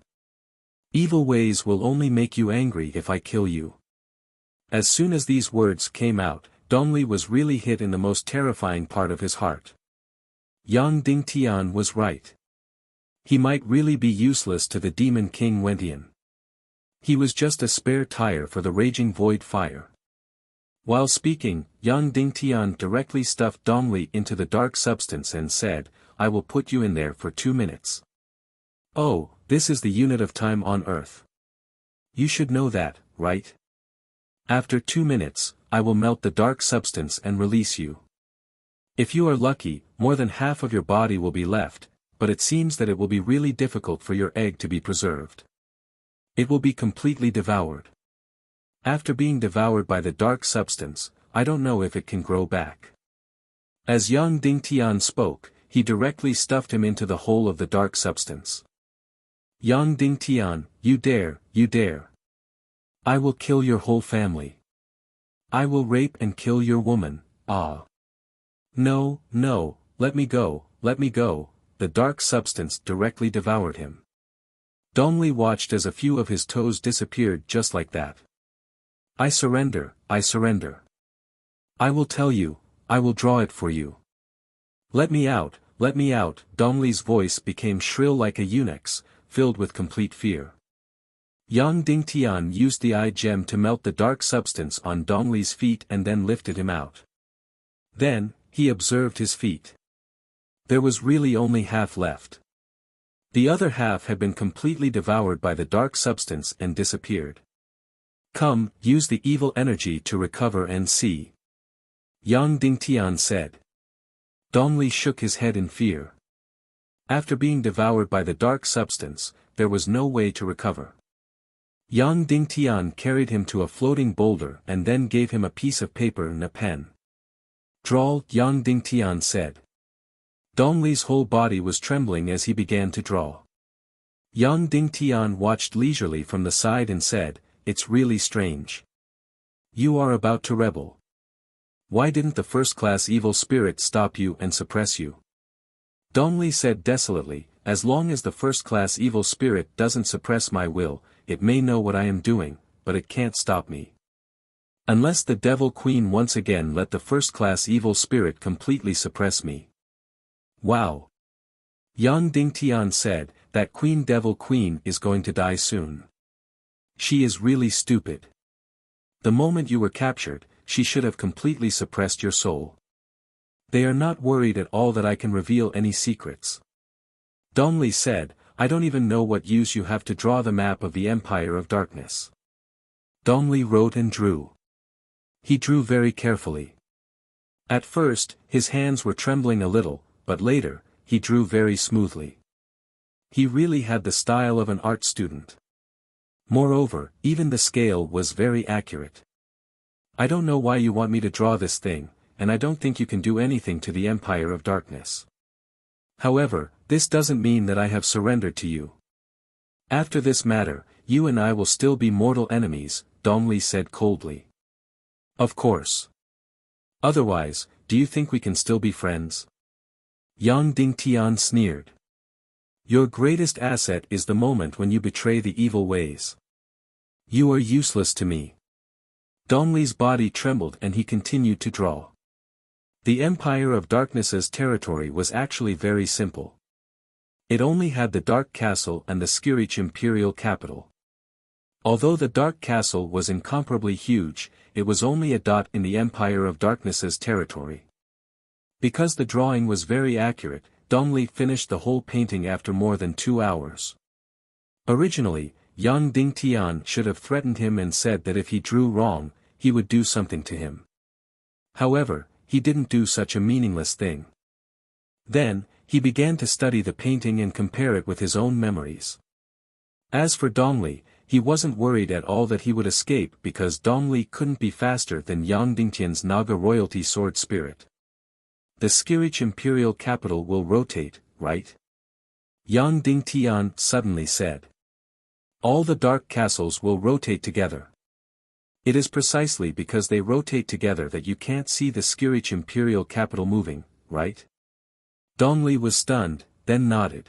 Evil ways will only make you angry if I kill you. As soon as these words came out, Dongli was really hit in the most terrifying part of his heart. Yang Ding Tian was right. He might really be useless to the demon king Wentian. He was just a spare tire for the raging void fire. While speaking, Yang Ding Tian directly stuffed Dongli into the dark substance and said, I will put you in there for 2 minutes. Oh, this is the unit of time on Earth. You should know that, right? After 2 minutes, I will melt the dark substance and release you. If you are lucky, more than half of your body will be left, but it seems that it will be really difficult for your egg to be preserved. It will be completely devoured. After being devoured by the dark substance, I don't know if it can grow back. As Yang Ding Tian spoke, he directly stuffed him into the hole of the dark substance. Yang Ding Tian, you dare. I will kill your whole family. I will rape and kill your woman, ah. No, let me go, the dark substance directly devoured him. Dongli watched as a few of his toes disappeared just like that. I surrender. I will tell you, I will draw it for you. Let me out, Dongli's voice became shrill like a eunuch's, filled with complete fear. Yang Ding Tian used the eye gem to melt the dark substance on Dongli's feet and then lifted him out. Then, he observed his feet. There was really only half left. The other half had been completely devoured by the dark substance and disappeared. Come, use the evil energy to recover and see. Yang Ding Tian said. Dongli shook his head in fear. After being devoured by the dark substance, there was no way to recover. Yang Ding Tian carried him to a floating boulder and then gave him a piece of paper and a pen. Draw, Yang Ding Tian said. Dongli's whole body was trembling as he began to draw. Yang Ding Tian watched leisurely from the side and said, It's really strange. You are about to rebel. Why didn't the first-class evil spirit stop you and suppress you? Dongli said desolately, As long as the first-class evil spirit doesn't suppress my will, it may know what I am doing, but it can't stop me. Unless the Devil Queen once again let the first-class evil spirit completely suppress me. Wow! Yang Ding Tian said, that Devil Queen is going to die soon. She is really stupid. The moment you were captured, she should have completely suppressed your soul. They are not worried at all that I can reveal any secrets. Dongli said, I don't even know what use you have to draw the map of the Empire of Darkness. Dongli wrote and drew. He drew very carefully. At first, his hands were trembling a little, but later, he drew very smoothly. He really had the style of an art student. Moreover, even the scale was very accurate. I don't know why you want me to draw this thing, and I don't think you can do anything to the Empire of Darkness. However, this doesn't mean that I have surrendered to you. After this matter, you and I will still be mortal enemies, Dongli said coldly. Of course. Otherwise, do you think we can still be friends? Yang Ding Tian sneered. Your greatest asset is the moment when you betray the evil ways. You are useless to me. Dongli's body trembled and he continued to draw. The Empire of Darkness's territory was actually very simple. It only had the Dark Castle and the Skirich Imperial capital. Although the Dark Castle was incomparably huge, it was only a dot in the Empire of Darkness's territory. Because the drawing was very accurate, Dongli finished the whole painting after more than 2 hours. Originally, Yang Dingtian should have threatened him and said that if he drew wrong, he would do something to him. However, he didn't do such a meaningless thing. Then, he began to study the painting and compare it with his own memories. As for Dongli, he wasn't worried at all that he would escape because Dongli couldn't be faster than Yang Dingtian's Naga royalty sword spirit. The Skirich imperial capital will rotate, right? Yang Dingtian suddenly said. All the dark castles will rotate together. It is precisely because they rotate together that you can't see the Skirich imperial capital moving, right? Dongli was stunned, then nodded.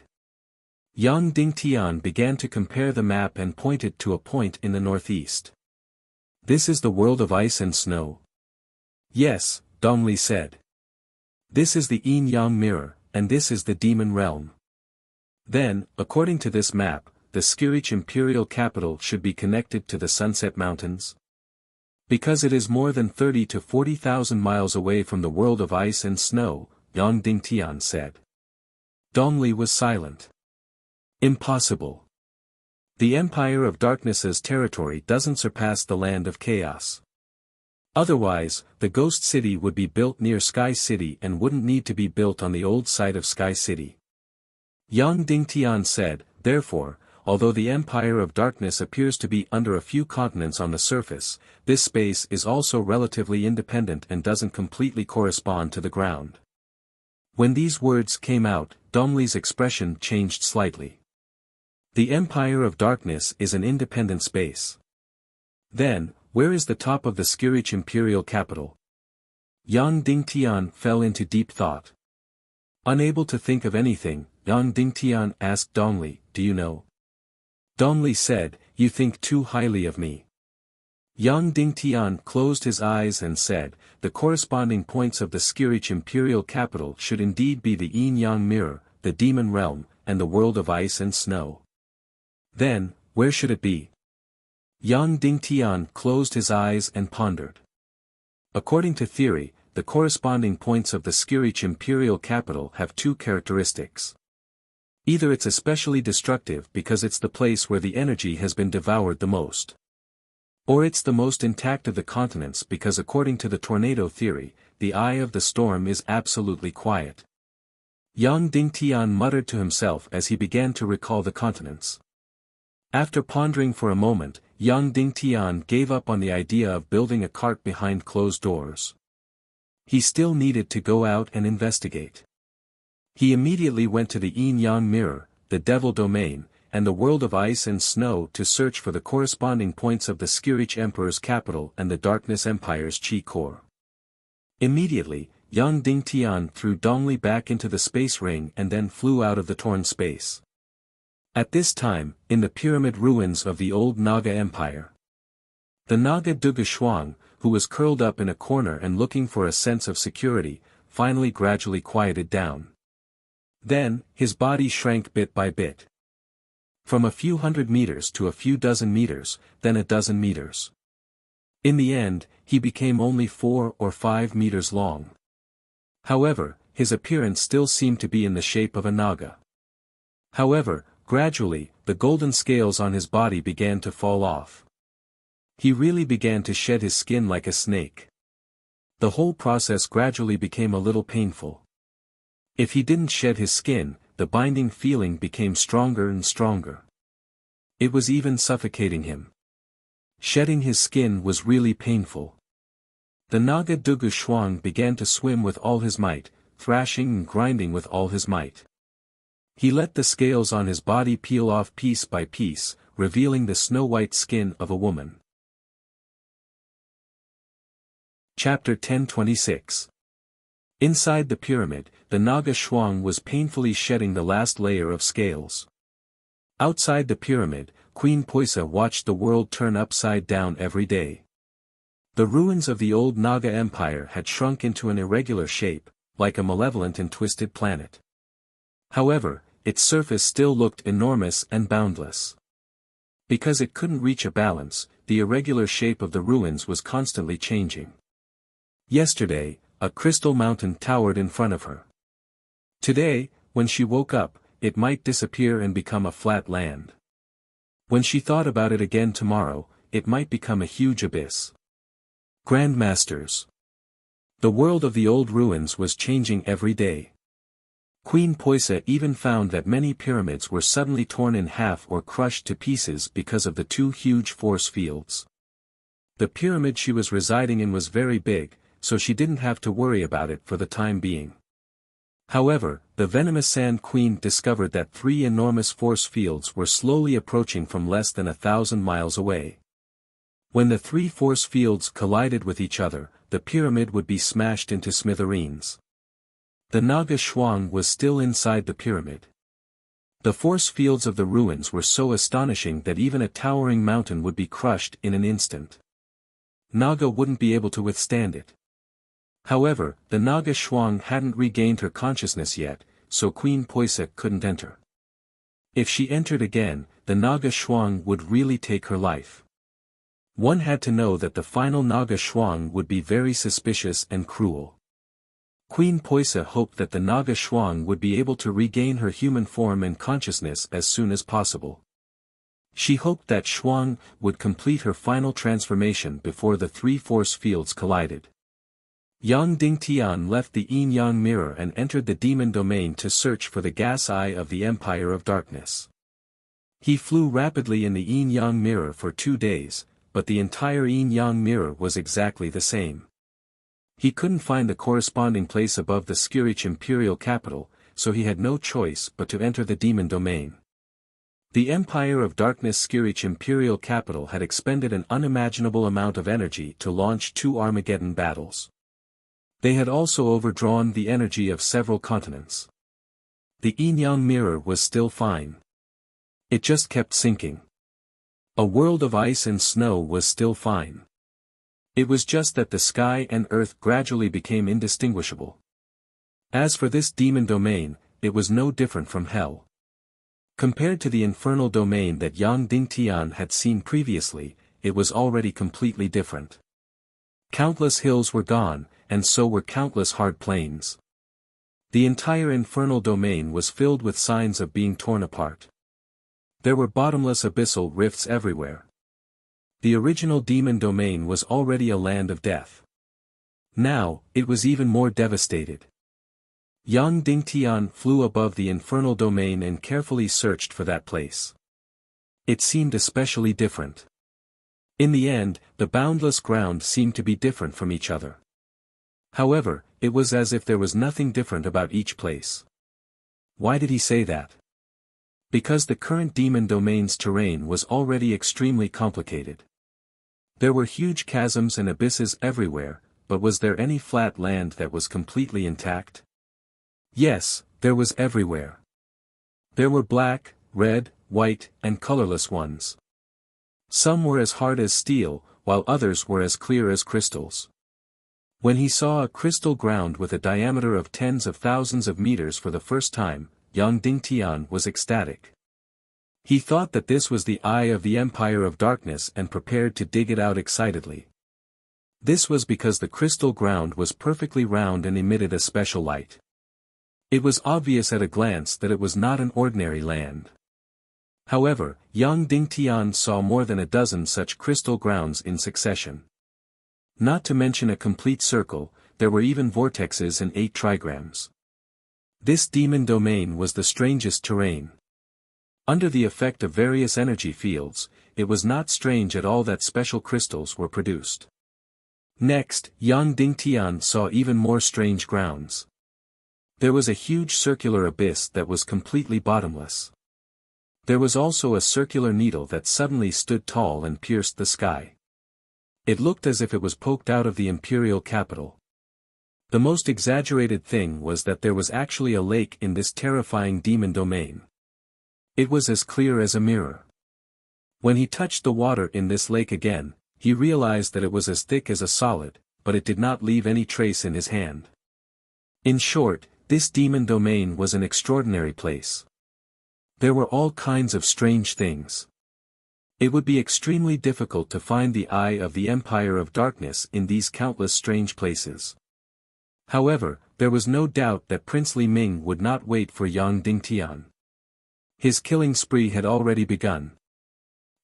Yang Dingtian began to compare the map and pointed to a point in the northeast. This is the world of ice and snow. Yes, Dongli said. This is the yin-yang mirror, and this is the demon realm. Then, according to this map, the Skirich imperial capital should be connected to the Sunset Mountains. Because it is more than 30 to 40,000 miles away from the world of ice and snow, Yang Dingtian said. Dongli was silent. Impossible. The Empire of Darkness's territory doesn't surpass the land of chaos. Otherwise, the Ghost City would be built near Sky City and wouldn't need to be built on the old site of Sky City. Yang Dingtian said, therefore, although the Empire of Darkness appears to be under a few continents on the surface, this space is also relatively independent and doesn't completely correspond to the ground. When these words came out, Dongli's expression changed slightly. The Empire of Darkness is an independent space. Then, where is the top of the Skirich imperial capital? Yang Dingtian fell into deep thought. Unable to think of anything, Yang Dingtian asked Dongli, do you know? Dongli said, you think too highly of me. Yang Dingtian closed his eyes and said, the corresponding points of the Skirich imperial capital should indeed be the yin-yang mirror, the demon realm, and the world of ice and snow. Then, where should it be? Yang Dingtian closed his eyes and pondered. According to theory, the corresponding points of the Skirich imperial capital have two characteristics. Either it's especially destructive because it's the place where the energy has been devoured the most. Or it's the most intact of the continents because according to the tornado theory, the eye of the storm is absolutely quiet. Yang Dingtian muttered to himself as he began to recall the continents. After pondering for a moment, Yang Dingtian gave up on the idea of building a cart behind closed doors. He still needed to go out and investigate. He immediately went to the yin-yang mirror, the devil domain, and the world of ice and snow to search for the corresponding points of the Skirich Emperor's capital and the Darkness Empire's chi core. Immediately, Yang Dingtian threw Dongli back into the space ring and then flew out of the torn space. At this time, in the pyramid ruins of the old Naga Empire, the Naga Duga Shuang, who was curled up in a corner and looking for a sense of security, finally gradually quieted down. Then, his body shrank bit by bit. From a few hundred meters to a few dozen meters, then a dozen meters. In the end, he became only 4 or 5 meters long. However, his appearance still seemed to be in the shape of a Naga. However, gradually, the golden scales on his body began to fall off. He really began to shed his skin like a snake. The whole process gradually became a little painful. If he didn't shed his skin, the binding feeling became stronger and stronger. It was even suffocating him. Shedding his skin was really painful. The Naga Dugu Shuang began to swim with all his might, thrashing and grinding with all his might. He let the scales on his body peel off piece by piece, revealing the snow-white skin of a woman. Chapter 1026. Inside the pyramid, the Naga Shuang was painfully shedding the last layer of scales. Outside the pyramid, Queen Poisa watched the world turn upside down every day. The ruins of the old Naga Empire had shrunk into an irregular shape, like a malevolent and twisted planet. However, its surface still looked enormous and boundless. Because it couldn't reach a balance, the irregular shape of the ruins was constantly changing. Yesterday, a crystal mountain towered in front of her. Today, when she woke up, it might disappear and become a flat land. When she thought about it again tomorrow, it might become a huge abyss. Grandmasters. The world of the old ruins was changing every day. Queen Poisa even found that many pyramids were suddenly torn in half or crushed to pieces because of the two huge force fields. The pyramid she was residing in was very big, so she didn't have to worry about it for the time being. However, the venomous Sand Queen discovered that three enormous force fields were slowly approaching from less than 1,000 miles away. When the three force fields collided with each other, the pyramid would be smashed into smithereens. The Naga Shuang was still inside the pyramid. The force fields of the ruins were so astonishing that even a towering mountain would be crushed in an instant. Naga wouldn't be able to withstand it. However, the Naga Shuang hadn't regained her consciousness yet, so Queen Poisa couldn't enter. If she entered again, the Naga Shuang would really take her life. One had to know that the final Naga Shuang would be very suspicious and cruel. Queen Poisa hoped that the Naga Shuang would be able to regain her human form and consciousness as soon as possible. She hoped that Shuang would complete her final transformation before the three force fields collided. Yang Dingtian left the Yin-Yang mirror and entered the demon domain to search for the gas eye of the Empire of Darkness. He flew rapidly in the Yin-Yang mirror for 2 days, but the entire Yin-Yang mirror was exactly the same. He couldn't find the corresponding place above the Skirich imperial capital, so he had no choice but to enter the demon domain. The Empire of Darkness Skirich imperial capital had expended an unimaginable amount of energy to launch 2 Armageddon battles. They had also overdrawn the energy of several continents. The Yin-Yang mirror was still fine. It just kept sinking. A world of ice and snow was still fine. It was just that the sky and earth gradually became indistinguishable. As for this demon domain, it was no different from hell. Compared to the infernal domain that Yang Dingtian had seen previously, it was already completely different. Countless hills were gone, and so were countless hard plains. The entire infernal domain was filled with signs of being torn apart. There were bottomless abyssal rifts everywhere. The original demon domain was already a land of death. Now, it was even more devastated. Yang Dingtian flew above the infernal domain and carefully searched for that place. It seemed especially different. In the end, the boundless ground seemed to be different from each other. However, it was as if there was nothing different about each place. Why did he say that? Because the current demon domain's terrain was already extremely complicated. There were huge chasms and abysses everywhere, but was there any flat land that was completely intact? Yes, there was everywhere. There were black, red, white, and colorless ones. Some were as hard as steel, while others were as clear as crystals. When he saw a crystal ground with a diameter of tens of thousands of meters for the first time, Yang Dingtian was ecstatic. He thought that this was the eye of the Empire of Darkness and prepared to dig it out excitedly. This was because the crystal ground was perfectly round and emitted a special light. It was obvious at a glance that it was not an ordinary land. However, Yang Dingtian saw more than a dozen such crystal grounds in succession. Not to mention a complete circle, there were even vortexes and 8 trigrams. This demon domain was the strangest terrain. Under the effect of various energy fields, it was not strange at all that special crystals were produced. Next, Yang Dingtian saw even more strange grounds. There was a huge circular abyss that was completely bottomless. There was also a circular needle that suddenly stood tall and pierced the sky. It looked as if it was poked out of the imperial capital. The most exaggerated thing was that there was actually a lake in this terrifying demon domain. It was as clear as a mirror. When he touched the water in this lake again, he realized that it was as thick as a solid, but it did not leave any trace in his hand. In short, this demon domain was an extraordinary place. There were all kinds of strange things. It would be extremely difficult to find the eye of the Empire of Darkness in these countless strange places. However, there was no doubt that Prince Li Ming would not wait for Yang Dingtian. His killing spree had already begun.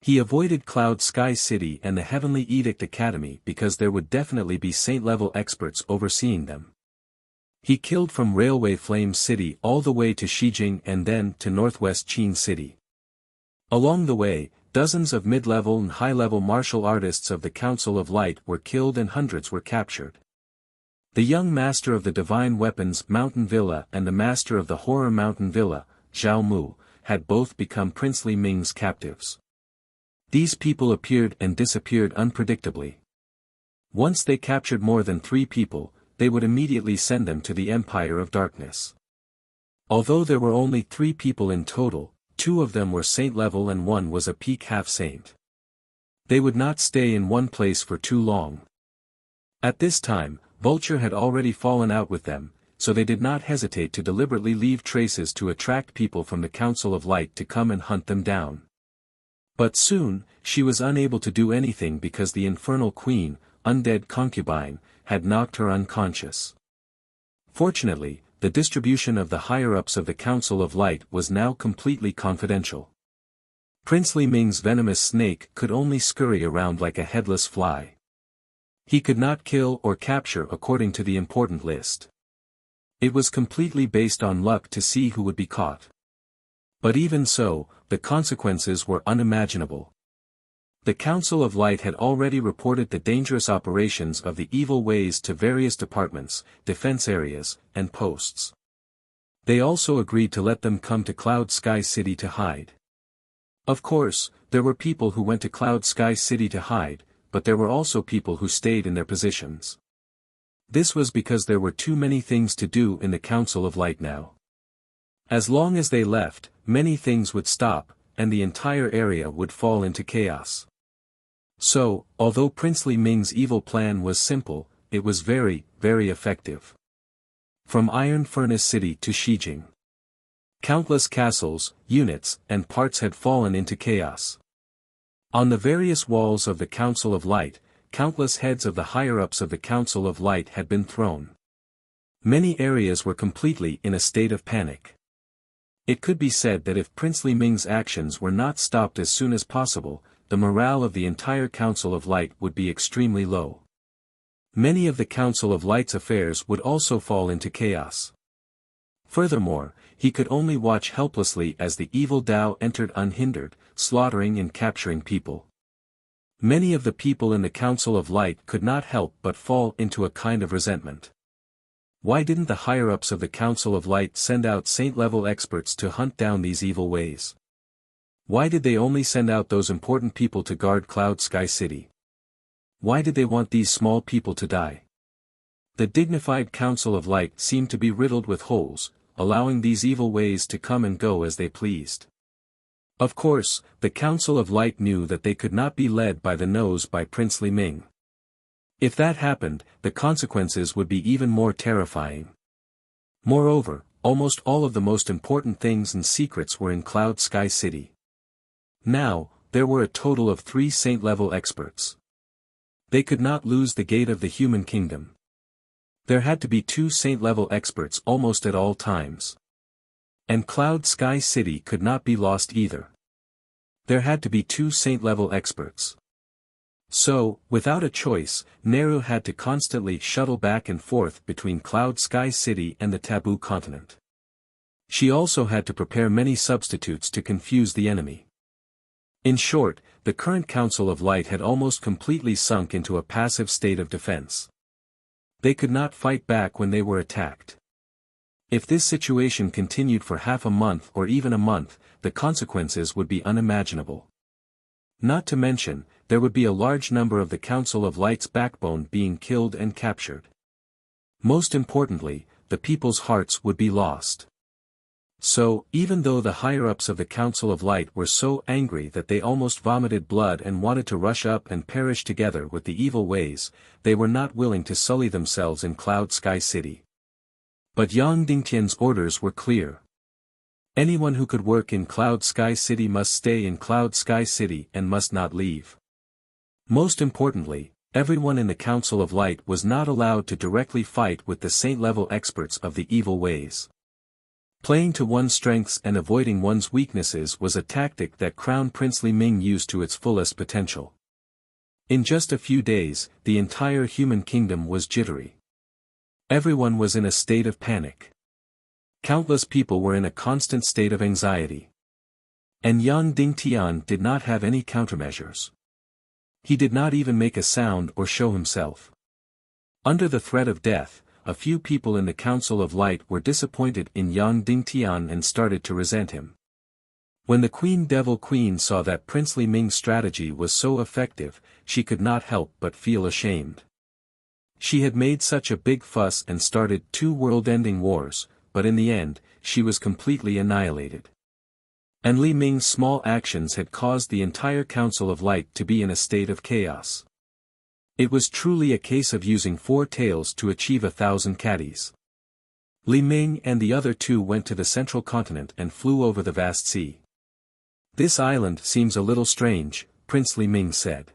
He avoided Cloud Sky City and the Heavenly Edict Academy because there would definitely be saint-level experts overseeing them. He killed from Railway Flame City all the way to Shijing and then to Northwest Qin City. Along the way, dozens of mid-level and high-level martial artists of the Council of Light were killed and hundreds were captured. The young master of the Divine Weapons Mountain Villa and the master of the Horror Mountain Villa, Zhao Mu, had both become Prince Li Ming's captives. These people appeared and disappeared unpredictably. Once they captured more than 3 people, they would immediately send them to the Empire of Darkness. Although there were only 3 people in total, 2 of them were saint-level and 1 was a peak half-saint. They would not stay in one place for too long. At this time, Vulture had already fallen out with them, so they did not hesitate to deliberately leave traces to attract people from the Council of Light to come and hunt them down. But soon, she was unable to do anything because the Infernal Queen, undead concubine, had knocked her unconscious. Fortunately, the distribution of the higher-ups of the Council of Light was now completely confidential. Prince Li Ming's venomous snake could only scurry around like a headless fly. He could not kill or capture according to the important list. It was completely based on luck to see who would be caught. But even so, the consequences were unimaginable. The Council of Light had already reported the dangerous operations of the evil ways to various departments, defense areas, and posts. They also agreed to let them come to Cloud Sky City to hide. Of course, there were people who went to Cloud Sky City to hide, but there were also people who stayed in their positions. This was because there were too many things to do in the Council of Light now. As long as they left, many things would stop, and the entire area would fall into chaos. So, although Prince Li Ming's evil plan was simple, it was very, very effective. From Iron Furnace City to Shijing, countless castles, units, and parts had fallen into chaos. On the various walls of the Council of Light, countless heads of the higher-ups of the Council of Light had been thrown. Many areas were completely in a state of panic. It could be said that if Prince Li Ming's actions were not stopped as soon as possible, the morale of the entire Council of Light would be extremely low. Many of the Council of Light's affairs would also fall into chaos. Furthermore, he could only watch helplessly as the evil Dao entered unhindered, slaughtering and capturing people. Many of the people in the Council of Light could not help but fall into a kind of resentment. Why didn't the higher-ups of the Council of Light send out saint-level experts to hunt down these evil ways? Why did they only send out those important people to guard Cloud Sky City? Why did they want these small people to die? The dignified Council of Light seemed to be riddled with holes, allowing these evil ways to come and go as they pleased. Of course, the Council of Light knew that they could not be led by the nose by Prince Li Ming. If that happened, the consequences would be even more terrifying. Moreover, almost all of the most important things and secrets were in Cloud Sky City. Now, there were a total of 3 saint-level experts. They could not lose the gate of the human kingdom. There had to be 2 saint-level experts almost at all times. And Cloud Sky City could not be lost either. There had to be 2 saint-level experts. So, without a choice, Nehru had to constantly shuttle back and forth between Cloud Sky City and the Taboo Continent. She also had to prepare many substitutes to confuse the enemy. In short, the current Council of Light had almost completely sunk into a passive state of defense. They could not fight back when they were attacked. If this situation continued for half a month or even a month, the consequences would be unimaginable. Not to mention, there would be a large number of the Council of Light's backbone being killed and captured. Most importantly, the people's hearts would be lost. So, even though the higher-ups of the Council of Light were so angry that they almost vomited blood and wanted to rush up and perish together with the evil ways, they were not willing to sully themselves in Cloud Sky City. But Yang Dingtian's orders were clear. Anyone who could work in Cloud Sky City must stay in Cloud Sky City and must not leave. Most importantly, everyone in the Council of Light was not allowed to directly fight with the saint-level experts of the evil ways. Playing to one's strengths and avoiding one's weaknesses was a tactic that Crown Prince Li Ming used to its fullest potential. In just a few days, the entire human kingdom was jittery. Everyone was in a state of panic. Countless people were in a constant state of anxiety. And Yang Dingtian did not have any countermeasures. He did not even make a sound or show himself. Under the threat of death, a few people in the Council of Light were disappointed in Yang Dingtian and started to resent him. When the Devil Queen saw that Prince Li Ming's strategy was so effective, she could not help but feel ashamed. She had made such a big fuss and started 2 world-ending wars, but in the end, she was completely annihilated. And Li Ming's small actions had caused the entire Council of Light to be in a state of chaos. It was truly a case of using 4 tails to achieve 1,000 caddies. Li Ming and the other 2 went to the central continent and flew over the vast sea. "This island seems a little strange," Prince Li Ming said.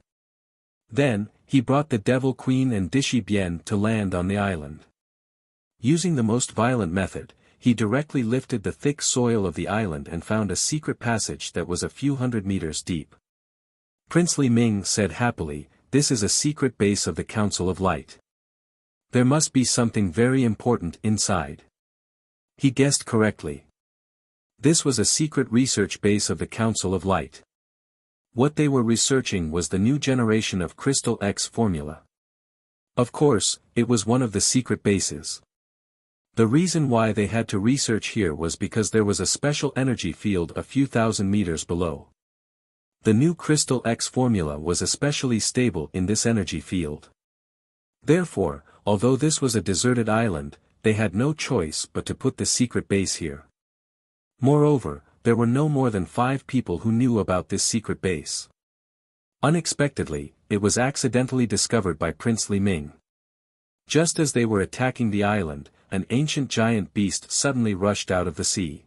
Then, he brought the Devil Queen and Dishi Bian to land on the island. Using the most violent method, he directly lifted the thick soil of the island and found a secret passage that was a few hundred meters deep. Prince Li Ming said happily, "This is a secret base of the Council of Light. There must be something very important inside." He guessed correctly. This was a secret research base of the Council of Light. What they were researching was the new generation of Crystal X formula. Of course, it was one of the secret bases. The reason why they had to research here was because there was a special energy field a few thousand meters below. The new Crystal X formula was especially stable in this energy field. Therefore, although this was a deserted island, they had no choice but to put the secret base here. Moreover, there were no more than 5 people who knew about this secret base. Unexpectedly, it was accidentally discovered by Prince Li Ming. Just as they were attacking the island, an ancient giant beast suddenly rushed out of the sea.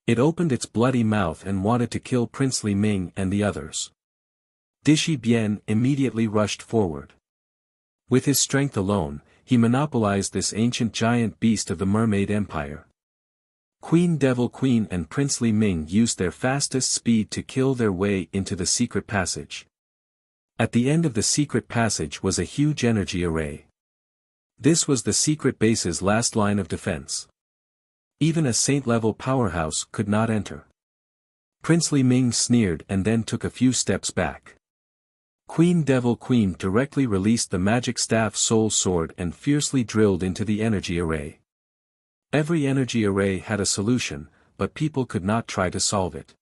It opened its bloody mouth and wanted to kill Prince Li Ming and the others. Dishi Bian immediately rushed forward. With his strength alone, he monopolized this ancient giant beast of the Mermaid Empire. Devil Queen and Prince Li Ming used their fastest speed to kill their way into the secret passage. At the end of the secret passage was a huge energy array. This was the secret base's last line of defense. Even a saint-level powerhouse could not enter. Prince Li Ming sneered and then took a few steps back. Devil Queen directly released the magic staff Soul Sword and fiercely drilled into the energy array. Every energy array had a solution, but people could not try to solve it.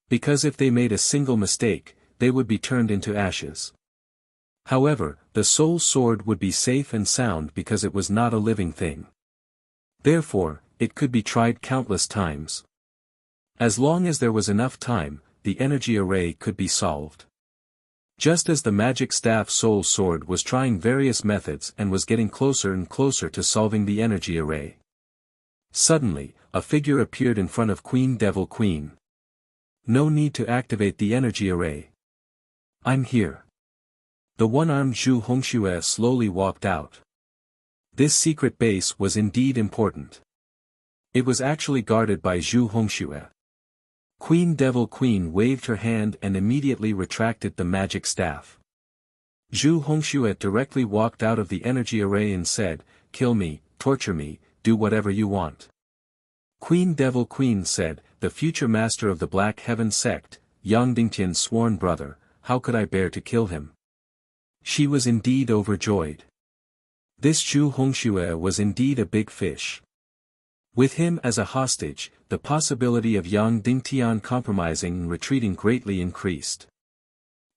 Because if they made a single mistake, they would be turned into ashes. However, the Soul Sword would be safe and sound because it was not a living thing. Therefore, it could be tried countless times. As long as there was enough time, the energy array could be solved. Just as the magic staff Soul Sword was trying various methods and was getting closer and closer to solving the energy array. Suddenly, a figure appeared in front of Devil Queen. "No need to activate the energy array. I'm here." The one-armed Zhu Hongxue slowly walked out. This secret base was indeed important. It was actually guarded by Zhu Hongxue. Devil Queen waved her hand and immediately retracted the magic staff. Zhu Hongxue directly walked out of the energy array and said, "Kill me, torture me, do whatever you want." Devil Queen said, "The future master of the Black Heaven sect, Yang Dingtian's sworn brother, how could I bear to kill him?" She was indeed overjoyed. This Zhu Hongxue was indeed a big fish. With him as a hostage, the possibility of Yang Dingtian compromising and retreating greatly increased.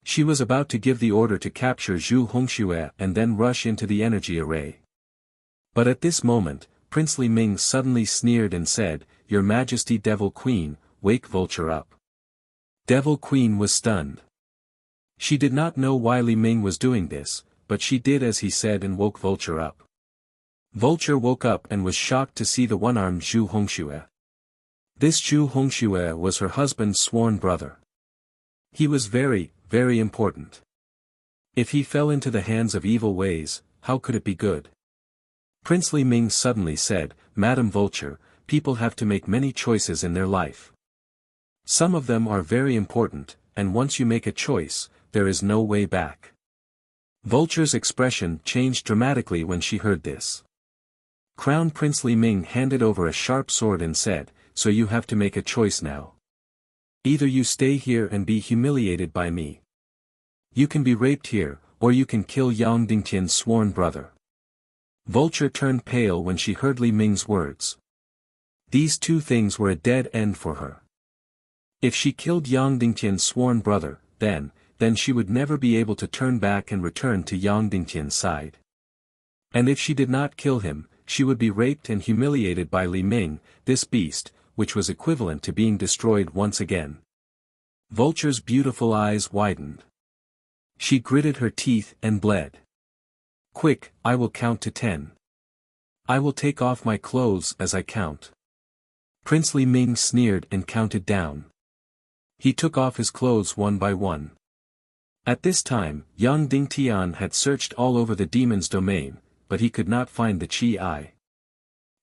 She was about to give the order to capture Zhu Hongxue and then rush into the energy array. But at this moment, Prince Li Ming suddenly sneered and said, "Your Majesty Devil Queen, wake Vulture up." Devil Queen was stunned. She did not know why Li Ming was doing this, but she did as he said and woke Vulture up. Vulture woke up and was shocked to see the one-armed Zhu Hongxue. This Zhu Hongxue was her husband's sworn brother. He was very, very important. If he fell into the hands of evil ways, how could it be good? Prince Li Ming suddenly said, Madam Vulture, people have to make many choices in their life. Some of them are very important, and once you make a choice, there is no way back. Vulture's expression changed dramatically when she heard this. Crown Prince Li Ming handed over a sharp sword and said, so you have to make a choice now. Either you stay here and be humiliated by me. You can be raped here, or you can kill Yang Dingtian's sworn brother. Vulture turned pale when she heard Li Ming's words. These two things were a dead end for her. If she killed Yang Dingtian's sworn brother, then she would never be able to turn back and return to Yang Dingtian's side. And if she did not kill him, she would be raped and humiliated by Li Ming, this beast, which was equivalent to being destroyed once again. Vulture's beautiful eyes widened. She gritted her teeth and bled. Quick, I will count to 10. I will take off my clothes as I count. Prince Li Ming sneered and counted down. He took off his clothes one by one. At this time, Yang Dingtian had searched all over the demon's domain, but he could not find the Qi.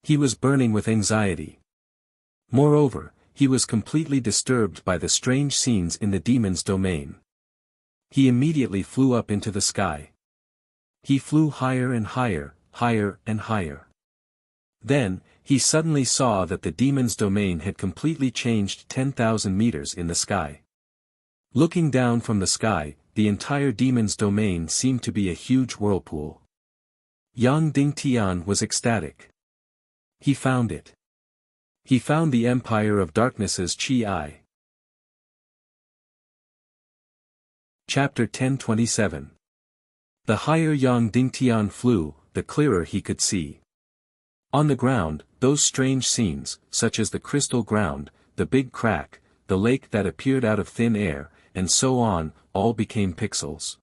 He was burning with anxiety. Moreover, he was completely disturbed by the strange scenes in the demon's domain. He immediately flew up into the sky. He flew higher and higher, higher and higher. Then, he suddenly saw that the demon's domain had completely changed 10,000 meters in the sky. Looking down from the sky, the entire demon's domain seemed to be a huge whirlpool. Yang Dingtian was ecstatic. He found it. He found the Empire of Darkness's Qi. Chapter 1027. The higher Yang Dingtian flew, the clearer he could see. On the ground, those strange scenes, such as the crystal ground, the big crack, the lake that appeared out of thin air, and so on, all became pixels.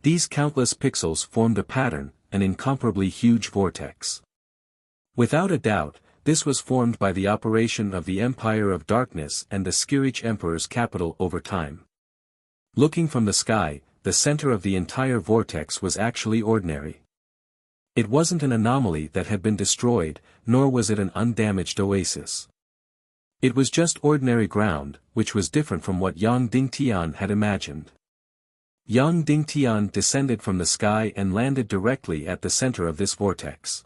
These countless pixels formed a pattern, an incomparably huge vortex. Without a doubt, this was formed by the operation of the Empire of Darkness and the Skirich Emperor's capital over time. Looking from the sky, the center of the entire vortex was actually ordinary. It wasn't an anomaly that had been destroyed, nor was it an undamaged oasis. It was just ordinary ground, which was different from what Yang Dingtian had imagined. Yang Dingtian descended from the sky and landed directly at the center of this vortex.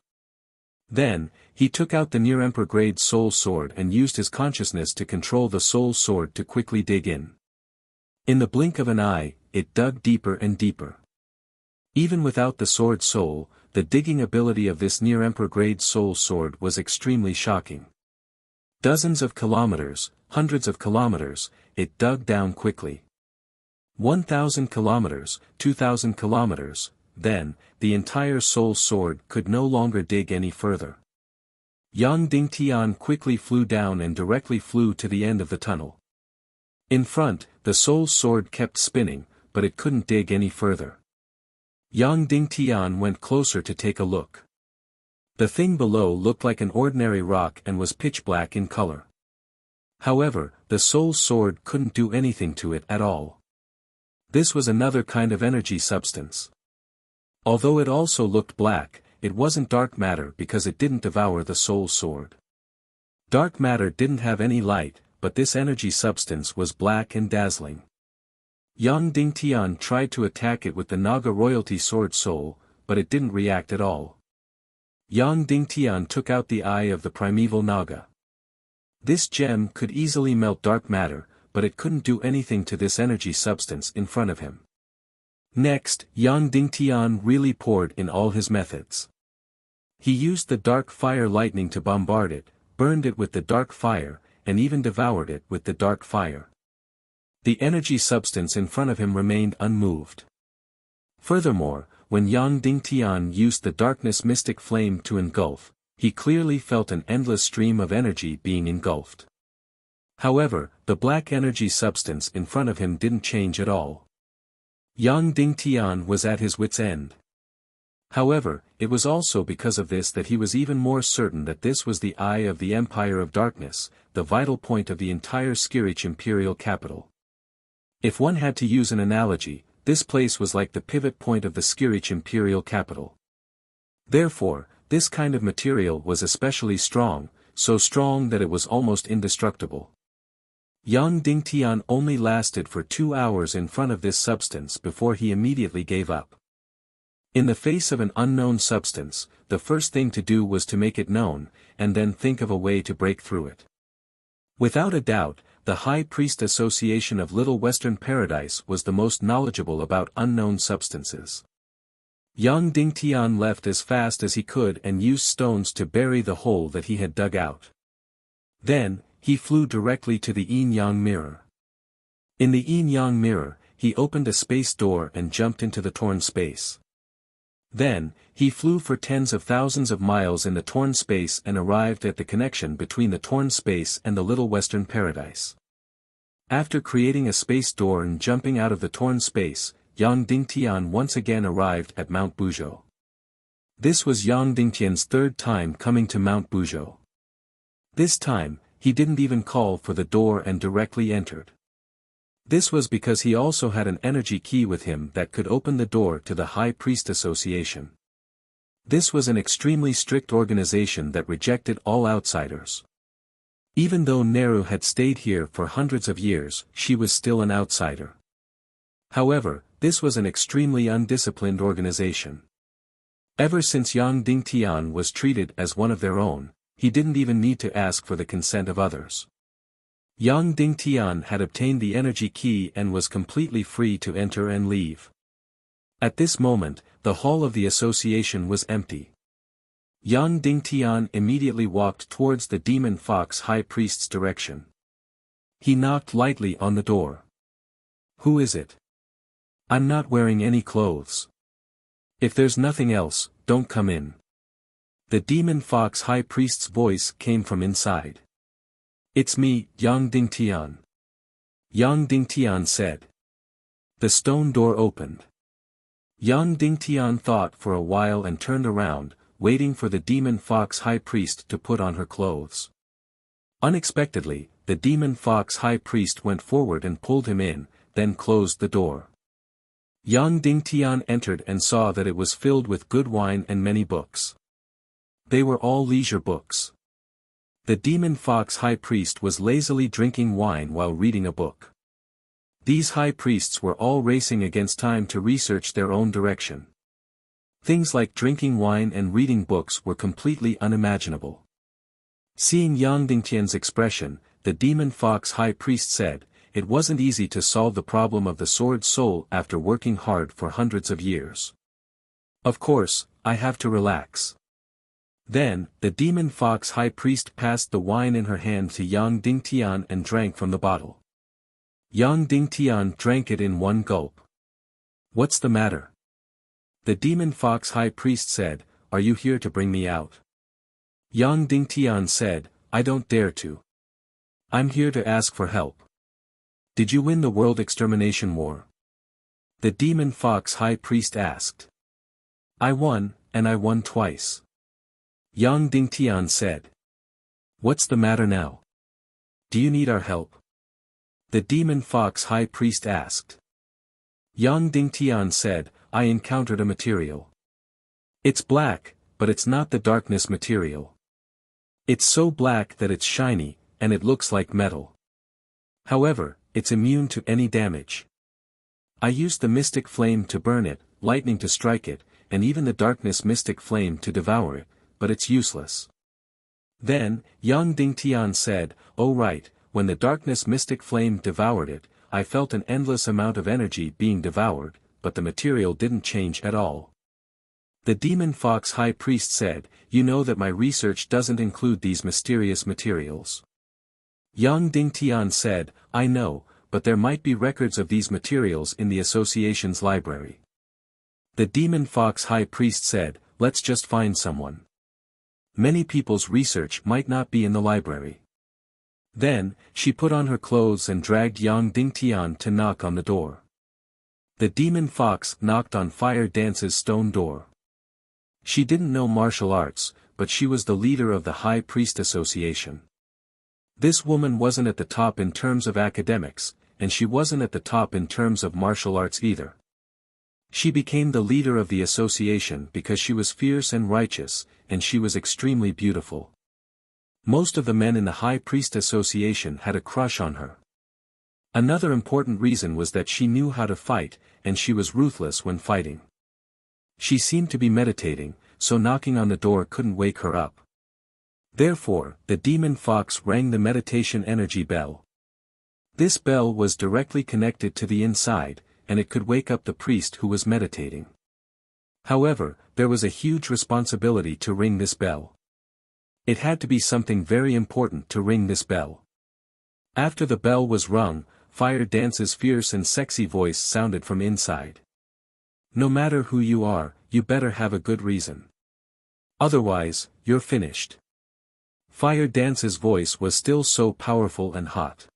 Then, he took out the near-emperor-grade soul sword and used his consciousness to control the soul sword to quickly dig in. In the blink of an eye, it dug deeper and deeper. Even without the sword soul, the digging ability of this near-emperor-grade soul sword was extremely shocking. Dozens of kilometers, hundreds of kilometers, it dug down quickly. 1,000 kilometers, 2,000 kilometers, then, the entire soul sword could no longer dig any further. Yang Dingtian quickly flew down and directly flew to the end of the tunnel. In front, the soul sword kept spinning, but it couldn't dig any further. Yang Dingtian went closer to take a look. The thing below looked like an ordinary rock and was pitch black in color. However, the soul sword couldn't do anything to it at all. This was another kind of energy substance. Although it also looked black, it wasn't dark matter because it didn't devour the soul sword. Dark matter didn't have any light, but this energy substance was black and dazzling. Yang Dingtian tried to attack it with the Naga royalty sword soul, but it didn't react at all. Yang Dingtian took out the eye of the primeval Naga. This gem could easily melt dark matter, but it couldn't do anything to this energy substance in front of him. Next, Yang Dingtian really poured in all his methods. He used the dark fire lightning to bombard it, burned it with the dark fire, and even devoured it with the dark fire. The energy substance in front of him remained unmoved. Furthermore, when Yang Dingtian used the darkness mystic flame to engulf, he clearly felt an endless stream of energy being engulfed. However, the black energy substance in front of him didn't change at all. Yang Dingtian was at his wit's end. However, it was also because of this that he was even more certain that this was the eye of the Empire of Darkness, the vital point of the entire Skirich imperial capital. If one had to use an analogy, this place was like the pivot point of the Skirich imperial capital. Therefore, this kind of material was especially strong, so strong that it was almost indestructible. Yang Dingtian only lasted for 2 hours in front of this substance before he immediately gave up. In the face of an unknown substance, the first thing to do was to make it known, and then think of a way to break through it. Without a doubt, the High Priest Association of Little Western Paradise was the most knowledgeable about unknown substances. Yang Dingtian left as fast as he could and used stones to bury the hole that he had dug out. Then, he flew directly to the yin-yang mirror. In the yin-yang mirror, he opened a space door and jumped into the torn space. Then, he flew for tens of thousands of miles in the torn space and arrived at the connection between the torn space and the Little Western Paradise. After creating a space door and jumping out of the torn space, Yang Dingtian once again arrived at Mount Buzhou. This was Yang Dingtian's third time coming to Mount Buzhou. This time, he didn't even call for the door and directly entered. This was because he also had an energy key with him that could open the door to the High Priest Association. This was an extremely strict organization that rejected all outsiders. Even though Nehru had stayed here for hundreds of years, she was still an outsider. However, this was an extremely undisciplined organization. Ever since Yang Dingtian was treated as one of their own, he didn't even need to ask for the consent of others. Yang Dingtian had obtained the energy key and was completely free to enter and leave. At this moment, the hall of the association was empty. Yang Dingtian immediately walked towards the demon fox high priest's direction. He knocked lightly on the door. "Who is it? I'm not wearing any clothes. If there's nothing else, don't come in." The demon fox high priest's voice came from inside. "It's me, Yang Dingtian." Yang Dingtian said. The stone door opened. Yang Dingtian thought for a while and turned around, waiting for the demon fox high priest to put on her clothes. Unexpectedly, the demon fox high priest went forward and pulled him in, then closed the door. Yang Dingtian entered and saw that it was filled with good wine and many books. They were all leisure books. The demon fox high priest was lazily drinking wine while reading a book. These high priests were all racing against time to research their own direction. Things like drinking wine and reading books were completely unimaginable. Seeing Yang Dingtian's expression, the demon fox high priest said, "It wasn't easy to solve the problem of the sword soul after working hard for hundreds of years. Of course, I have to relax." Then, the demon fox high priest passed the wine in her hand to Yang Dingtian and drank from the bottle. Yang Dingtian drank it in one gulp. "What's the matter?" The demon fox high priest said, "Are you here to bring me out?" Yang Dingtian said, "I don't dare to. I'm here to ask for help." "Did you win the World Extermination War?" The demon fox high priest asked. "I won, and I won twice." Yang Dingtian said. "What's the matter now? Do you need our help?" The demon fox high priest asked. Yang Dingtian said, "I encountered a material. It's black, but it's not the darkness material. It's so black that it's shiny, and it looks like metal. However, it's immune to any damage. I used the mystic flame to burn it, lightning to strike it, and even the darkness mystic flame to devour it, but it's useless." Then, Yang Dingtian said, "Oh right, when the darkness mystic flame devoured it, I felt an endless amount of energy being devoured, but the material didn't change at all." The demon fox high priest said, "You know that my research doesn't include these mysterious materials." Yang Dingtian said, "I know, but there might be records of these materials in the association's library." The demon fox high priest said, "Let's just find someone. Many people's research might not be in the library." Then, she put on her clothes and dragged Yang Dingtian to knock on the door. The demon fox knocked on Fire Dance's stone door. She didn't know martial arts, but she was the leader of the High Priest Association. This woman wasn't at the top in terms of academics, and she wasn't at the top in terms of martial arts either. She became the leader of the association because she was fierce and righteous, and she was extremely beautiful. Most of the men in the High Priest Association had a crush on her. Another important reason was that she knew how to fight, and she was ruthless when fighting. She seemed to be meditating, so knocking on the door couldn't wake her up. Therefore, the demon fox rang the meditation energy bell. This bell was directly connected to the inside, and it could wake up the priest who was meditating. However, there was a huge responsibility to ring this bell. It had to be something very important to ring this bell. After the bell was rung, Fire Dance's fierce and sexy voice sounded from inside. No matter who you are, you better have a good reason. Otherwise, you're finished. Fire Dance's voice was still so powerful and hot.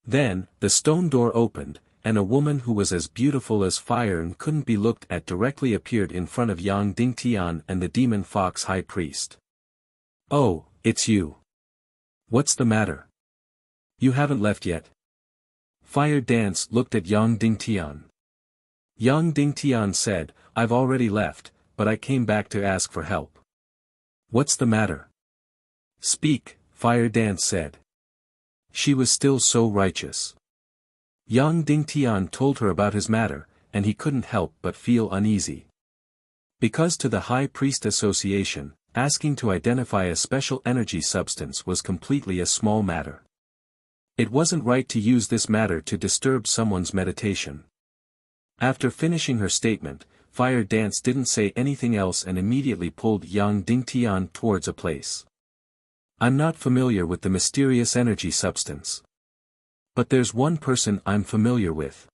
Then, the stone door opened, and a woman who was as beautiful as fire and couldn't be looked at directly appeared in front of Yang Dingtian and the demon fox high priest. "Oh, it's you. What's the matter? You haven't left yet?" Fire Dance looked at Yang Dingtian. Yang Dingtian said, "I've already left, but I came back to ask for help." "What's the matter?" "Speak," Fire Dance said. She was still so righteous. Yang Dingtian told her about his matter, and he couldn't help but feel uneasy. Because to the High Priest Association, asking to identify a special energy substance was completely a small matter. It wasn't right to use this matter to disturb someone's meditation. After finishing her statement, Fire Dance didn't say anything else and immediately pulled Yang Dingtian towards a place. "I'm not familiar with the mysterious energy substance. But there's one person I'm familiar with.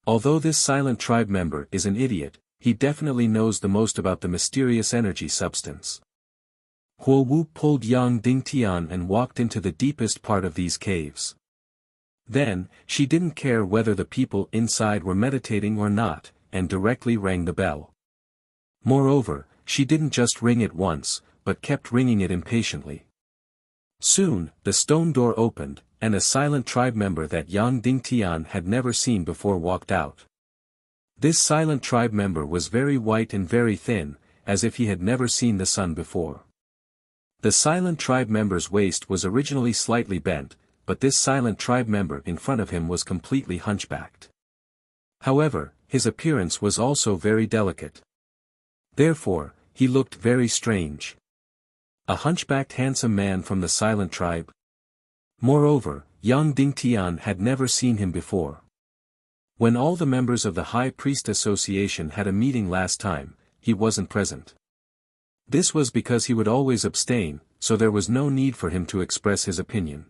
Although this silent tribe member is an idiot, he definitely knows the most about the mysterious energy substance." Huo Wu pulled Yang Dingtian and walked into the deepest part of these caves. Then, she didn't care whether the people inside were meditating or not, and directly rang the bell. Moreover, she didn't just ring it once, but kept ringing it impatiently. Soon, the stone door opened, and a silent tribe member that Yang Dingtian had never seen before walked out. This silent tribe member was very white and very thin, as if he had never seen the sun before. The silent tribe member's waist was originally slightly bent, but this silent tribe member in front of him was completely hunchbacked. However, his appearance was also very delicate. Therefore, he looked very strange. A hunchbacked handsome man from the silent tribe? Moreover, Yang Dingtian had never seen him before. When all the members of the High Priest Association had a meeting last time, he wasn't present. This was because he would always abstain, so there was no need for him to express his opinion.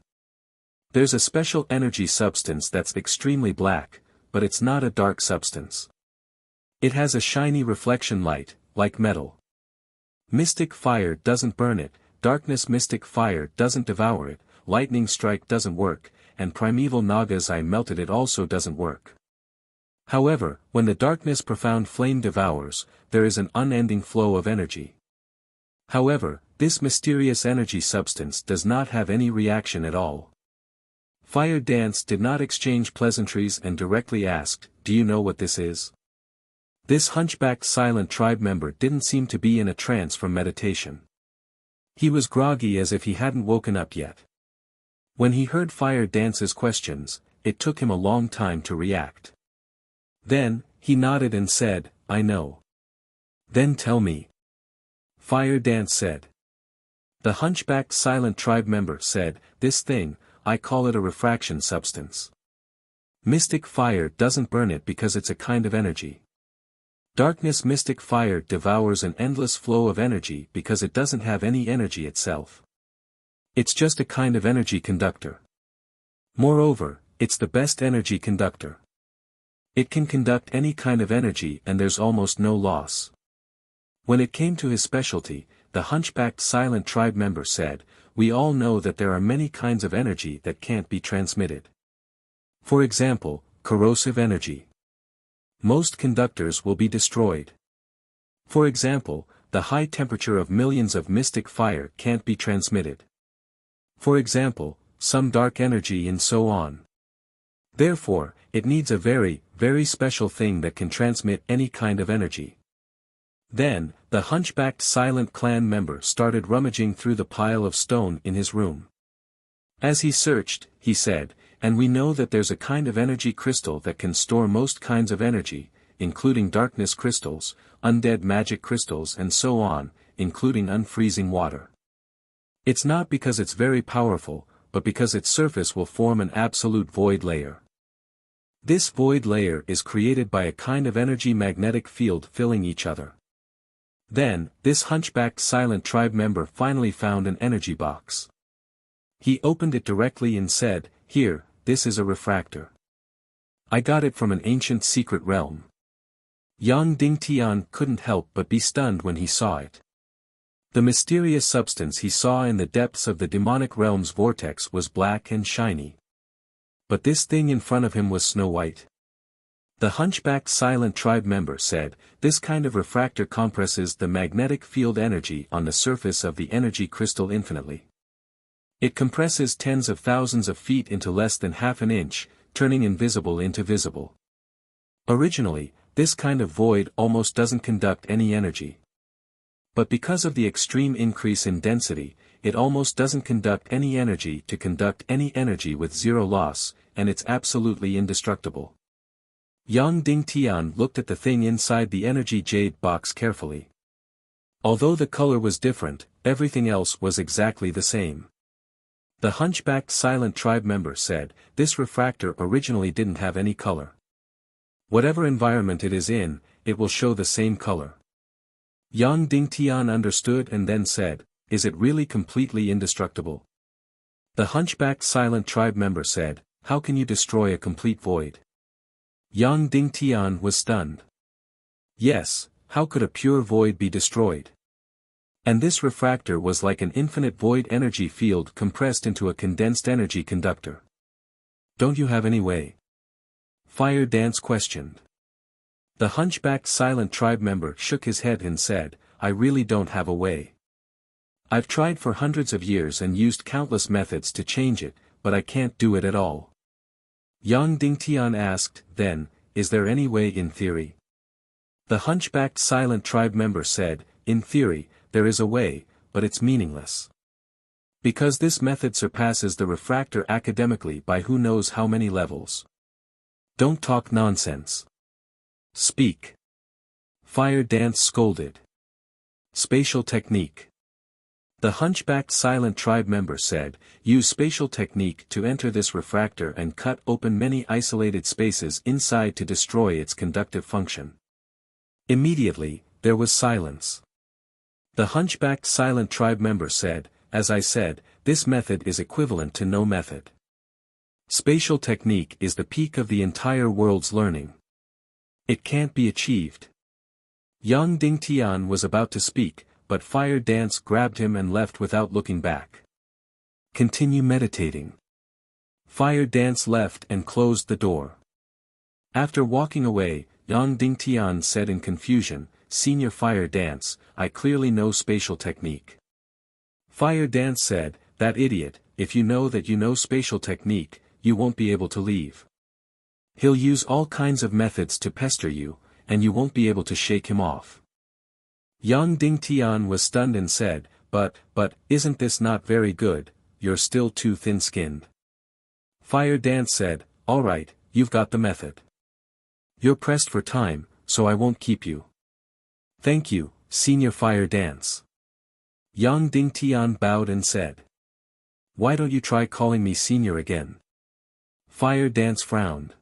There's a special energy substance that's extremely black, but it's not a dark substance. It has a shiny reflection light, like metal. Mystic fire doesn't burn it, darkness mystic fire doesn't devour it, lightning strike doesn't work, and primeval Naga's eye melted it also doesn't work. However, when the darkness profound flame devours, there is an unending flow of energy. However, this mysterious energy substance does not have any reaction at all. Fire Dance did not exchange pleasantries and directly asked, "Do you know what this is?" This hunchbacked silent tribe member didn't seem to be in a trance from meditation. He was groggy as if he hadn't woken up yet. When he heard Fire Dance's questions, it took him a long time to react. Then, he nodded and said, "I know." "Then tell me." Fire Dance said. The hunchbacked silent tribe member said, "This thing, I call it a refraction substance. Mystic fire doesn't burn it because it's a kind of energy. Darkness mystic fire devours an endless flow of energy because it doesn't have any energy itself. It's just a kind of energy conductor. Moreover, it's the best energy conductor. It can conduct any kind of energy and there's almost no loss." When it came to his specialty, the hunchbacked silent tribe member said, "We all know that there are many kinds of energy that can't be transmitted. For example, corrosive energy. Most conductors will be destroyed. For example, the high temperature of millions of mystic fire can't be transmitted. For example, some dark energy and so on. Therefore, it needs a very, very special thing that can transmit any kind of energy. Then, the hunchbacked silent clan member started rummaging through the pile of stone in his room. As he searched, he said, and we know that there's a kind of energy crystal that can store most kinds of energy, including darkness crystals, undead magic crystals and so on, including unfreezing water. It's not because it's very powerful, but because its surface will form an absolute void layer. This void layer is created by a kind of energy magnetic field filling each other. Then, this hunchbacked silent tribe member finally found an energy box. He opened it directly and said, "Here, this is a refractor. I got it from an ancient secret realm." Yang Dingtian couldn't help but be stunned when he saw it. The mysterious substance he saw in the depths of the demonic realm's vortex was black and shiny. But this thing in front of him was snow white. The hunchbacked silent tribe member said, "This kind of refractor compresses the magnetic field energy on the surface of the energy crystal infinitely. It compresses tens of thousands of feet into less than half an inch, turning invisible into visible. Originally, this kind of void almost doesn't conduct any energy. But because of the extreme increase in density, it almost doesn't conduct any energy to conduct any energy with zero loss, and it's absolutely indestructible." Yang Dingtian looked at the thing inside the energy jade box carefully. Although the color was different, everything else was exactly the same. The hunchbacked silent tribe member said, "This refractor originally didn't have any color. Whatever environment it is in, it will show the same color." Yang Dingtian understood and then said, "Is it really completely indestructible?" The hunchbacked silent tribe member said, "How can you destroy a complete void?" Yang Dingtian was stunned. Yes, how could a pure void be destroyed? And this refractor was like an infinite void energy field compressed into a condensed energy conductor. "Don't you have any way?" Fire Dance questioned. The hunchbacked silent tribe member shook his head and said, "I really don't have a way. I've tried for hundreds of years and used countless methods to change it, but I can't do it at all." Yang Dingtian asked, "Then, is there any way in theory?" The hunchbacked silent tribe member said, "In theory, there is a way, but it's meaningless. Because this method surpasses the refractor academically by who knows how many levels. Don't talk nonsense. Speak." Fire Dance scolded. Spatial technique. The hunchbacked silent tribe member said, "Use spatial technique to enter this refractor and cut open many isolated spaces inside to destroy its conductive function." Immediately, there was silence. The hunchbacked silent tribe member said, "As I said, this method is equivalent to no method. Spatial technique is the peak of the entire world's learning. It can't be achieved." Yang Dingtian was about to speak, but Fire Dance grabbed him and left without looking back. "Continue meditating." Fire Dance left and closed the door. After walking away, Yang Dingtian said in confusion, "Senior Fire Dance, I clearly know spatial technique." Fire Dance said, "That idiot, if you know that you know spatial technique, you won't be able to leave. He'll use all kinds of methods to pester you, and you won't be able to shake him off." Yang Dingtian was stunned and said, but, isn't this not very good? You're still too thin-skinned." Fire Dance said, "All right, you've got the method. You're pressed for time, so I won't keep you." "Thank you, Senior Fire Dance." Yang Dingtian bowed and said, "Why don't you try calling me Senior again?" Fire Dance frowned.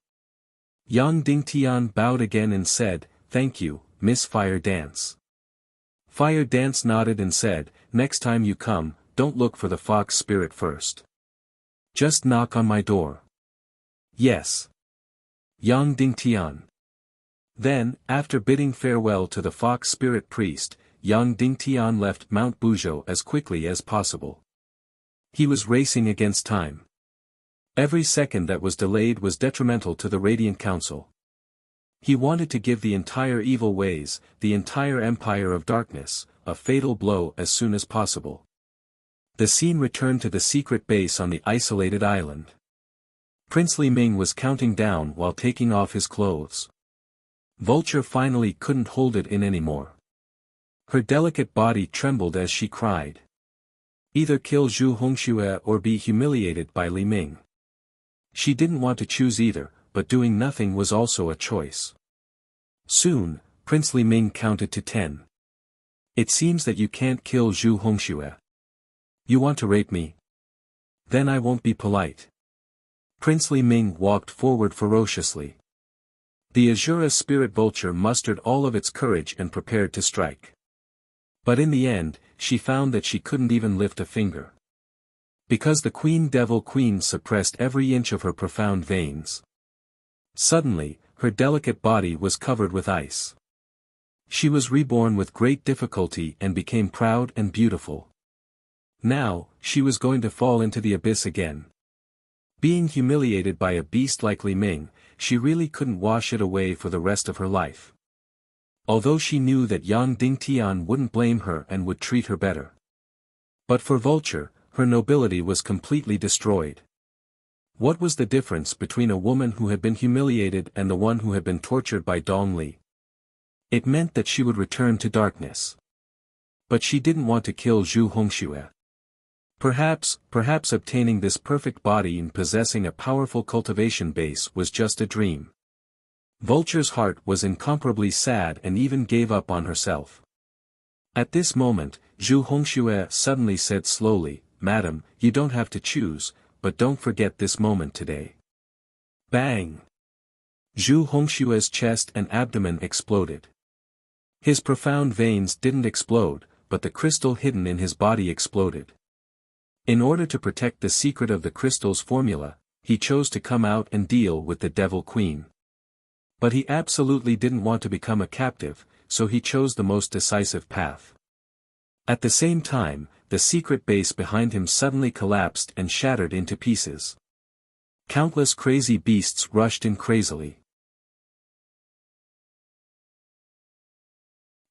Yang Dingtian bowed again and said, "Thank you, Miss Fire Dance." Fire Dance nodded and said, "Next time you come, don't look for the fox spirit first. Just knock on my door." "Yes." Yang Dingtian. Then, after bidding farewell to the fox spirit priest, Yang Dingtian left Mount Buzhou as quickly as possible. He was racing against time. Every second that was delayed was detrimental to the Radiant Council. He wanted to give the entire evil ways, the entire empire of darkness, a fatal blow as soon as possible. The scene returned to the secret base on the isolated island. Prince Li Ming was counting down while taking off his clothes. Vulture finally couldn't hold it in anymore. Her delicate body trembled as she cried. Either kill Zhu Hongxue or be humiliated by Li Ming. She didn't want to choose either, but doing nothing was also a choice. Soon, Prince Li Ming counted to 10. It seems that you can't kill Zhu Hongxue. You want to rape me? Then I won't be polite. Prince Li Ming walked forward ferociously. The Azura spirit vulture mustered all of its courage and prepared to strike. But in the end, she found that she couldn't even lift a finger. Because the Queen Devil Queen suppressed every inch of her profound veins. Suddenly, her delicate body was covered with ice. She was reborn with great difficulty and became proud and beautiful. Now, she was going to fall into the abyss again. Being humiliated by a beast like Li Ming, she really couldn't wash it away for the rest of her life. Although she knew that Yang Dingtian wouldn't blame her and would treat her better. But for Vulture, her nobility was completely destroyed. What was the difference between a woman who had been humiliated and the one who had been tortured by Dong Li? It meant that she would return to darkness. But she didn't want to kill Zhu Hongxue. Perhaps obtaining this perfect body and possessing a powerful cultivation base was just a dream. Vulture's heart was incomparably sad and even gave up on herself. At this moment, Zhu Hongxue suddenly said slowly, "Madam, you don't have to choose, but don't forget this moment today." Bang! Zhu Hongxue's chest and abdomen exploded. His profound veins didn't explode, but the crystal hidden in his body exploded. In order to protect the secret of the crystal's formula, he chose to come out and deal with the Devil Queen. But he absolutely didn't want to become a captive, so he chose the most decisive path. At the same time, the secret base behind him suddenly collapsed and shattered into pieces. Countless crazy beasts rushed in crazily.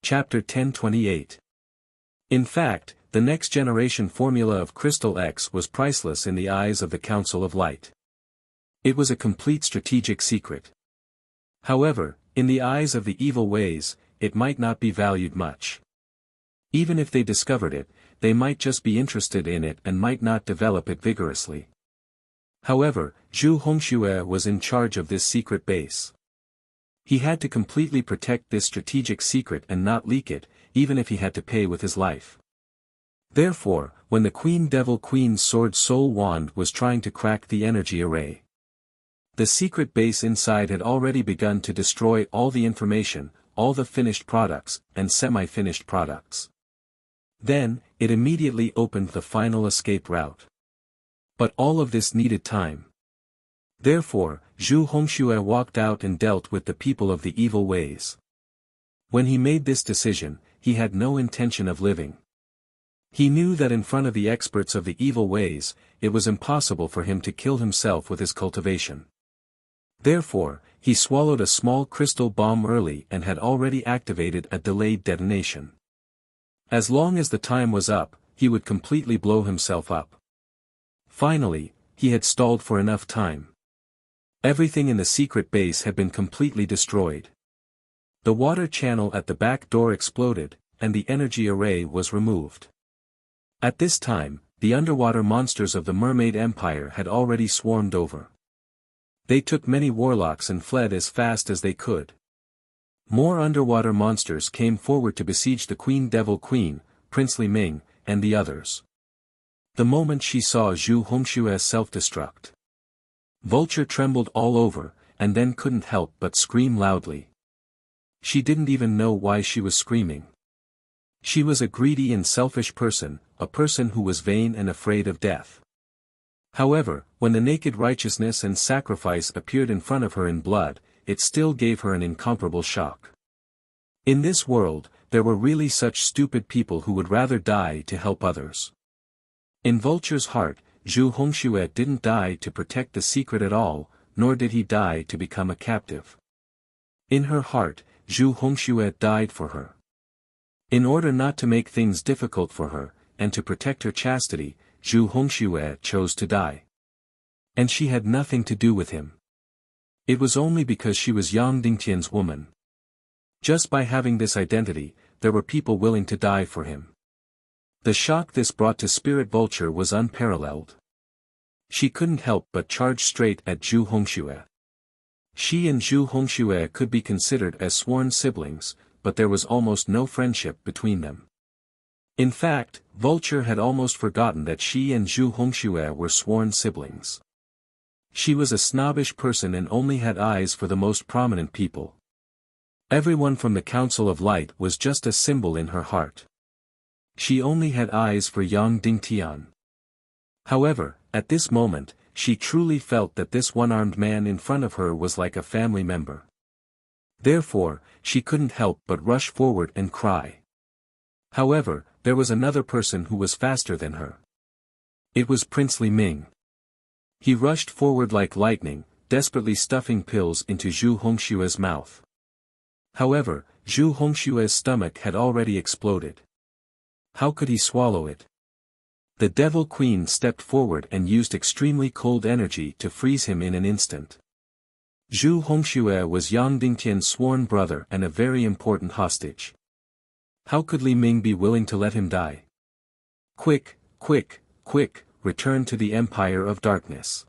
Chapter 1028. In fact, the next generation formula of Crystal X was priceless in the eyes of the Council of Light. It was a complete strategic secret. However, in the eyes of the evil ways, it might not be valued much. Even if they discovered it, they might just be interested in it and might not develop it vigorously. However, Zhu Hongxue was in charge of this secret base. He had to completely protect this strategic secret and not leak it, even if he had to pay with his life. Therefore, when the Queen Devil Queen's Sword Soul Wand was trying to crack the energy array, the secret base inside had already begun to destroy all the information, all the finished products, and semi-finished products. Then, it immediately opened the final escape route. But all of this needed time. Therefore, Zhu Hongxue walked out and dealt with the people of the evil ways. When he made this decision, he had no intention of living. He knew that in front of the experts of the evil ways, it was impossible for him to kill himself with his cultivation. Therefore, he swallowed a small crystal bomb early and had already activated a delayed detonation. As long as the time was up, he would completely blow himself up. Finally, he had stalled for enough time. Everything in the secret base had been completely destroyed. The water channel at the back door exploded, and the energy array was removed. At this time, the underwater monsters of the Mermaid Empire had already swarmed over. They took many warlocks and fled as fast as they could. More underwater monsters came forward to besiege the Queen Devil Queen, Prince Li Ming, and the others. The moment she saw Zhu Hongxue self-destruct, Vulture trembled all over, and then couldn't help but scream loudly. She didn't even know why she was screaming. She was a greedy and selfish person, a person who was vain and afraid of death. However, when the naked righteousness and sacrifice appeared in front of her in blood, it still gave her an incomparable shock. In this world, there were really such stupid people who would rather die to help others. In Vulture's heart, Zhu Hongxue didn't die to protect the secret at all, nor did he die to become a captive. In her heart, Zhu Hongxue died for her. In order not to make things difficult for her, and to protect her chastity, Zhu Hongxue chose to die. And she had nothing to do with him. It was only because she was Yang Dingtian's woman. Just by having this identity, there were people willing to die for him. The shock this brought to Spirit Vulture was unparalleled. She couldn't help but charge straight at Zhu Hongxue. She and Zhu Hongxue could be considered as sworn siblings, but there was almost no friendship between them. In fact, Vulture had almost forgotten that she and Zhu Hongxue were sworn siblings. She was a snobbish person and only had eyes for the most prominent people. Everyone from the Council of Light was just a symbol in her heart. She only had eyes for Yang Dingtian. However, at this moment, she truly felt that this one-armed man in front of her was like a family member. Therefore, she couldn't help but rush forward and cry. However, there was another person who was faster than her. It was Princely Ming. He rushed forward like lightning, desperately stuffing pills into Zhu Hongxue's mouth. However, Zhu Hongxue's stomach had already exploded. How could he swallow it? The Devil Queen stepped forward and used extremely cold energy to freeze him in an instant. Zhu Hongxue was Yang Dingtian's sworn brother and a very important hostage. How could Li Ming be willing to let him die? Quick, quick, quick, return to the Empire of Darkness.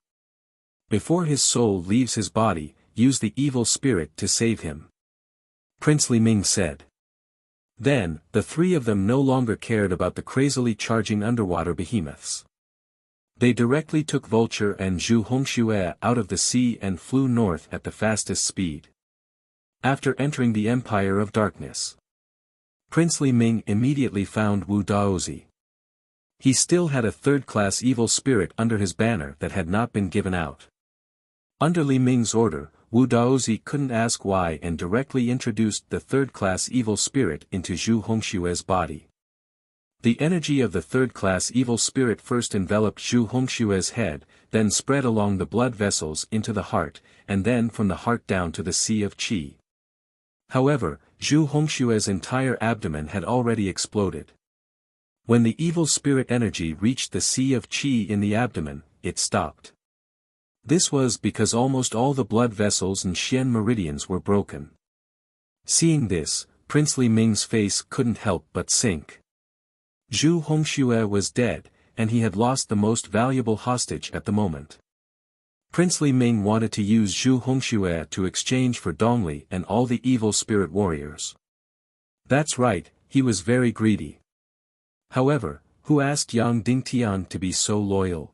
Before his soul leaves his body, use the evil spirit to save him. Prince Li Ming said. Then, the three of them no longer cared about the crazily charging underwater behemoths. They directly took Vulture and Zhu Hongxue out of the sea and flew north at the fastest speed. After entering the Empire of Darkness, Prince Li Ming immediately found Wu Daozi. He still had a third-class evil spirit under his banner that had not been given out. Under Li Ming's order, Wu Daozi couldn't ask why and directly introduced the third-class evil spirit into Zhu Hongxue's body. The energy of the third-class evil spirit first enveloped Zhu Hongxue's head, then spread along the blood vessels into the heart, and then from the heart down to the Sea of Qi. However, Zhu Hongxue's entire abdomen had already exploded. When the evil spirit energy reached the Sea of Qi in the abdomen, it stopped. This was because almost all the blood vessels and Xian meridians were broken. Seeing this, Prince Li Ming's face couldn't help but sink. Zhu Hongxue was dead, and he had lost the most valuable hostage at the moment. Prince Li Ming wanted to use Zhu Hongxue to exchange for Dongli and all the evil spirit warriors. That's right, he was very greedy. However, who asked Yang Dingtian to be so loyal?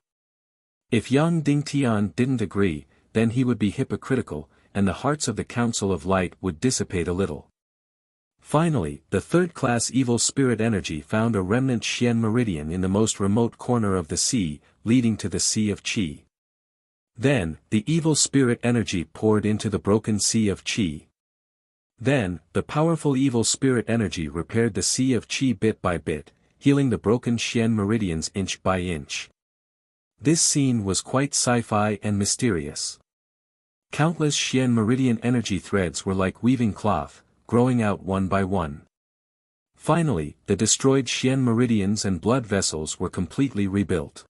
If Yang Dingtian didn't agree, then he would be hypocritical, and the hearts of the Council of Light would dissipate a little. Finally, the third-class evil spirit energy found a remnant Xian meridian in the most remote corner of the sea, leading to the Sea of Qi. Then, the evil spirit energy poured into the broken Sea of Qi. Then, the powerful evil spirit energy repaired the Sea of Qi bit by bit, healing the broken Xian meridians inch by inch. This scene was quite sci-fi and mysterious. Countless Xian meridian energy threads were like weaving cloth, growing out one by one. Finally, the destroyed Xian meridians and blood vessels were completely rebuilt.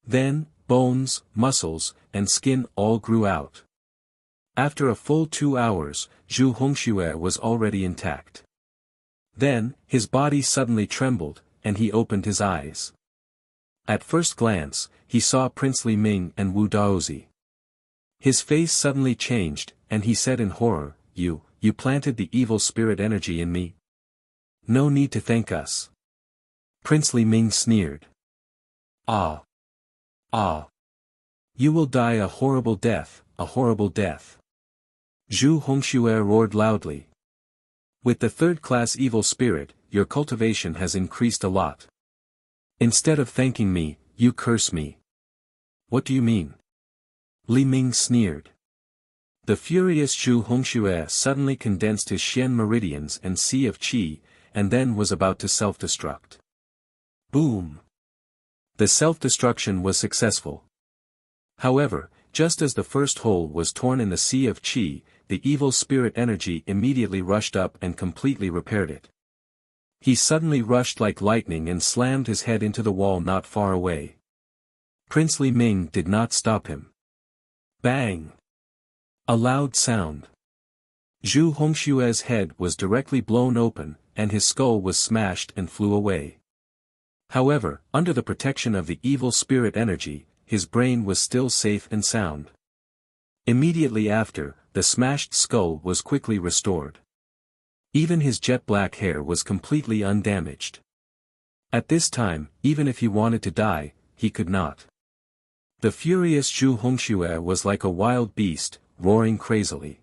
Then, bones, muscles, and skin all grew out. After a full 2 hours, Zhu Hongxue was already intact. Then, his body suddenly trembled, and he opened his eyes. At first glance, he saw Prince Li Ming and Wu Daozi. His face suddenly changed, and he said in horror, You planted the evil spirit energy in me? No need to thank us. Prince Li Ming sneered. Ah! Ah! You will die a horrible death, a horrible death. Zhu Hongxue roared loudly. With the third-class evil spirit, your cultivation has increased a lot. Instead of thanking me, you curse me. What do you mean? Li Ming sneered. The furious Zhu Hongxue suddenly condensed his Xian meridians and Sea of Qi, and then was about to self-destruct. Boom! The self-destruction was successful. However, just as the first hole was torn in the Sea of Qi, the evil spirit energy immediately rushed up and completely repaired it. He suddenly rushed like lightning and slammed his head into the wall not far away. Prince Li Ming did not stop him. Bang! A loud sound. Zhu Hongshue's head was directly blown open, and his skull was smashed and flew away. However, under the protection of the evil spirit energy, his brain was still safe and sound. Immediately after, the smashed skull was quickly restored. Even his jet-black hair was completely undamaged. At this time, even if he wanted to die, he could not. The furious Zhu Hongxue was like a wild beast, roaring crazily.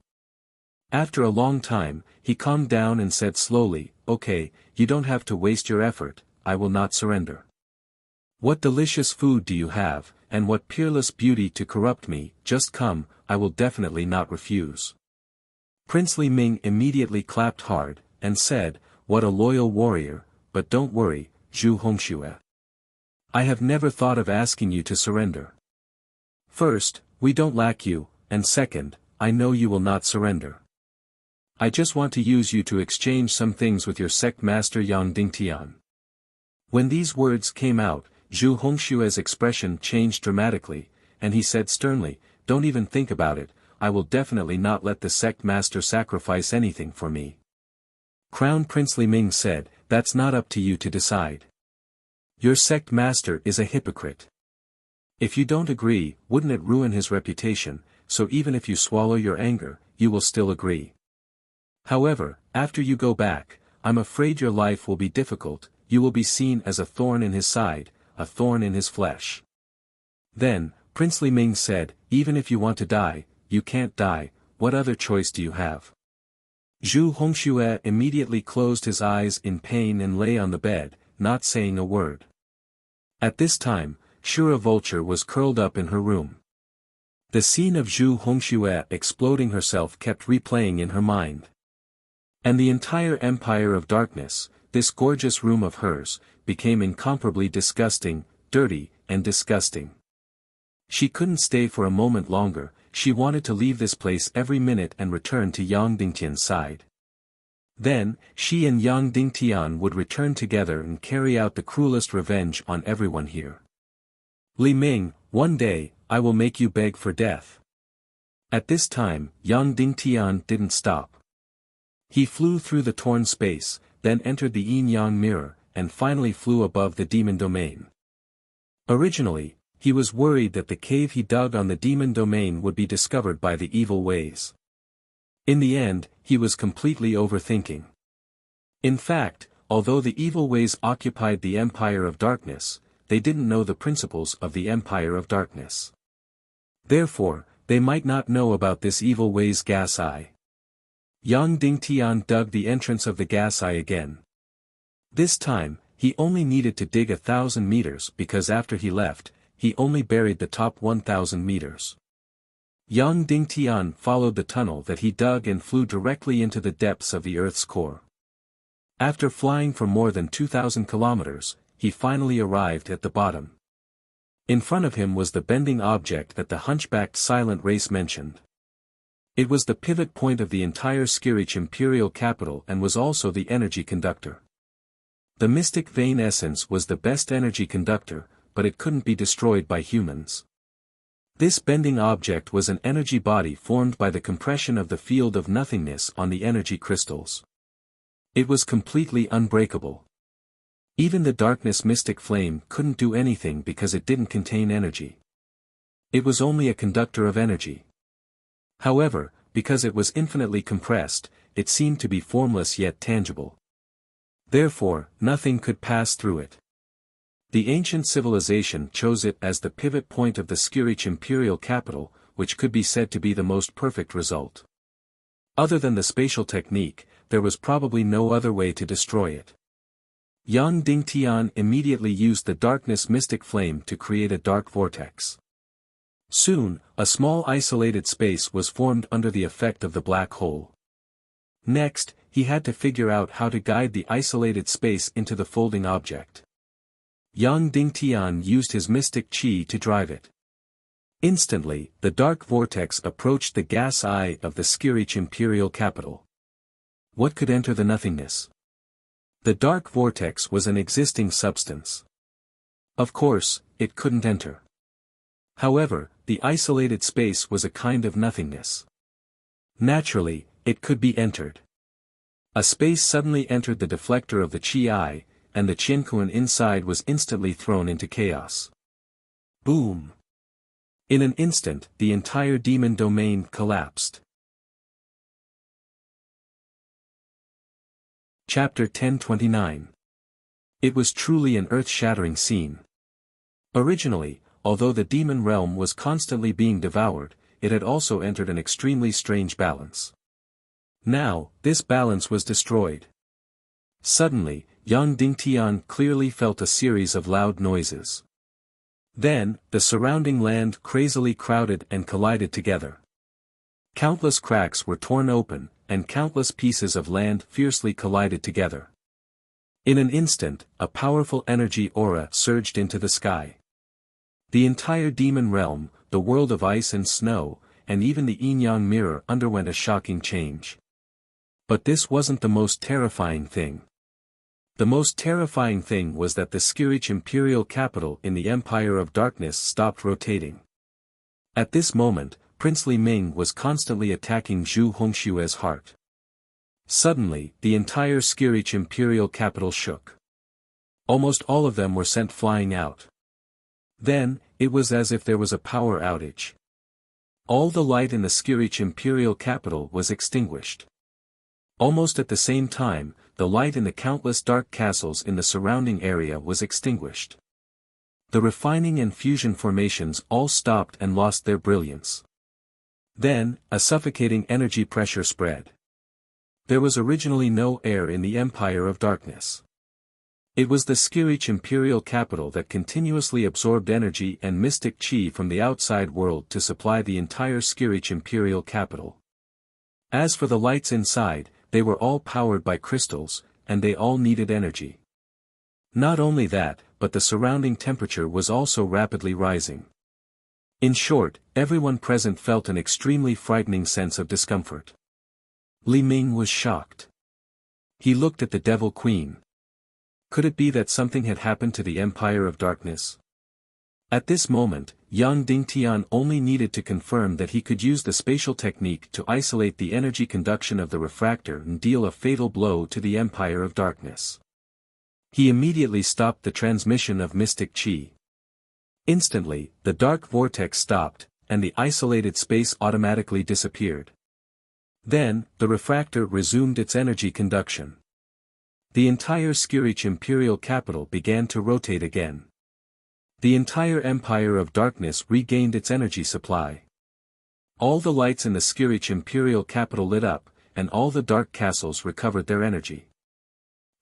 After a long time, he calmed down and said slowly, "Okay, you don't have to waste your effort, I will not surrender. What delicious food do you have, and what peerless beauty to corrupt me, just come, I will definitely not refuse." Prince Li Ming immediately clapped hard, and said, "What a loyal warrior, but don't worry, Zhu Hongxue. I have never thought of asking you to surrender. First, we don't lack you, and second, I know you will not surrender. I just want to use you to exchange some things with your sect master Yang Dingtian." When these words came out, Zhu Hongshue's expression changed dramatically, and he said sternly, "Don't even think about it, I will definitely not let the sect master sacrifice anything for me." Crown Prince Li Ming said, "That's not up to you to decide. Your sect master is a hypocrite. If you don't agree, wouldn't it ruin his reputation, so even if you swallow your anger, you will still agree. However, after you go back, I'm afraid your life will be difficult, you will be seen as a thorn in his side, a thorn in his flesh." Then, Prince Li Ming said, "Even if you want to die, you can't die, what other choice do you have?" Zhu Hongxue immediately closed his eyes in pain and lay on the bed, not saying a word. At this time, Shura Vulture was curled up in her room. The scene of Zhu Hongxue exploding herself kept replaying in her mind. And the entire Empire of Darkness, this gorgeous room of hers, became incomparably disgusting, dirty, and disgusting. She couldn't stay for a moment longer, she wanted to leave this place every minute and return to Yang Dingtian's side. Then, she and Yang Dingtian would return together and carry out the cruelest revenge on everyone here. "Li Ming, one day, I will make you beg for death." At this time, Yang Dingtian didn't stop. He flew through the torn space, then entered the yin-yang mirror, and finally flew above the demon domain. Originally, he was worried that the cave he dug on the demon domain would be discovered by the evil ways. In the end, he was completely overthinking. In fact, although the evil ways occupied the Empire of Darkness, they didn't know the principles of the Empire of Darkness. Therefore, they might not know about this evil ways gas eye. Yang Dingtian dug the entrance of the gas eye again. This time, he only needed to dig 1,000 meters because after he left, he only buried the top 1,000 meters. Yang Dingtian followed the tunnel that he dug and flew directly into the depths of the Earth's core. After flying for more than 2,000 kilometers, he finally arrived at the bottom. In front of him was the bending object that the hunchbacked silent race mentioned. It was the pivot point of the entire Skirich imperial capital and was also the energy conductor. The mystic vein essence was the best energy conductor, but it couldn't be destroyed by humans. This bending object was an energy body formed by the compression of the field of nothingness on the energy crystals. It was completely unbreakable. Even the darkness mystic flame couldn't do anything because it didn't contain energy. It was only a conductor of energy. However, because it was infinitely compressed, it seemed to be formless yet tangible. Therefore, nothing could pass through it. The ancient civilization chose it as the pivot point of the Skirich imperial capital, which could be said to be the most perfect result. Other than the spatial technique, there was probably no other way to destroy it. Yang Dingtian immediately used the darkness mystic flame to create a dark vortex. Soon, a small isolated space was formed under the effect of the black hole. Next, he had to figure out how to guide the isolated space into the folding object. Yang Dingtian used his mystic qi to drive it. Instantly, the dark vortex approached the gas eye of the Skirich imperial capital. What could enter the nothingness? The dark vortex was an existing substance. Of course, it couldn't enter. However, the isolated space was a kind of nothingness. Naturally, it could be entered. A space suddenly entered the deflector of the Qi, and the Qianquan inside was instantly thrown into chaos. Boom! In an instant, the entire demon domain collapsed. Chapter 1029. It was truly an earth-shattering scene. Originally, although the demon realm was constantly being devoured, it had also entered an extremely strange balance. Now, this balance was destroyed. Suddenly, Yang Dingtian clearly felt a series of loud noises. Then, the surrounding land crazily crowded and collided together. Countless cracks were torn open, and countless pieces of land fiercely collided together. In an instant, a powerful energy aura surged into the sky. The entire demon realm, the world of ice and snow, and even the yin-yang mirror underwent a shocking change. But this wasn't the most terrifying thing. The most terrifying thing was that the Skirich imperial capital in the Empire of Darkness stopped rotating. At this moment, Princely Ming was constantly attacking Zhu Hongshue's heart. Suddenly, the entire Skirich imperial capital shook. Almost all of them were sent flying out. Then, it was as if there was a power outage. All the light in the Skirich imperial capital was extinguished. Almost at the same time, the light in the countless dark castles in the surrounding area was extinguished. The refining and fusion formations all stopped and lost their brilliance. Then, a suffocating energy pressure spread. There was originally no air in the Empire of Darkness. It was the Skirich imperial capital that continuously absorbed energy and mystic chi from the outside world to supply the entire Skirich imperial capital. As for the lights inside, they were all powered by crystals, and they all needed energy. Not only that, but the surrounding temperature was also rapidly rising. In short, everyone present felt an extremely frightening sense of discomfort. Li Ming was shocked. He looked at the Devil Queen. Could it be that something had happened to the Empire of Darkness? At this moment, Yang Dingtian only needed to confirm that he could use the spatial technique to isolate the energy conduction of the refractor and deal a fatal blow to the Empire of Darkness. He immediately stopped the transmission of mystic chi. Instantly, the dark vortex stopped, and the isolated space automatically disappeared. Then, the refractor resumed its energy conduction. The entire Skirich imperial capital began to rotate again. The entire Empire of Darkness regained its energy supply. All the lights in the Skirich imperial capital lit up, and all the dark castles recovered their energy.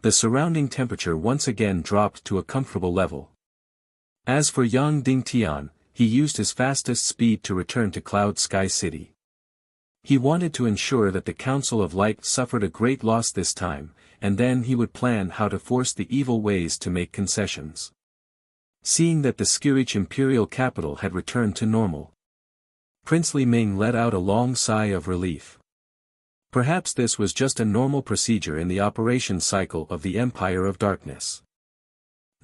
The surrounding temperature once again dropped to a comfortable level. As for Yang Dingtian, he used his fastest speed to return to Cloud Sky City. He wanted to ensure that the Council of Light suffered a great loss this time, and then he would plan how to force the evil ways to make concessions. Seeing that the Skirich imperial capital had returned to normal, Princely Ming let out a long sigh of relief. Perhaps this was just a normal procedure in the operation cycle of the Empire of Darkness.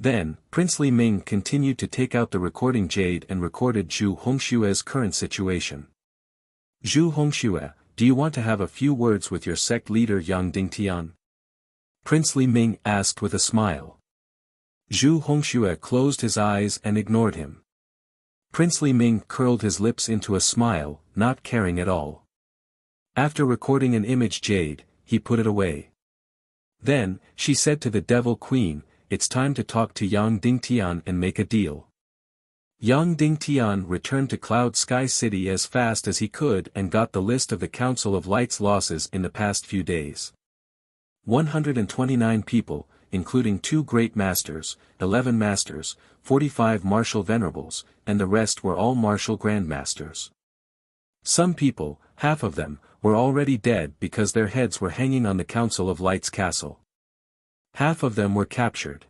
Then, Princely Ming continued to take out the recording jade and recorded Zhu Hongshue's current situation. Zhu Hongxue, do you want to have a few words with your sect leader Yang Dingtian? Princely Ming asked with a smile. Zhu Hongxue closed his eyes and ignored him. Princely Ming curled his lips into a smile, not caring at all. After recording an image jade, he put it away. Then, she said to the Devil Queen, "It's time to talk to Yang Dingtian and make a deal." Yang Dingtian returned to Cloud Sky City as fast as he could and got the list of the Council of Light's losses in the past few days. 129 people, including 2 Great Masters, 11 Masters, 45 Martial Venerables, and the rest were all Martial Grandmasters. Some people, half of them, were already dead because their heads were hanging on the Council of Light's castle. Half of them were captured.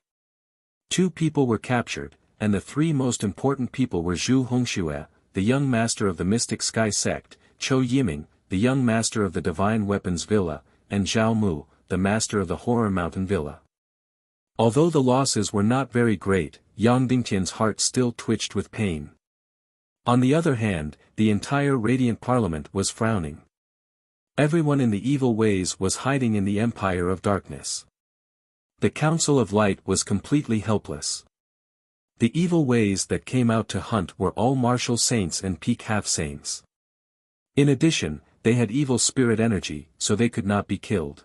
2 people were captured, and the 3 most important people were Zhu Hongxue, the young master of the Mystic Sky Sect, Chou Yiming, the young master of the Divine Weapons Villa, and Zhao Mu, the master of the Horror Mountain Villa. Although the losses were not very great, Yang Dingtian's heart still twitched with pain. On the other hand, the entire Radiant Parliament was frowning. Everyone in the evil ways was hiding in the Empire of Darkness. The Council of Light was completely helpless. The evil ways that came out to hunt were all martial saints and peak half-saints. In addition, they had evil spirit energy, so they could not be killed.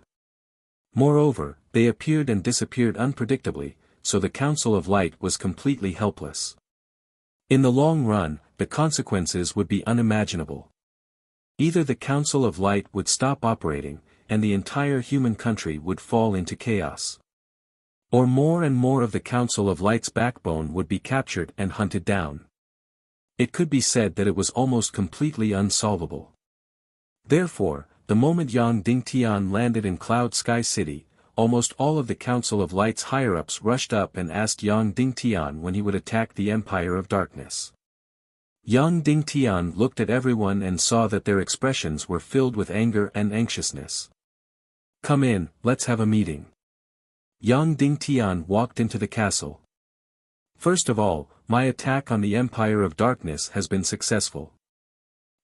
Moreover, they appeared and disappeared unpredictably, so the Council of Light was completely helpless. In the long run, the consequences would be unimaginable. Either the Council of Light would stop operating, and the entire human country would fall into chaos. Or more and more of the Council of Light's backbone would be captured and hunted down. It could be said that it was almost completely unsolvable. Therefore, the moment Yang Dingtian landed in Cloud Sky City, almost all of the Council of Light's higher-ups rushed up and asked Yang Dingtian when he would attack the Empire of Darkness. Yang Dingtian looked at everyone and saw that their expressions were filled with anger and anxiousness. "Come in, let's have a meeting." Yang Dingtian walked into the castle. "First of all, my attack on the Empire of Darkness has been successful.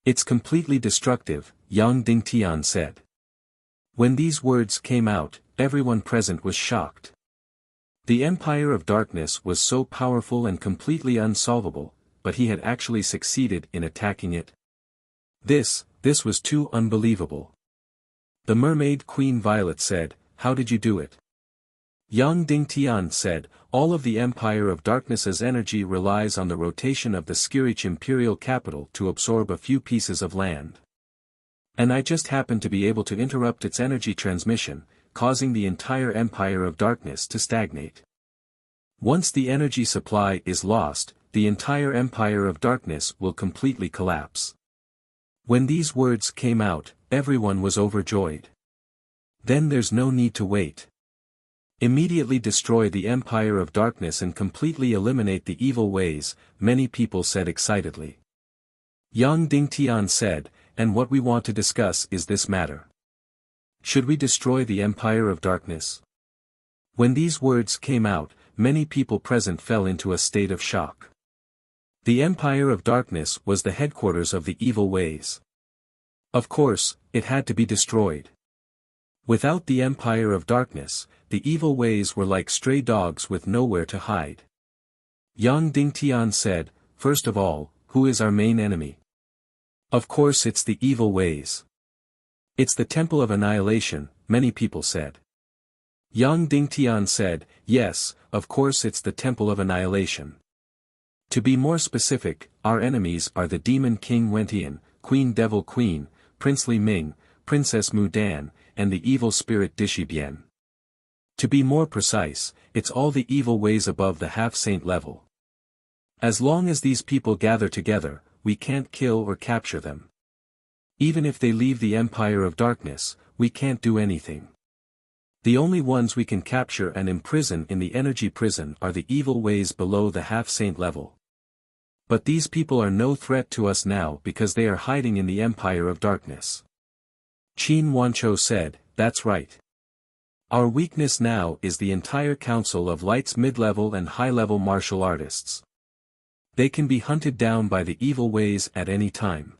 It's completely destructive," Yang Dingtian said. When these words came out, everyone present was shocked. The Empire of Darkness was so powerful and completely unsolvable, but he had actually succeeded in attacking it. This was too unbelievable. The Mermaid Queen Violet said, "How did you do it?" Yang Dingtian said, "All of the Empire of Darkness's energy relies on the rotation of the Skirich imperial capital to absorb a few pieces of land. And I just happened to be able to interrupt its energy transmission, causing the entire Empire of Darkness to stagnate. Once the energy supply is lost, the entire Empire of Darkness will completely collapse." When these words came out, everyone was overjoyed. "Then there's no need to wait. Immediately destroy the Empire of Darkness and completely eliminate the evil ways," many people said excitedly. Yang Dingtian said, "And what we want to discuss is this matter. Should we destroy the Empire of Darkness?" When these words came out, many people present fell into a state of shock. The Empire of Darkness was the headquarters of the evil ways. Of course, it had to be destroyed. Without the Empire of Darkness, the evil ways were like stray dogs with nowhere to hide. Yang Dingtian said, "First of all, who is our main enemy?" "Of course it's the evil ways. It's the Temple of Annihilation," many people said. Yang Dingtian said, "Yes, of course it's the Temple of Annihilation. To be more specific, our enemies are the Demon King Wentian, Queen Devil Queen, Prince Li Ming, Princess Mu Dan, and the evil spirit Dishibian. To be more precise, it's all the evil ways above the half-saint level. As long as these people gather together, we can't kill or capture them. Even if they leave the Empire of Darkness, we can't do anything. The only ones we can capture and imprison in the energy prison are the evil ways below the half-saint level. But these people are no threat to us now because they are hiding in the Empire of Darkness." Qin Wancho said, "That's right. Our weakness now is the entire Council of Light's mid-level and high-level martial artists. They can be hunted down by the evil ways at any time.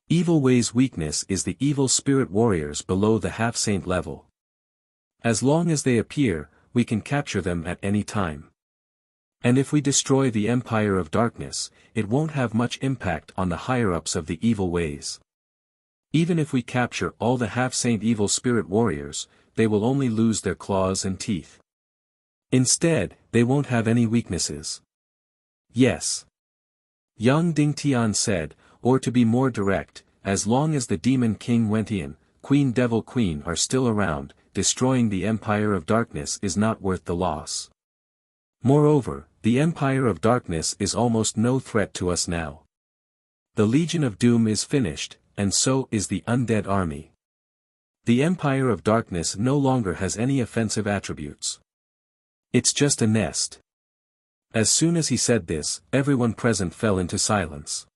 Evil ways' weakness is the evil spirit warriors below the half-saint level. As long as they appear, we can capture them at any time. And if we destroy the Empire of Darkness, it won't have much impact on the higher-ups of the evil ways. Even if we capture all the half-saint evil spirit warriors, they will only lose their claws and teeth. Instead, they won't have any weaknesses." "Yes," Yang Dingtian said, "or to be more direct, as long as the Demon King Wentian, Queen Devil Queen are still around, destroying the Empire of Darkness is not worth the loss. Moreover, the Empire of Darkness is almost no threat to us now. The Legion of Doom is finished, and so is the Undead Army. The Empire of Darkness no longer has any offensive attributes. It's just a nest." As soon as he said this, everyone present fell into silence.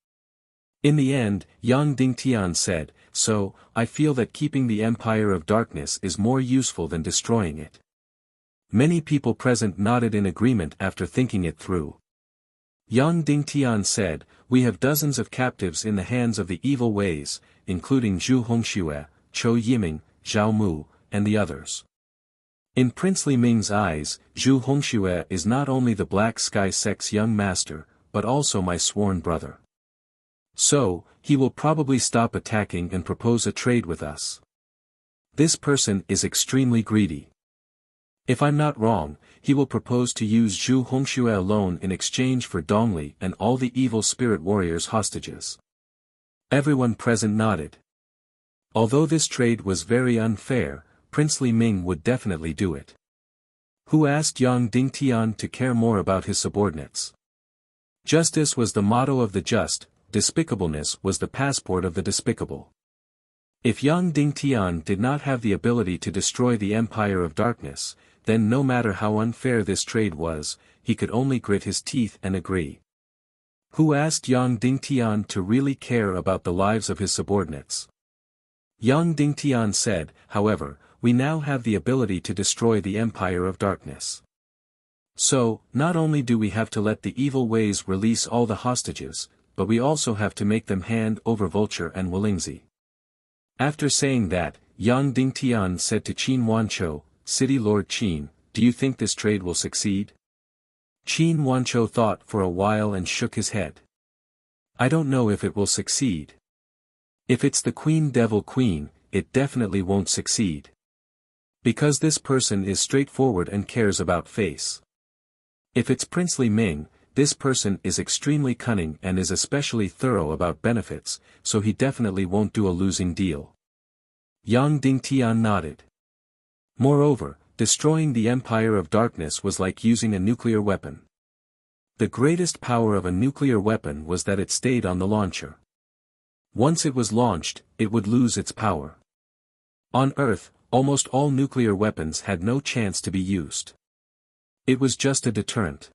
In the end, Yang Dingtian said, "So, I feel that keeping the Empire of Darkness is more useful than destroying it. Many people present nodded in agreement after thinking it through. Yang Dingtian said, "We have dozens of captives in the hands of the evil ways, including Zhu Hongxue, Chou Yiming, Zhao Mu, and the others." In Prince Li Ming's eyes, Zhu Hongxue is not only the Black Sky Sect's young master, but also my sworn brother. So, he will probably stop attacking and propose a trade with us. This person is extremely greedy. If I'm not wrong, he will propose to use Zhu Hongxue alone in exchange for Dongli and all the evil spirit warriors' hostages. Everyone present nodded. Although this trade was very unfair, Prince Li Ming would definitely do it. Who asked Yang Dingtian to care more about his subordinates? Justice was the motto of the just, despicableness was the passport of the despicable. If Yang Dingtian did not have the ability to destroy the Empire of Darkness, then no matter how unfair this trade was, he could only grit his teeth and agree. Who asked Yang Dingtian to really care about the lives of his subordinates? Yang Dingtian said, "However, we now have the ability to destroy the Empire of Darkness. So, not only do we have to let the evil ways release all the hostages, but we also have to make them hand over Wuxia and Wolingzi." After saying that, Yang Dingtian said to Qin Wanchou, "City Lord Qin, do you think this trade will succeed?" Qin Wanchou thought for a while and shook his head. "I don't know if it will succeed. If it's the Queen Devil Queen, it definitely won't succeed. Because this person is straightforward and cares about face. If it's Prince Li Ming, this person is extremely cunning and is especially thorough about benefits, so he definitely won't do a losing deal." Yang Dingtian nodded. Moreover, destroying the Empire of Darkness was like using a nuclear weapon. The greatest power of a nuclear weapon was that it stayed on the launcher. Once it was launched, it would lose its power. On Earth, almost all nuclear weapons had no chance to be used. It was just a deterrent.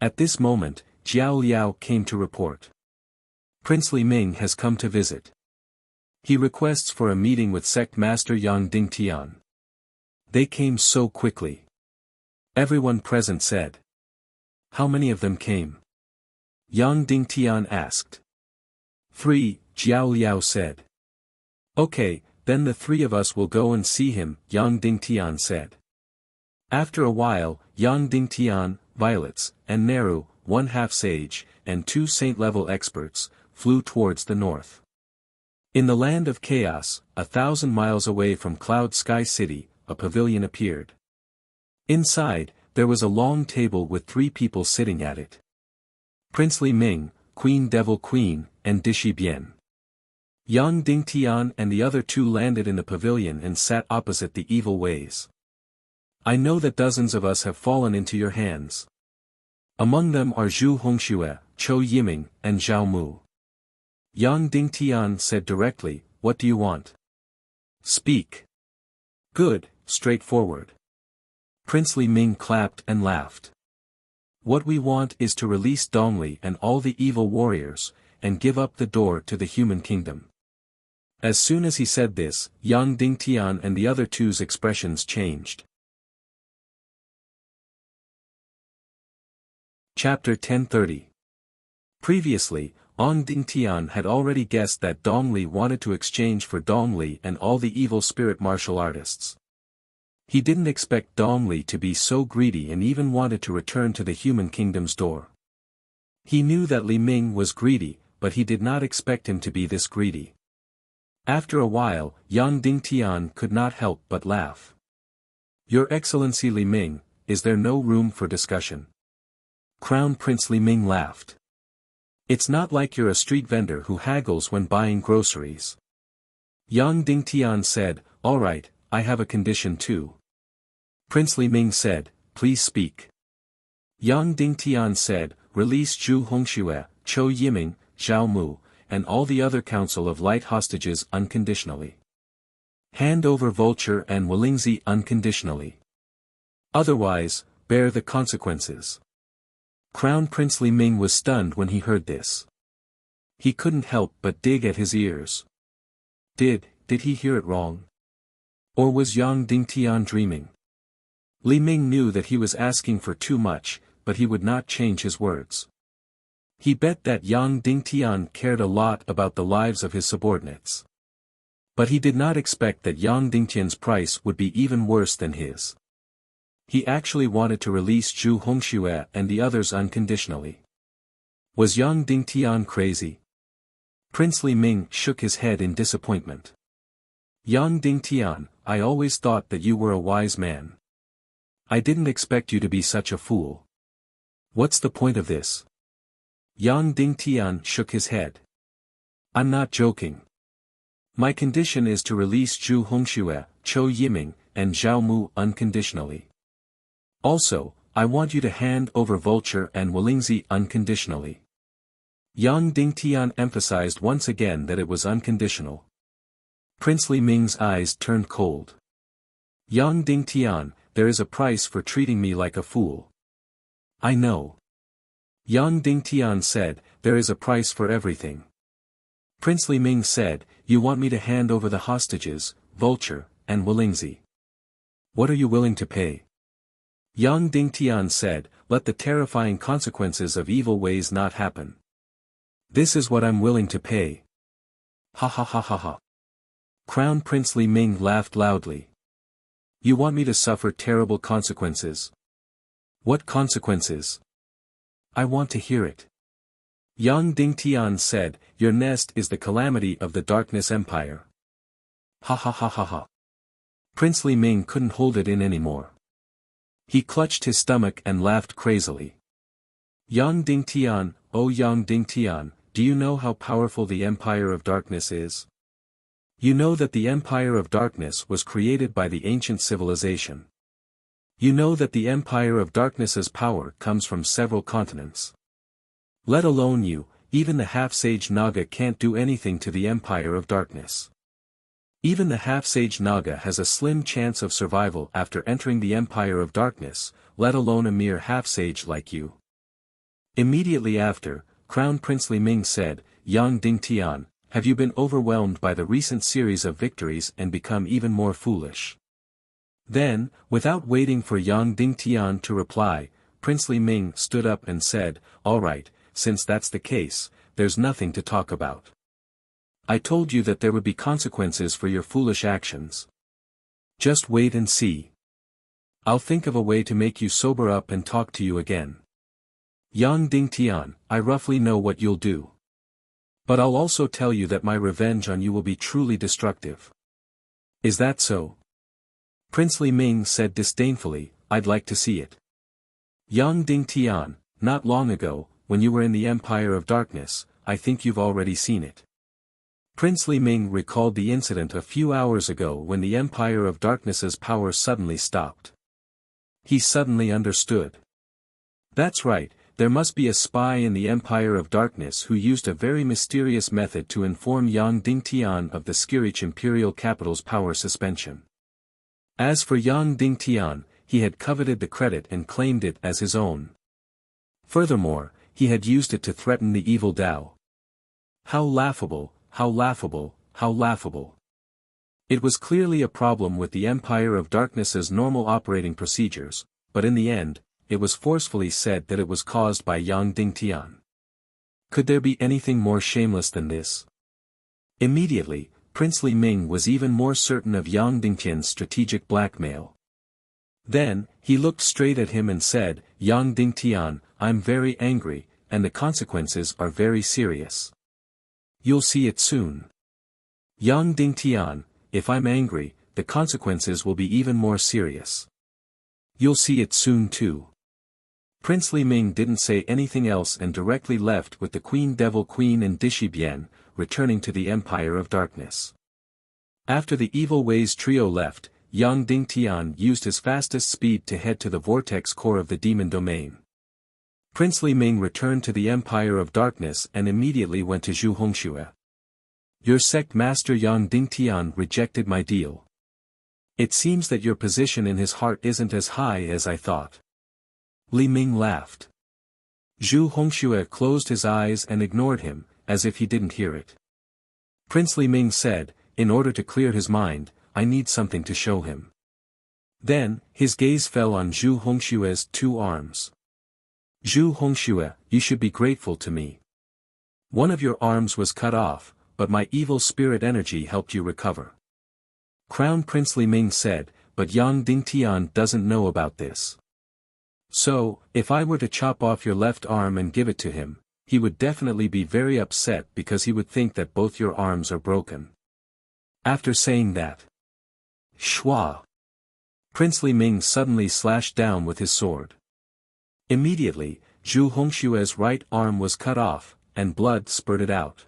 At this moment, Jiao Liao came to report. "Prince Li Ming has come to visit. He requests for a meeting with Sect Master Yang Dingtian." They came so quickly. Everyone present said. "How many of them came?" Yang Dingtian asked. "3, Jiao Liao said. "Okay, then the 3 of us will go and see him," Yang Dingtian said. After a while, Yang Dingtian, Violets, and Neru, 1 half-sage, and 2 saint-level experts, flew towards the north. In the land of chaos, 1,000 miles away from Cloud Sky City, a pavilion appeared. Inside, there was a long table with 3 people sitting at it. Prince Li Ming, Queen Devil Queen, and Dishi Bian. Yang Dingtian and the other 2 landed in the pavilion and sat opposite the evil ways. "I know that dozens of us have fallen into your hands. Among them are Zhu Hongxue, Chou Yiming, and Zhao Mu." Yang Dingtian said directly, "What do you want? Speak." "Good, straightforward." Prince Li Ming clapped and laughed. "What we want is to release Dongli and all the evil warriors, and give up the door to the human kingdom." As soon as he said this, Yang Dingtian and the other 2's expressions changed. Chapter 1030. Previously, Yang Dingtian had already guessed that Dongli wanted to exchange for Dongli and all the evil spirit martial artists. He didn't expect Dongli to be so greedy and even wanted to return to the human kingdom's door. He knew that Li Ming was greedy, but he did not expect him to be this greedy. After a while, Yang Dingtian could not help but laugh. "Your Excellency Li Ming, is there no room for discussion?" Crown Prince Li Ming laughed. "It's not like you're a street vendor who haggles when buying groceries." Yang Dingtian said, "All right, I have a condition too." Prince Li Ming said, "Please speak." Yang Dingtian said, "Release Zhu Hongxue, Chou Yiming, Zhao Mu, and all the other council of light hostages unconditionally. Hand over Wuxia and Wolingzi unconditionally. Otherwise, bear the consequences." Crown Prince Li Ming was stunned when he heard this. He couldn't help but dig at his ears. Did he hear it wrong? Or was Yang Dingtian dreaming? Li Ming knew that he was asking for too much, but he would not change his words. He bet that Yang Dingtian cared a lot about the lives of his subordinates. But he did not expect that Yang Dingtian's price would be even worse than his. He actually wanted to release Zhu Hongxue and the others unconditionally. Was Yang Dingtian crazy? Prince Li Ming shook his head in disappointment. Yang Dingtian, I always thought that you were a wise man. I didn't expect you to be such a fool. What's the point of this? Yang Dingtian shook his head. I'm not joking. My condition is to release Zhu Hongxue, Chou Yiming, and Zhao Mu unconditionally. Also, I want you to hand over Vulture and Walingzi unconditionally. Yang Dingtian emphasized once again that it was unconditional. Prince Li Ming's eyes turned cold. Yang Dingtian, there is a price for treating me like a fool. I know. Yang Dingtian said, there is a price for everything. Prince Li Ming said, you want me to hand over the hostages, Vulture, and Walingzi. What are you willing to pay? Yang Dingtian said, let the terrifying consequences of evil ways not happen. This is what I'm willing to pay. Ha ha ha ha ha. Crown Prince Li Ming laughed loudly. You want me to suffer terrible consequences? What consequences? I want to hear it. Yang Dingtian said, your nest is the calamity of the Darkness Empire. Ha ha ha ha ha. Prince Li Ming couldn't hold it in anymore. He clutched his stomach and laughed crazily. Yang Dingtian, oh Yang Dingtian, do you know how powerful the Empire of Darkness is? You know that the Empire of Darkness was created by the ancient civilization. You know that the Empire of Darkness's power comes from several continents. Let alone you, even the half-sage Naga can't do anything to the Empire of Darkness. Even the half-sage Naga has a slim chance of survival after entering the Empire of Darkness, let alone a mere half-sage like you. Immediately after, Crown Prince Li Ming said, Yang Dingtian, have you been overwhelmed by the recent series of victories and become even more foolish? Then, without waiting for Yang Dingtian to reply, Prince Li Ming stood up and said, all right, since that's the case, there's nothing to talk about. I told you that there would be consequences for your foolish actions. Just wait and see. I'll think of a way to make you sober up and talk to you again. Yang Dingtian, I roughly know what you'll do. But I'll also tell you that my revenge on you will be truly destructive. Is that so? Prince Li Ming said disdainfully, I'd like to see it. Yang Dingtian, not long ago, when you were in the Empire of Darkness, I think you've already seen it. Prince Li Ming recalled the incident a few hours ago when the Empire of Darkness's power suddenly stopped. He suddenly understood. That's right, there must be a spy in the Empire of Darkness who used a very mysterious method to inform Yang Dingtian of the Skirich imperial capital's power suspension. As for Yang Dingtian, he had coveted the credit and claimed it as his own. Furthermore, he had used it to threaten the evil Dao. How laughable, how laughable, how laughable. It was clearly a problem with the Empire of Darkness's normal operating procedures, but in the end, it was forcefully said that it was caused by Yang Dingtian. Could there be anything more shameless than this? Immediately, Prince Li Ming was even more certain of Yang Dingtian's strategic blackmail. Then, he looked straight at him and said, Yang Dingtian, I'm very angry, and the consequences are very serious. You'll see it soon. Yang Dingtian, if I'm angry, the consequences will be even more serious. You'll see it soon too. Prince Li Ming didn't say anything else and directly left with the Queen Devil Queen and Dishibian, returning to the Empire of Darkness. After the Evil Ways trio left, Yang Dingtian used his fastest speed to head to the vortex core of the demon domain. Prince Li Ming returned to the Empire of Darkness and immediately went to Zhu Hongxue. Your sect master Yang Dingtian rejected my deal. It seems that your position in his heart isn't as high as I thought. Li Ming laughed. Zhu Hongxue closed his eyes and ignored him, as if he didn't hear it. Prince Li Ming said, in order to clear his mind, I need something to show him. Then, his gaze fell on Zhu Hongshue's 2 arms. Zhu Hongxue, you should be grateful to me. One of your arms was cut off, but my evil spirit energy helped you recover. Crown Prince Li Ming said, but Yang Dingtian doesn't know about this. So, if I were to chop off your left arm and give it to him, he would definitely be very upset because he would think that both your arms are broken. After saying that, Shua! Prince Li Ming suddenly slashed down with his sword. Immediately, Zhu Hongshue's right arm was cut off, and blood spurted out.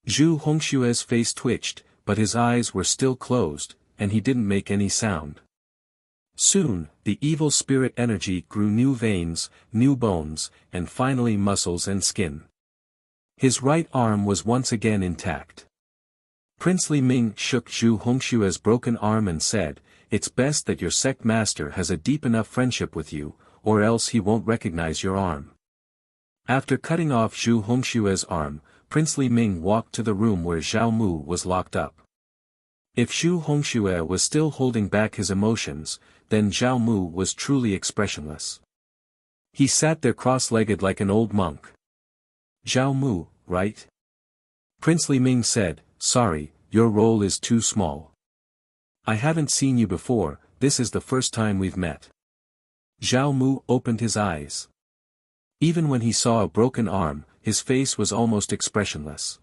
Zhu Hongshue's face twitched, but his eyes were still closed, and he didn't make any sound. Soon, the evil spirit energy grew new veins, new bones, and finally muscles and skin. His right arm was once again intact. Prince Li Ming shook Zhu Hongshue's broken arm and said, "It's best that your sect master has a deep enough friendship with you, or else he won't recognize your arm." After cutting off Zhu Hongshue's arm, Prince Li Ming walked to the room where Zhao Mu was locked up. If Zhu Hongxue was still holding back his emotions, then Zhao Mu was truly expressionless. He sat there cross-legged like an old monk. "Zhao Mu, right?" Prince Li Ming said, "Sorry, your role is too small. I haven't seen you before, this is the first time we've met." Zhao Mu opened his eyes. Even when he saw a broken arm, his face was almost expressionless.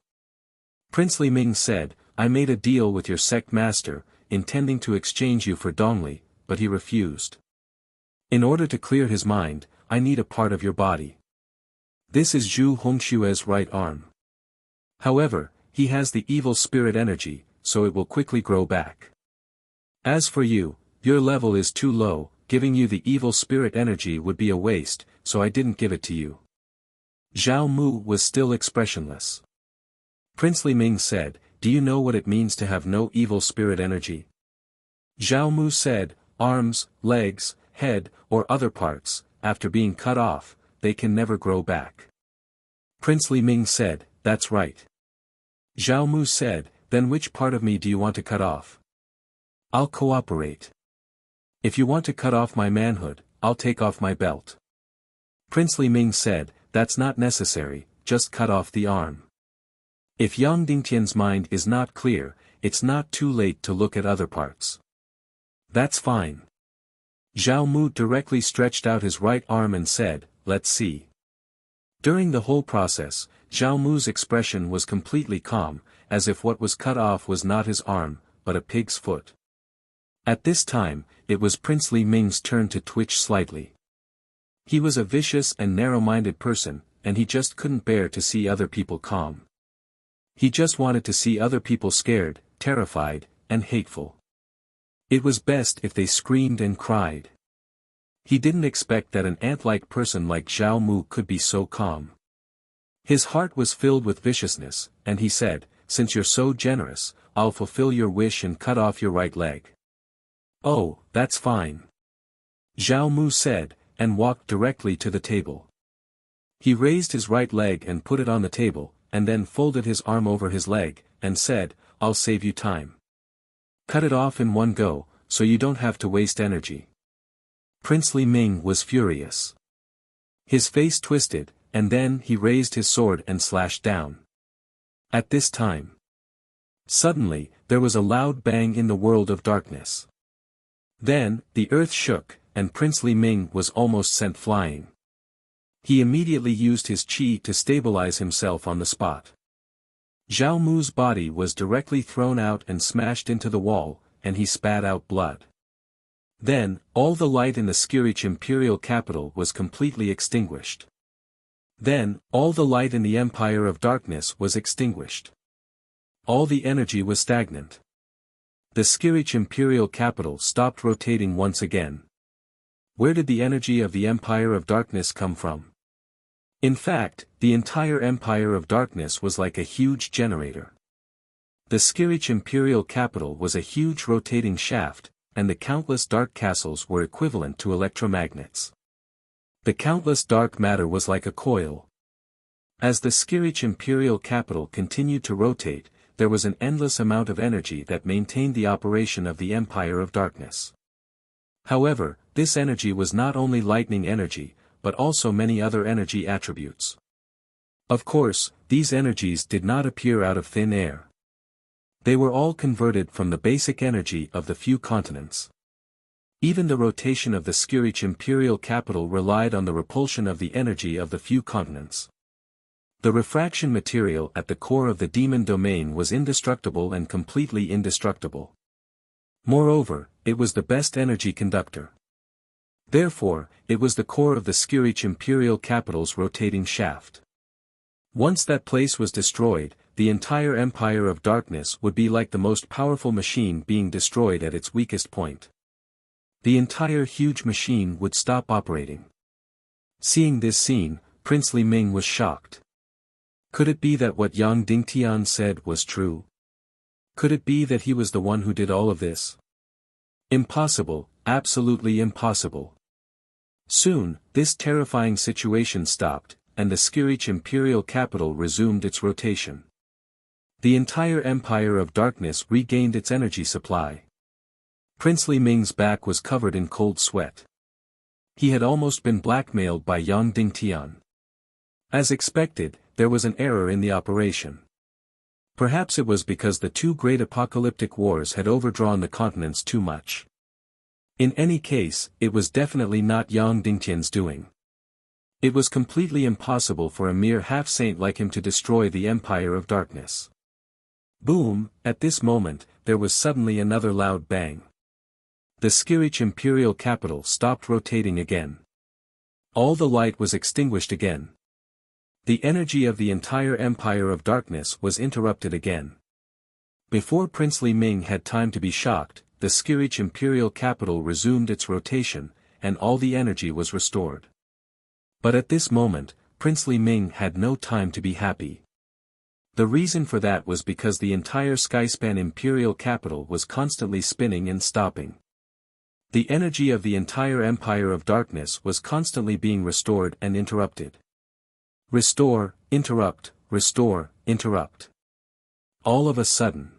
Prince Li Ming said, "I made a deal with your sect master, intending to exchange you for Dongli, but he refused. In order to clear his mind, I need a part of your body. This is Zhu Hongshue's right arm. However, he has the evil spirit energy, so it will quickly grow back. As for you, your level is too low, giving you the evil spirit energy would be a waste, so I didn't give it to you." Zhao Mu was still expressionless. Prince Li Ming said, "Do you know what it means to have no evil spirit energy?" Zhao Mu said, "Arms, legs, head, or other parts, after being cut off, they can never grow back." Prince Li Ming said, "That's right." Zhao Mu said, "Then which part of me do you want to cut off?" "I'll cooperate. If you want to cut off my manhood, I'll take off my belt." Prince Li Ming said, "That's not necessary, just cut off the arm. If Yang Dingtian's mind is not clear, it's not too late to look at other parts." "That's fine." Zhao Mu directly stretched out his right arm and said, "Let's see." During the whole process, Zhao Mu's expression was completely calm, as if what was cut off was not his arm, but a pig's foot. At this time, it was Prince Li Ming's turn to twitch slightly. He was a vicious and narrow-minded person, and he just couldn't bear to see other people calm. He just wanted to see other people scared, terrified, and hateful. It was best if they screamed and cried. He didn't expect that an ant-like person like Zhao Mu could be so calm. His heart was filled with viciousness, and he said, "Since you're so generous, I'll fulfill your wish and cut off your right leg." "Oh, that's fine," Zhao Mu said, and walked directly to the table. He raised his right leg and put it on the table, and then folded his arm over his leg, and said, "I'll save you time. Cut it off in one go, so you don't have to waste energy." Prince Li Ming was furious. His face twisted, and then he raised his sword and slashed down. At this time, suddenly, there was a loud bang in the world of darkness. Then, the earth shook, and Prince Li Ming was almost sent flying. He immediately used his qi to stabilize himself on the spot. Zhao Mu's body was directly thrown out and smashed into the wall, and he spat out blood. Then, all the light in the Skirich imperial capital was completely extinguished. Then, all the light in the Empire of Darkness was extinguished. All the energy was stagnant. The Skirich imperial capital stopped rotating once again. Where did the energy of the Empire of Darkness come from? In fact, the entire Empire of Darkness was like a huge generator. The Skirich imperial capital was a huge rotating shaft, and the countless dark castles were equivalent to electromagnets. The countless dark matter was like a coil. As the Skirich imperial capital continued to rotate, there was an endless amount of energy that maintained the operation of the Empire of Darkness. However, this energy was not only lightning energy, but also many other energy attributes. Of course, these energies did not appear out of thin air. They were all converted from the basic energy of the few continents. Even the rotation of the Skirich imperial capital relied on the repulsion of the energy of the few continents. The refraction material at the core of the demon domain was indestructible and completely indestructible. Moreover, it was the best energy conductor. Therefore, it was the core of the Skirich imperial capital's rotating shaft. Once that place was destroyed, the entire Empire of Darkness would be like the most powerful machine being destroyed at its weakest point. The entire huge machine would stop operating. Seeing this scene, Prince Li Ming was shocked. Could it be that what Yang Dingtian said was true? Could it be that he was the one who did all of this? Impossible, absolutely impossible. Soon, this terrifying situation stopped, and the Skirich imperial capital resumed its rotation. The entire Empire of Darkness regained its energy supply. Prince Li Ming's back was covered in cold sweat. He had almost been blackmailed by Yang Dingtian. As expected, there was an error in the operation. Perhaps it was because the two great apocalyptic wars had overdrawn the continents too much. In any case, it was definitely not Yang Dingtian's doing. It was completely impossible for a mere half-saint like him to destroy the Empire of Darkness. Boom! At this moment, there was suddenly another loud bang. The Skirich imperial capital stopped rotating again. All the light was extinguished again. The energy of the entire Empire of Darkness was interrupted again. Before Prince Li Ming had time to be shocked, the Skirich imperial capital resumed its rotation, and all the energy was restored. But at this moment, Prince Li Ming had no time to be happy. The reason for that was because the entire Skyspan imperial capital was constantly spinning and stopping. The energy of the entire Empire of Darkness was constantly being restored and interrupted. Restore, interrupt, restore, interrupt. All of a sudden.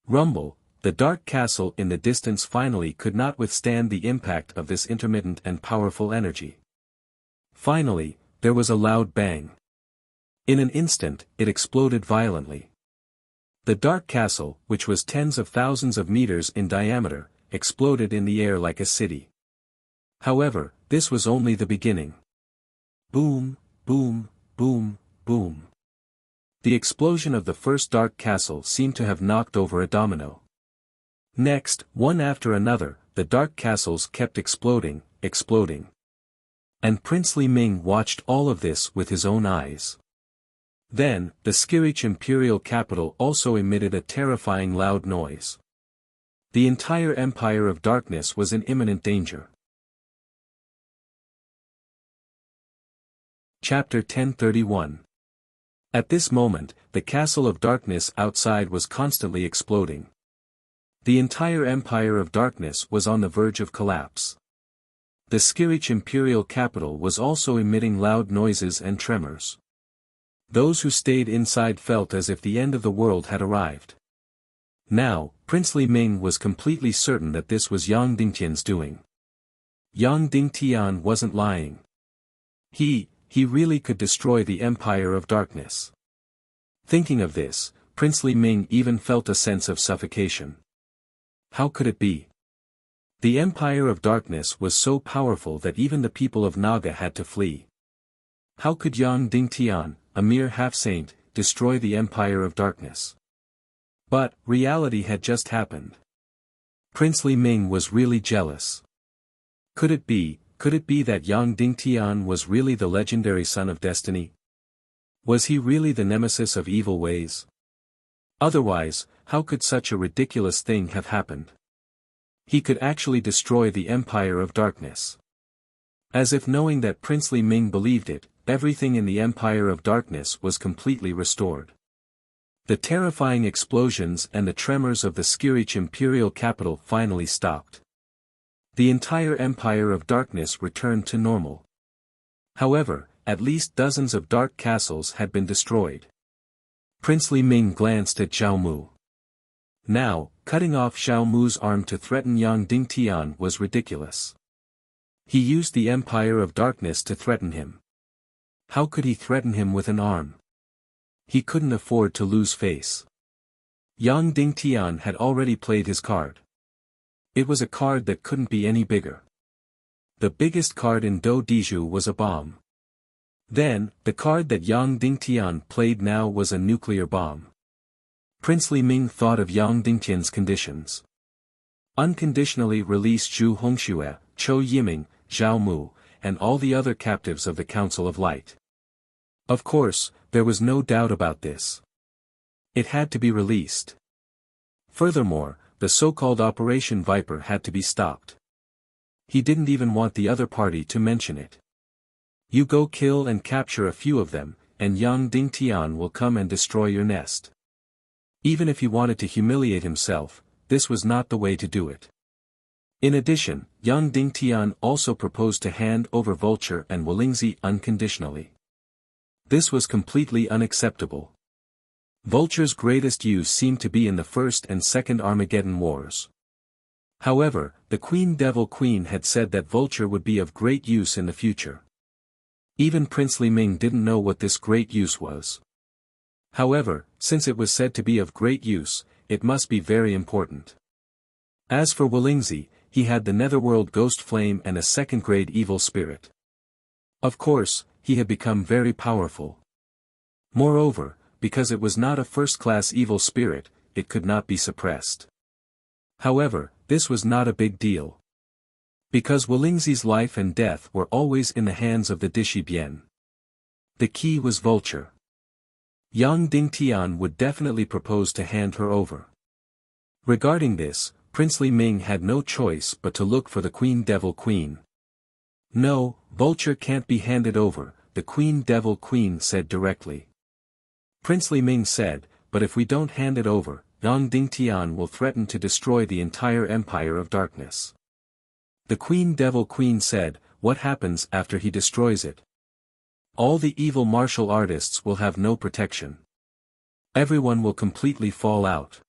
Rumble, the dark castle in the distance finally could not withstand the impact of this intermittent and powerful energy. Finally, there was a loud bang. In an instant, it exploded violently. The dark castle, which was tens of thousands of meters in diameter, exploded in the air like a city. However, this was only the beginning. Boom, boom, boom, boom. The explosion of the first dark castle seemed to have knocked over a domino. Next, one after another, the dark castles kept exploding, exploding. And Prince Li Ming watched all of this with his own eyes. Then, the Skirich imperial capital also emitted a terrifying loud noise. The entire Empire of Darkness was in imminent danger. Chapter 1031. At this moment, the Castle of Darkness outside was constantly exploding. The entire Empire of Darkness was on the verge of collapse. The Skirich imperial capital was also emitting loud noises and tremors. Those who stayed inside felt as if the end of the world had arrived. Now, Prince Li Ming was completely certain that this was Yang Dingtian's doing. Yang Dingtian wasn't lying. He really could destroy the Empire of Darkness. Thinking of this, Prince Li Ming even felt a sense of suffocation. How could it be? The Empire of Darkness was so powerful that even the people of Naga had to flee. How could Yang Dingtian, a mere half-saint, destroy the Empire of Darkness? But, reality had just happened. Prince Li Ming was really jealous. Could it be that Yang Dingtian was really the legendary son of destiny? Was he really the nemesis of evil ways? Otherwise, how could such a ridiculous thing have happened? He could actually destroy the Empire of Darkness. As if knowing that Prince Li Ming believed it, everything in the Empire of Darkness was completely restored. The terrifying explosions and the tremors of the Skirich imperial capital finally stopped. The entire Empire of Darkness returned to normal. However, at least dozens of dark castles had been destroyed. Prince Li Ming glanced at Zhao Mu. Now, cutting off Xiao Mu's arm to threaten Yang Dingtian was ridiculous. He used the Empire of Darkness to threaten him. How could he threaten him with an arm? He couldn't afford to lose face. Yang Dingtian had already played his card. It was a card that couldn't be any bigger. The biggest card in Do Diju was a bomb. Then, the card that Yang Dingtian played now was a nuclear bomb. Prince Li Ming thought of Yang Dingtian's conditions. Unconditionally release Zhu Hongxue, Chou Yiming, Zhao Mu, and all the other captives of the Council of Light. Of course, there was no doubt about this. It had to be released. Furthermore, the so-called Operation Viper had to be stopped. He didn't even want the other party to mention it. You go kill and capture a few of them, and Yang Dingtian will come and destroy your nest. Even if he wanted to humiliate himself, this was not the way to do it. In addition, Yang Dingtian also proposed to hand over Vulture and Wolingzi unconditionally. This was completely unacceptable. Vulture's greatest use seemed to be in the First and Second Armageddon Wars. However, the Queen Devil Queen had said that Vulture would be of great use in the future. Even Prince Li Ming didn't know what this great use was. However, since it was said to be of great use, it must be very important. As for Wolingzi, he had the Netherworld Ghost Flame and a second-grade evil spirit. Of course, he had become very powerful. Moreover, because it was not a first-class evil spirit, it could not be suppressed. However, this was not a big deal. Because Wolingzi's life and death were always in the hands of the Dishibian. The key was Vulture. Yang Dingtian would definitely propose to hand her over. Regarding this, Prince Li Ming had no choice but to look for the Queen Devil Queen. No, Vulture can't be handed over, the Queen Devil Queen said directly. Prince Li Ming said, but if we don't hand it over, Yang Dingtian will threaten to destroy the entire Empire of Darkness. The Queen Devil Queen said, what happens after he destroys it? All the evil martial artists will have no protection. Everyone will completely fall out.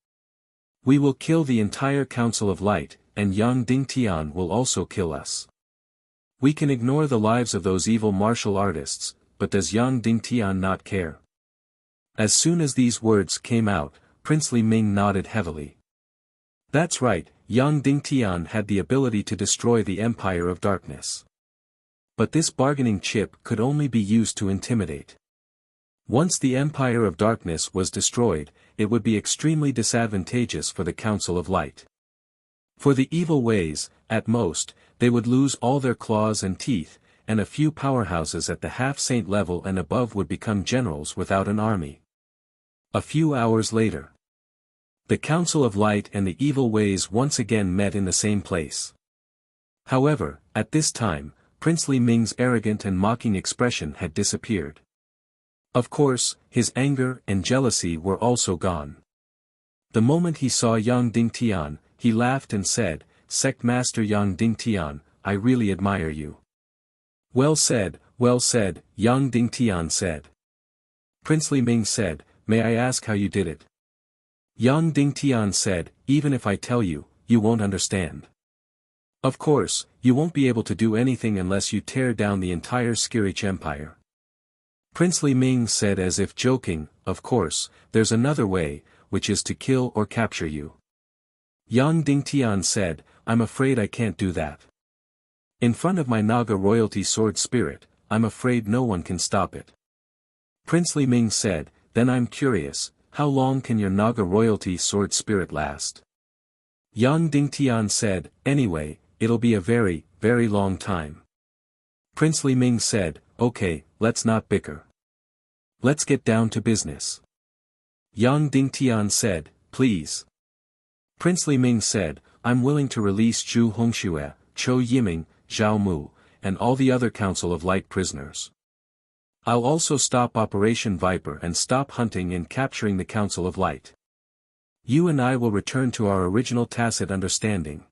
We will kill the entire Council of Light, and Yang Dingtian will also kill us. We can ignore the lives of those evil martial artists, but does Yang Dingtian not care? As soon as these words came out, Prince Li Ming nodded heavily. That's right, Yang Dingtian had the ability to destroy the Empire of Darkness. But this bargaining chip could only be used to intimidate. Once the Empire of Darkness was destroyed, it would be extremely disadvantageous for the Council of Light. For the evil ways, at most, they would lose all their claws and teeth, and a few powerhouses at the half-saint level and above would become generals without an army. A few hours later, the Council of Light and the evil ways once again met in the same place. However, at this time, Prince Li Ming's arrogant and mocking expression had disappeared. Of course, his anger and jealousy were also gone. The moment he saw Yang Dingtian, he laughed and said, Sect Master Yang Dingtian, I really admire you. Well said, Yang Dingtian said. Prince Li Ming said, may I ask how you did it? Yang Dingtian said, even if I tell you, you won't understand. Of course, you won't be able to do anything unless you tear down the entire Skirich Empire. Prince Li Ming said as if joking, of course, there's another way, which is to kill or capture you. Yang Dingtian said, I'm afraid I can't do that. In front of my Naga royalty sword spirit, I'm afraid no one can stop it. Prince Li Ming said, then I'm curious, how long can your Naga royalty sword spirit last? Yang Dingtian said, anyway, it'll be a very, very long time. Prince Li Ming said, okay, let's not bicker. Let's get down to business. Yang Dingtian said, please. Prince Li Ming said, I'm willing to release Zhu Hongxue, Chou Yiming, Zhao Mu, and all the other Council of Light prisoners. I'll also stop Operation Viper and stop hunting and capturing the Council of Light. You and I will return to our original tacit understanding.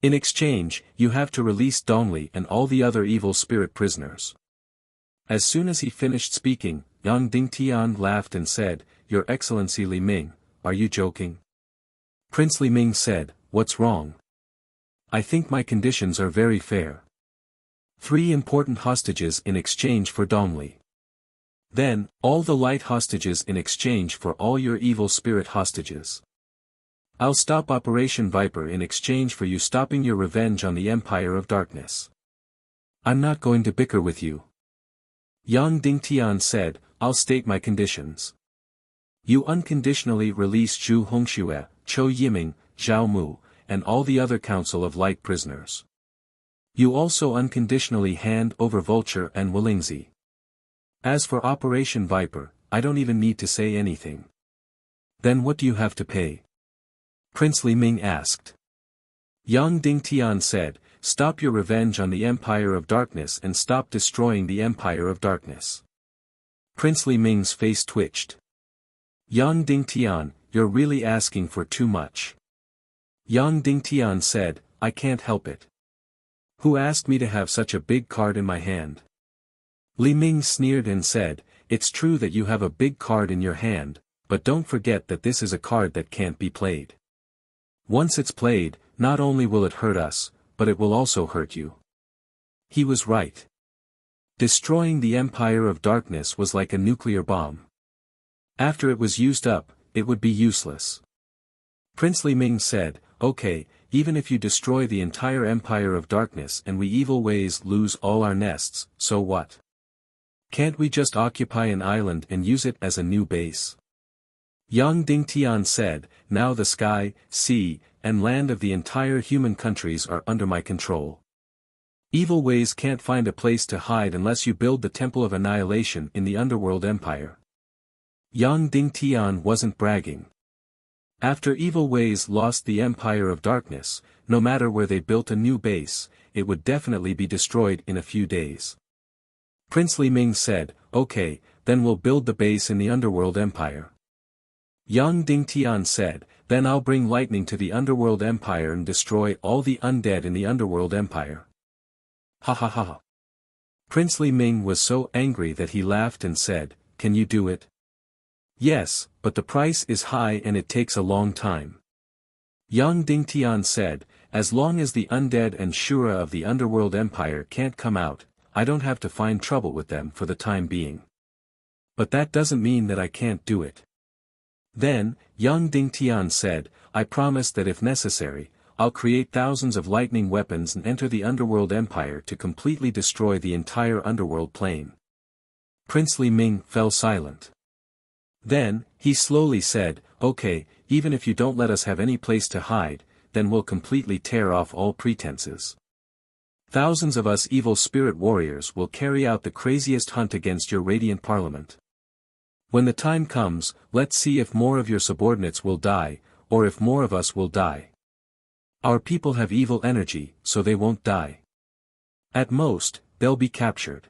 In exchange, you have to release Dongli and all the other evil spirit prisoners. As soon as he finished speaking, Yang Dingtian laughed and said, Your Excellency Li Ming, are you joking? Princely Ming said, "What's wrong? I think my conditions are very fair. 3 important hostages in exchange for Dongli. Then, all the light hostages in exchange for all your evil spirit hostages. I'll stop Operation Viper in exchange for you stopping your revenge on the Empire of Darkness. I'm not going to bicker with you." Yang Dingtian said, "I'll state my conditions. You unconditionally release Zhu Hongxue, Chou Yiming, Zhao Mu, and all the other Council of Light prisoners. You also unconditionally hand over Vulture and Wolingzi. As for Operation Viper, I don't even need to say anything." "Then what do you have to pay?" Princely Ming asked. Yang Dingtian said, "Stop your revenge on the Empire of Darkness and stop destroying the Empire of Darkness." Princely Ming's face twitched. "Yang Dingtian, you're really asking for too much." Yang Dingtian said, "I can't help it. Who asked me to have such a big card in my hand?" Li Ming sneered and said, "It's true that you have a big card in your hand, but don't forget that this is a card that can't be played. Once it's played, not only will it hurt us, but it will also hurt you." He was right. Destroying the Empire of Darkness was like a nuclear bomb. After it was used up, it would be useless. Princely Ming said, "Okay, even if you destroy the entire Empire of Darkness and we evil ways lose all our nests, so what? Can't we just occupy an island and use it as a new base?" Yang Dingtian said, "Now the sky, sea, and land of the entire human countries are under my control. Evil ways can't find a place to hide unless you build the Temple of Annihilation in the Underworld Empire." Yang Dingtian wasn't bragging. After evil ways lost the Empire of Darkness, no matter where they built a new base, it would definitely be destroyed in a few days. Princely Ming said, "Okay, then we'll build the base in the Underworld Empire." Yang Dingtian said, "Then I'll bring lightning to the Underworld Empire and destroy all the undead in the Underworld Empire." Ha ha ha. Princely Ming was so angry that he laughed and said, "Can you do it?" "Yes, but the price is high and it takes a long time." Yang Dingtian said, "As long as the undead and Shura of the Underworld Empire can't come out, I don't have to find trouble with them for the time being. But that doesn't mean that I can't do it." Then, Yang Dingtian said, "I promise that if necessary, I'll create thousands of lightning weapons and enter the Underworld Empire to completely destroy the entire Underworld plane." Princely Ming fell silent. Then, he slowly said, "Okay, even if you don't let us have any place to hide, then we'll completely tear off all pretenses. Thousands of us evil spirit warriors will carry out the craziest hunt against your radiant parliament. When the time comes, let's see if more of your subordinates will die, or if more of us will die. Our people have evil energy, so they won't die. At most, they'll be captured."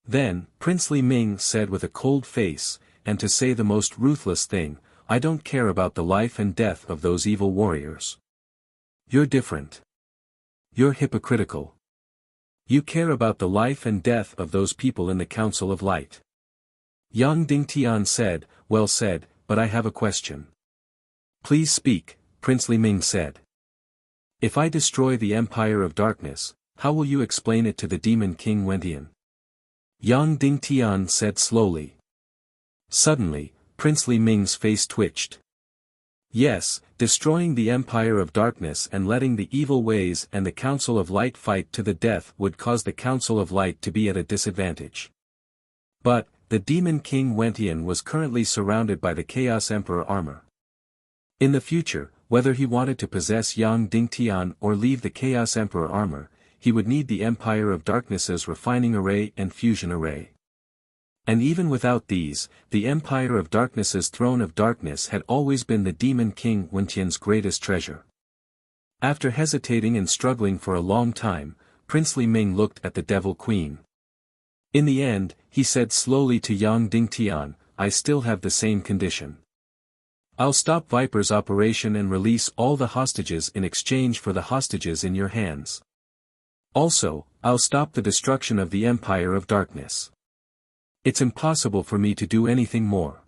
Then, Princely Ming said with a cold face, "And to say the most ruthless thing, I don't care about the life and death of those evil warriors. You're different. You're hypocritical. You care about the life and death of those people in the Council of Light." Yang Dingtian said, "Well said, but I have a question." "Please speak," Princely Ming said. "If I destroy the Empire of Darkness, how will you explain it to the Demon King Wentian?" Yang Dingtian said slowly. Suddenly, Princely Ming's face twitched. "Yes, destroying the Empire of Darkness and letting the evil ways and the Council of Light fight to the death would cause the Council of Light to be at a disadvantage. But, the Demon King Wentian was currently surrounded by the Chaos Emperor armor. In the future, whether he wanted to possess Yang Dingtian or leave the Chaos Emperor armor, he would need the Empire of Darkness's refining array and fusion array. And even without these, the Empire of Darkness's Throne of Darkness had always been the Demon King Wentian's greatest treasure." After hesitating and struggling for a long time, Princely Ming looked at the Devil Queen. In the end, he said slowly to Yang Dingtian, "I still have the same condition. I'll stop Viper's operation and release all the hostages in exchange for the hostages in your hands. Also, I'll stop the destruction of the Empire of Darkness. It's impossible for me to do anything more.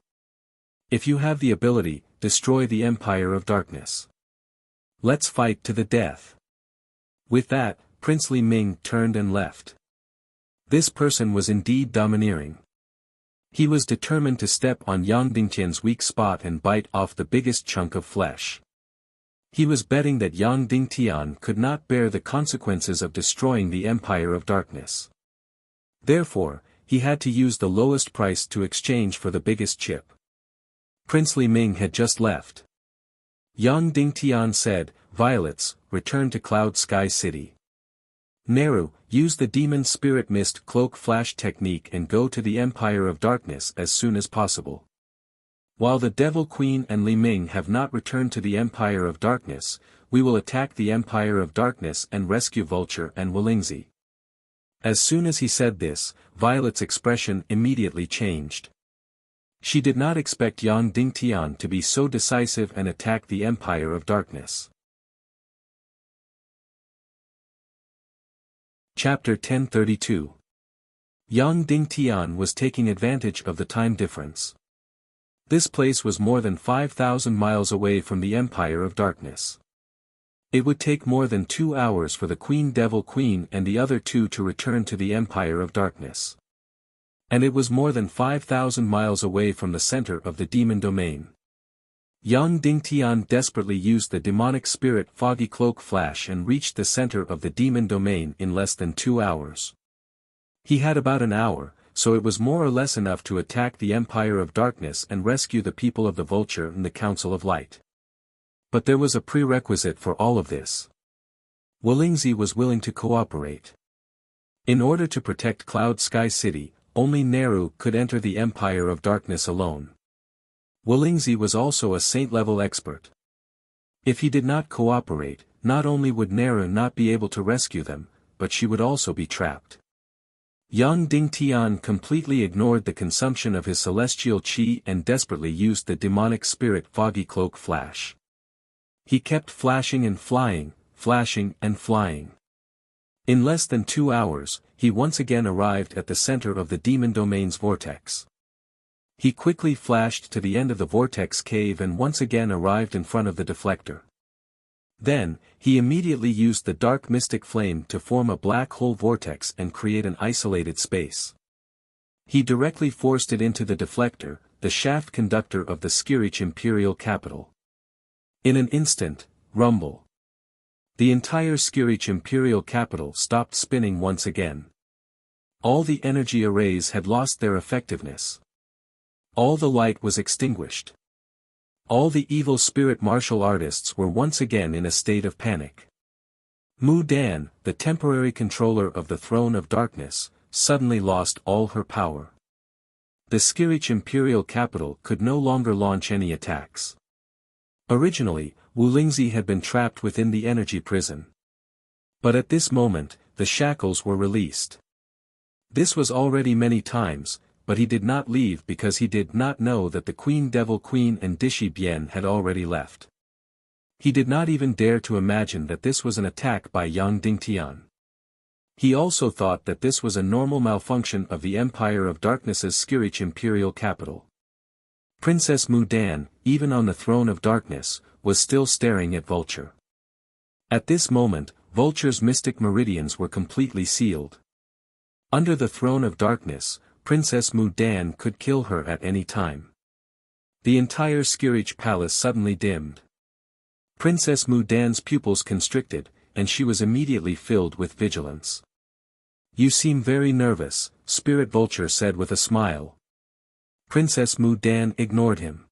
If you have the ability, destroy the Empire of Darkness. Let's fight to the death. With that, Prince Li Ming turned and left. This person was indeed domineering. He was determined to step on Yang Dingtian's weak spot and bite off the biggest chunk of flesh. He was betting that Yang Dingtian could not bear the consequences of destroying the Empire of Darkness. Therefore, he had to use the lowest price to exchange for the biggest chip. Prince Li Ming had just left. Yang Dingtian said, "Violets, return to Cloud Sky City. Nehru, use the Demon Spirit Mist Cloak Flash technique and go to the Empire of Darkness as soon as possible. While the Devil Queen and Li Ming have not returned to the Empire of Darkness, we will attack the Empire of Darkness and rescue Vulture and Wuxia." As soon as he said this, Violet's expression immediately changed. She did not expect Yang Dingtian to be so decisive and attack the Empire of Darkness. Chapter 1032. Yang Dingtian was taking advantage of the time difference. This place was more than 5,000 miles away from the Empire of Darkness. It would take more than 2 hours for the Devil Queen and the other two to return to the Empire of Darkness. And it was more than 5,000 miles away from the center of the demon domain. Yang Dingtian desperately used the demonic spirit Foggy Cloak Flash and reached the center of the demon domain in less than 2 hours. He had about an hour, so it was more or less enough to attack the Empire of Darkness and rescue the people of the Vulture and the Council of Light. But there was a prerequisite for all of this. Wuxia was willing to cooperate. In order to protect Cloud Sky City, only Nehru could enter the Empire of Darkness alone. Wuxia was also a saint-level expert. If he did not cooperate, not only would Nehru not be able to rescue them, but she would also be trapped. Yang Dingtian completely ignored the consumption of his celestial qi and desperately used the demonic spirit Foggy Cloak Flash. He kept flashing and flying, flashing and flying. In less than 2 hours, he once again arrived at the center of the demon domain's vortex. He quickly flashed to the end of the vortex cave and once again arrived in front of the deflector. Then, he immediately used the dark mystic flame to form a black hole vortex and create an isolated space. He directly forced it into the deflector, the shaft conductor of the Skirich imperial capital. In an instant, rumble. The entire Skirich imperial capital stopped spinning once again. All the energy arrays had lost their effectiveness. All the light was extinguished. All the evil spirit martial artists were once again in a state of panic. Mu Dan, the temporary controller of the Throne of Darkness, suddenly lost all her power. The Skirich imperial capital could no longer launch any attacks. Originally, Wuxia had been trapped within the energy prison. But at this moment, the shackles were released. This was already many times, but he did not leave because he did not know that the Devil Queen and Dishi Bian had already left. He did not even dare to imagine that this was an attack by Yang Dingtian. He also thought that this was a normal malfunction of the Empire of Darkness's Skirich imperial capital. Princess Mu Dan, even on the Throne of Darkness, was still staring at Vulture. At this moment, Vulture's mystic meridians were completely sealed. Under the Throne of Darkness, Princess Mu Dan could kill her at any time. The entire Skirich palace suddenly dimmed. Princess Mu Dan's pupils constricted, and she was immediately filled with vigilance. "You seem very nervous," Spirit Vulture said with a smile. Princess Mu Dan ignored him.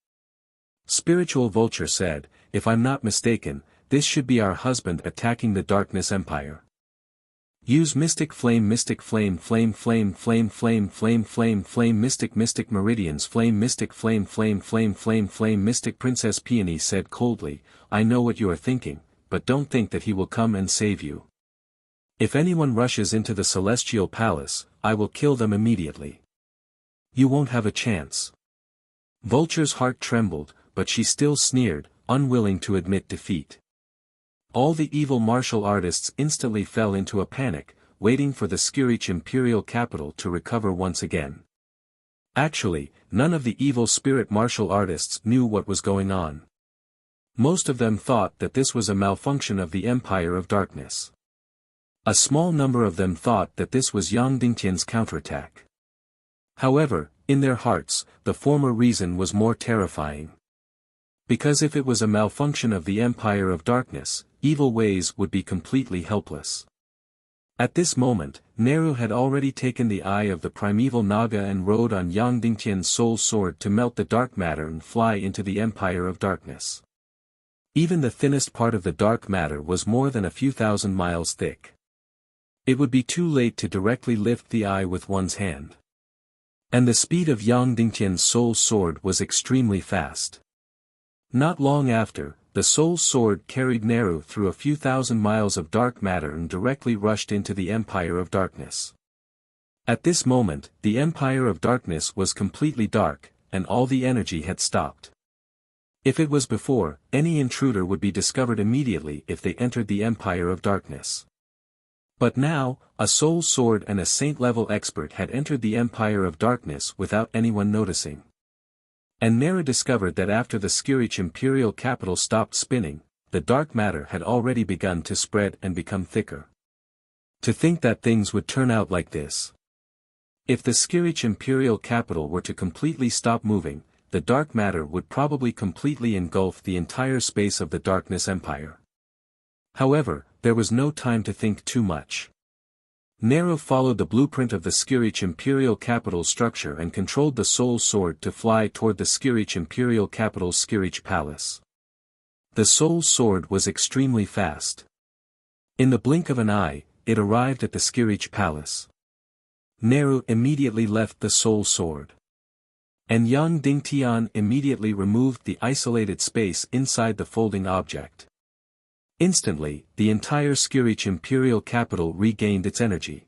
Spiritual Vulture said, "If I'm not mistaken, this should be our husband attacking the Darkness Empire. Use mystic flame mystic flame flame flame flame flame flame flame flame mystic mystic meridians flame mystic flame flame flame flame flame mystic." Princess Peony said coldly, "I know what you are thinking, but don't think that he will come and save you. If anyone rushes into the Celestial Palace, I will kill them immediately. You won't have a chance." Vulture's heart trembled, but she still sneered, unwilling to admit defeat. All the evil martial artists instantly fell into a panic, waiting for the Skirich imperial capital to recover once again. Actually, none of the evil spirit martial artists knew what was going on. Most of them thought that this was a malfunction of the Empire of Darkness. A small number of them thought that this was Yang Dingtian's counterattack. However, in their hearts, the former reason was more terrifying. Because if it was a malfunction of the Empire of Darkness, evil ways would be completely helpless. At this moment, Nehru had already taken the eye of the primeval Naga and rode on Yang Dingtian's soul sword to melt the dark matter and fly into the Empire of Darkness. Even the thinnest part of the dark matter was more than a few thousand miles thick. It would be too late to directly lift the eye with one's hand. And the speed of Yang Dingtian's soul sword was extremely fast. Not long after, the soul sword carried Nehru through a few thousand miles of dark matter and directly rushed into the Empire of Darkness. At this moment, the Empire of Darkness was completely dark, and all the energy had stopped. If it was before, any intruder would be discovered immediately if they entered the Empire of Darkness. But now, a soul sword and a saint-level expert had entered the Empire of Darkness without anyone noticing. And Nehru discovered that after the Skirich imperial capital stopped spinning, the dark matter had already begun to spread and become thicker. To think that things would turn out like this. If the Skirich imperial capital were to completely stop moving, the dark matter would probably completely engulf the entire space of the Darkness Empire. However, there was no time to think too much. Nehru followed the blueprint of the Skirich imperial capital structure and controlled the soul sword to fly toward the Skirich imperial capital's Skirich palace. The soul sword was extremely fast. In the blink of an eye, it arrived at the Skirich palace. Nehru immediately left the soul sword. And Yang Dingtian immediately removed the isolated space inside the folding object. Instantly, the entire Skirich imperial capital regained its energy.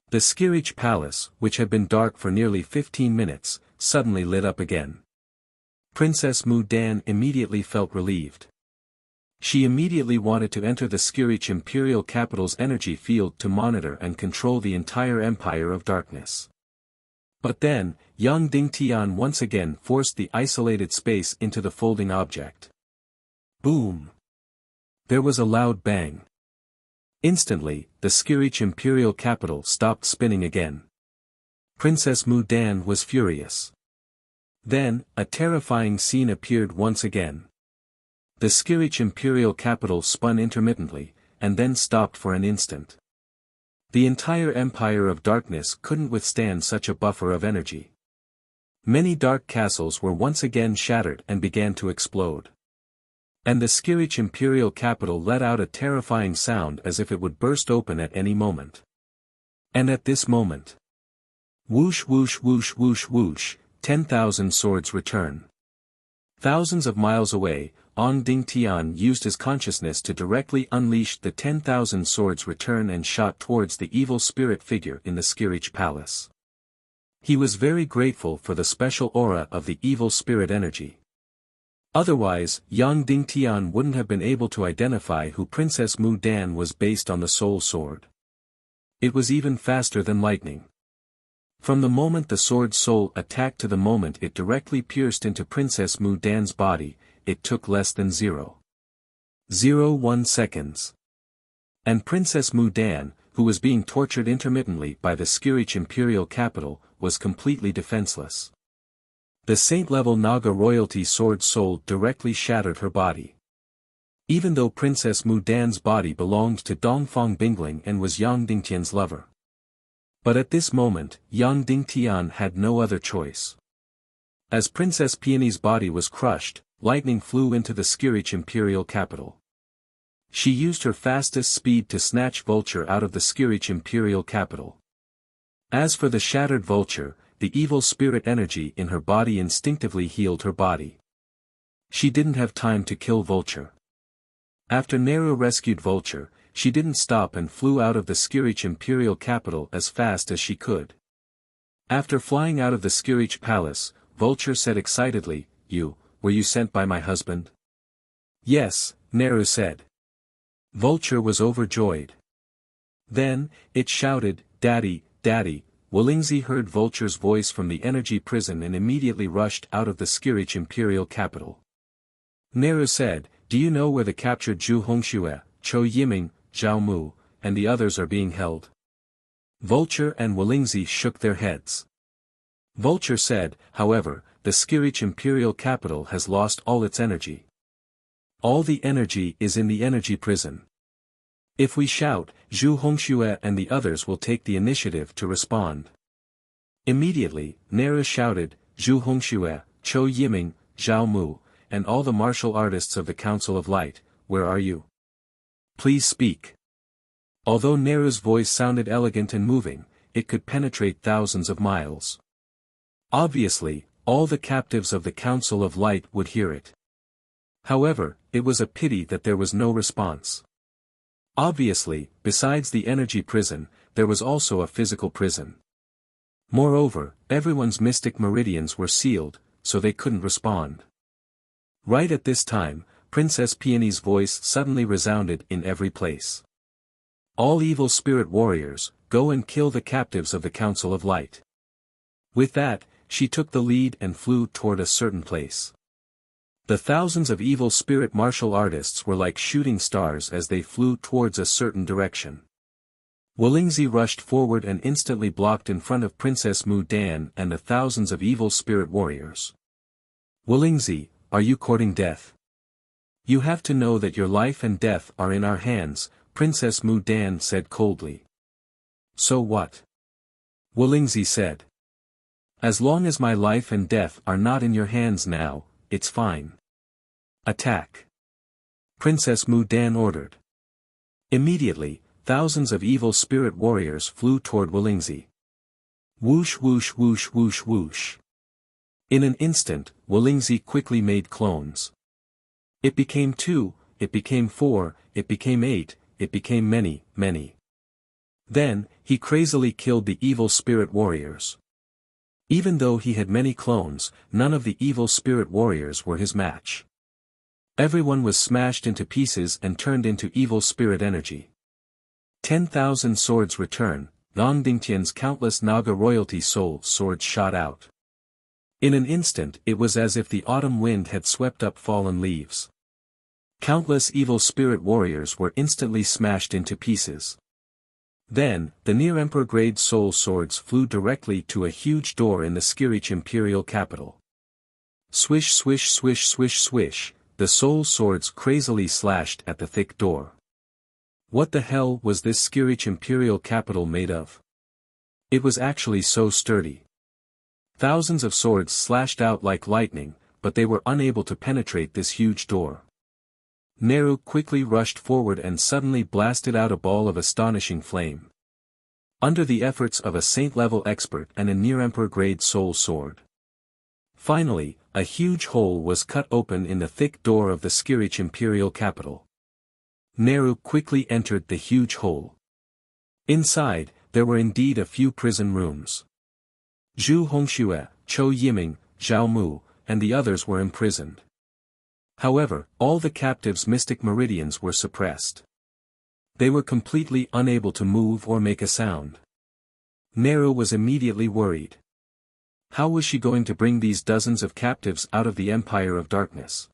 The Skirich palace, which had been dark for nearly 15 minutes, suddenly lit up again. Princess Mu Dan immediately felt relieved. She immediately wanted to enter the Skirich imperial capital's energy field to monitor and control the entire Empire of Darkness. But then, Yang Dingtian once again forced the isolated space into the folding object. Boom! There was a loud bang. Instantly, the Skirich imperial capital stopped spinning again. Princess Mu Dan was furious. Then, a terrifying scene appeared once again. The Skirich imperial capital spun intermittently, and then stopped for an instant. The entire Empire of Darkness couldn't withstand such a buffer of energy. Many dark castles were once again shattered and began to explode. And the Skirich imperial capital let out a terrifying sound as if it would burst open at any moment. And at this moment, whoosh whoosh whoosh whoosh whoosh, 10,000 swords return. Thousands of miles away, Yang Dingtian used his consciousness to directly unleash the 10,000 swords return and shot towards the evil spirit figure in the Skirich palace. He was very grateful for the special aura of the evil spirit energy. Otherwise, Yang Dingtian wouldn't have been able to identify who Princess Mu Dan was based on the soul sword. It was even faster than lightning. From the moment the sword's soul attacked to the moment it directly pierced into Princess Mu Dan's body, it took less than 0.01 seconds. And Princess Mu Dan, who was being tortured intermittently by the Skirich imperial capital, was completely defenseless. The saint-level Naga royalty sword soul directly shattered her body. Even though Princess Mu Dan's body belonged to Dongfang Bingling and was Yang Dingtian's lover. But at this moment, Yang Dingtian had no other choice. As Princess Peony's body was crushed, lightning flew into the Skirich imperial capital. She used her fastest speed to snatch Vulture out of the Skirich imperial capital. As for the shattered Vulture, the evil spirit energy in her body instinctively healed her body. She didn't have time to kill Vulture. After Nehru rescued Vulture, she didn't stop and flew out of the Skirich imperial capital as fast as she could. After flying out of the Skirich palace, Vulture said excitedly, were you sent by my husband?" "Yes," Nehru said. Vulture was overjoyed. Then, it shouted, "Daddy, Daddy, Wolingzi heard Vulture's voice from the energy prison and immediately rushed out of the Skirich imperial capital. Neru said, "Do you know where the captured Zhu Hongxue, Chou Yiming, Zhao Mu, and the others are being held?" Vulture and Wolingzi shook their heads. Vulture said, "However, the Skirich imperial capital has lost all its energy. All the energy is in the energy prison. If we shout, Zhu Hongxue and the others will take the initiative to respond." Immediately, Neru shouted, "Zhu Hongxue, Chou Yiming, Zhao Mu, and all the martial artists of the Council of Light, where are you? Please speak." Although Neru's voice sounded elegant and moving, it could penetrate thousands of miles. Obviously, all the captives of the Council of Light would hear it. However, it was a pity that there was no response. Obviously, besides the energy prison, there was also a physical prison. Moreover, everyone's mystic meridians were sealed, so they couldn't respond. Right at this time, Princess Peony's voice suddenly resounded in every place. "All evil spirit warriors, go and kill the captives of the Council of Light." With that, she took the lead and flew toward a certain place. The thousands of evil spirit martial artists were like shooting stars as they flew towards a certain direction. Wolingzi rushed forward and instantly blocked in front of Princess Mu Dan and the thousands of evil spirit warriors. "Wolingzi, are you courting death? You have to know that your life and death are in our hands," Princess Mu Dan said coldly. "So what?" Wolingzi said. "As long as my life and death are not in your hands now, it's fine. Attack!" Princess Mu Dan ordered. Immediately, thousands of evil spirit warriors flew toward Wolingzi. Whoosh whoosh whoosh whoosh whoosh. In an instant, Wolingzi quickly made clones. It became 2, it became 4, it became 8, it became many, many. Then, he crazily killed the evil spirit warriors. Even though he had many clones, none of the evil spirit warriors were his match. Everyone was smashed into pieces and turned into evil spirit energy. 10,000 swords return, Gongdingtian's countless Naga royalty soul swords shot out. In an instant it was as if the autumn wind had swept up fallen leaves. Countless evil spirit warriors were instantly smashed into pieces. Then, the near-emperor grade soul swords flew directly to a huge door in the Skirich imperial capital. Swish swish swish swish swish, the soul swords crazily slashed at the thick door. What the hell was this Skirich imperial capital made of? It was actually so sturdy. Thousands of swords slashed out like lightning, but they were unable to penetrate this huge door. Neru quickly rushed forward and suddenly blasted out a ball of astonishing flame. Under the efforts of a saint-level expert and a near-emperor grade soul sword. Finally, a huge hole was cut open in the thick door of the Skirich imperial capital. Neru quickly entered the huge hole. Inside, there were indeed a few prison rooms. Zhu Hongxue, Chou Yiming, Zhao Mu, and the others were imprisoned. However, all the captives' mystic meridians were suppressed. They were completely unable to move or make a sound. Neru was immediately worried. How was she going to bring these dozens of captives out of the Empire of Darkness?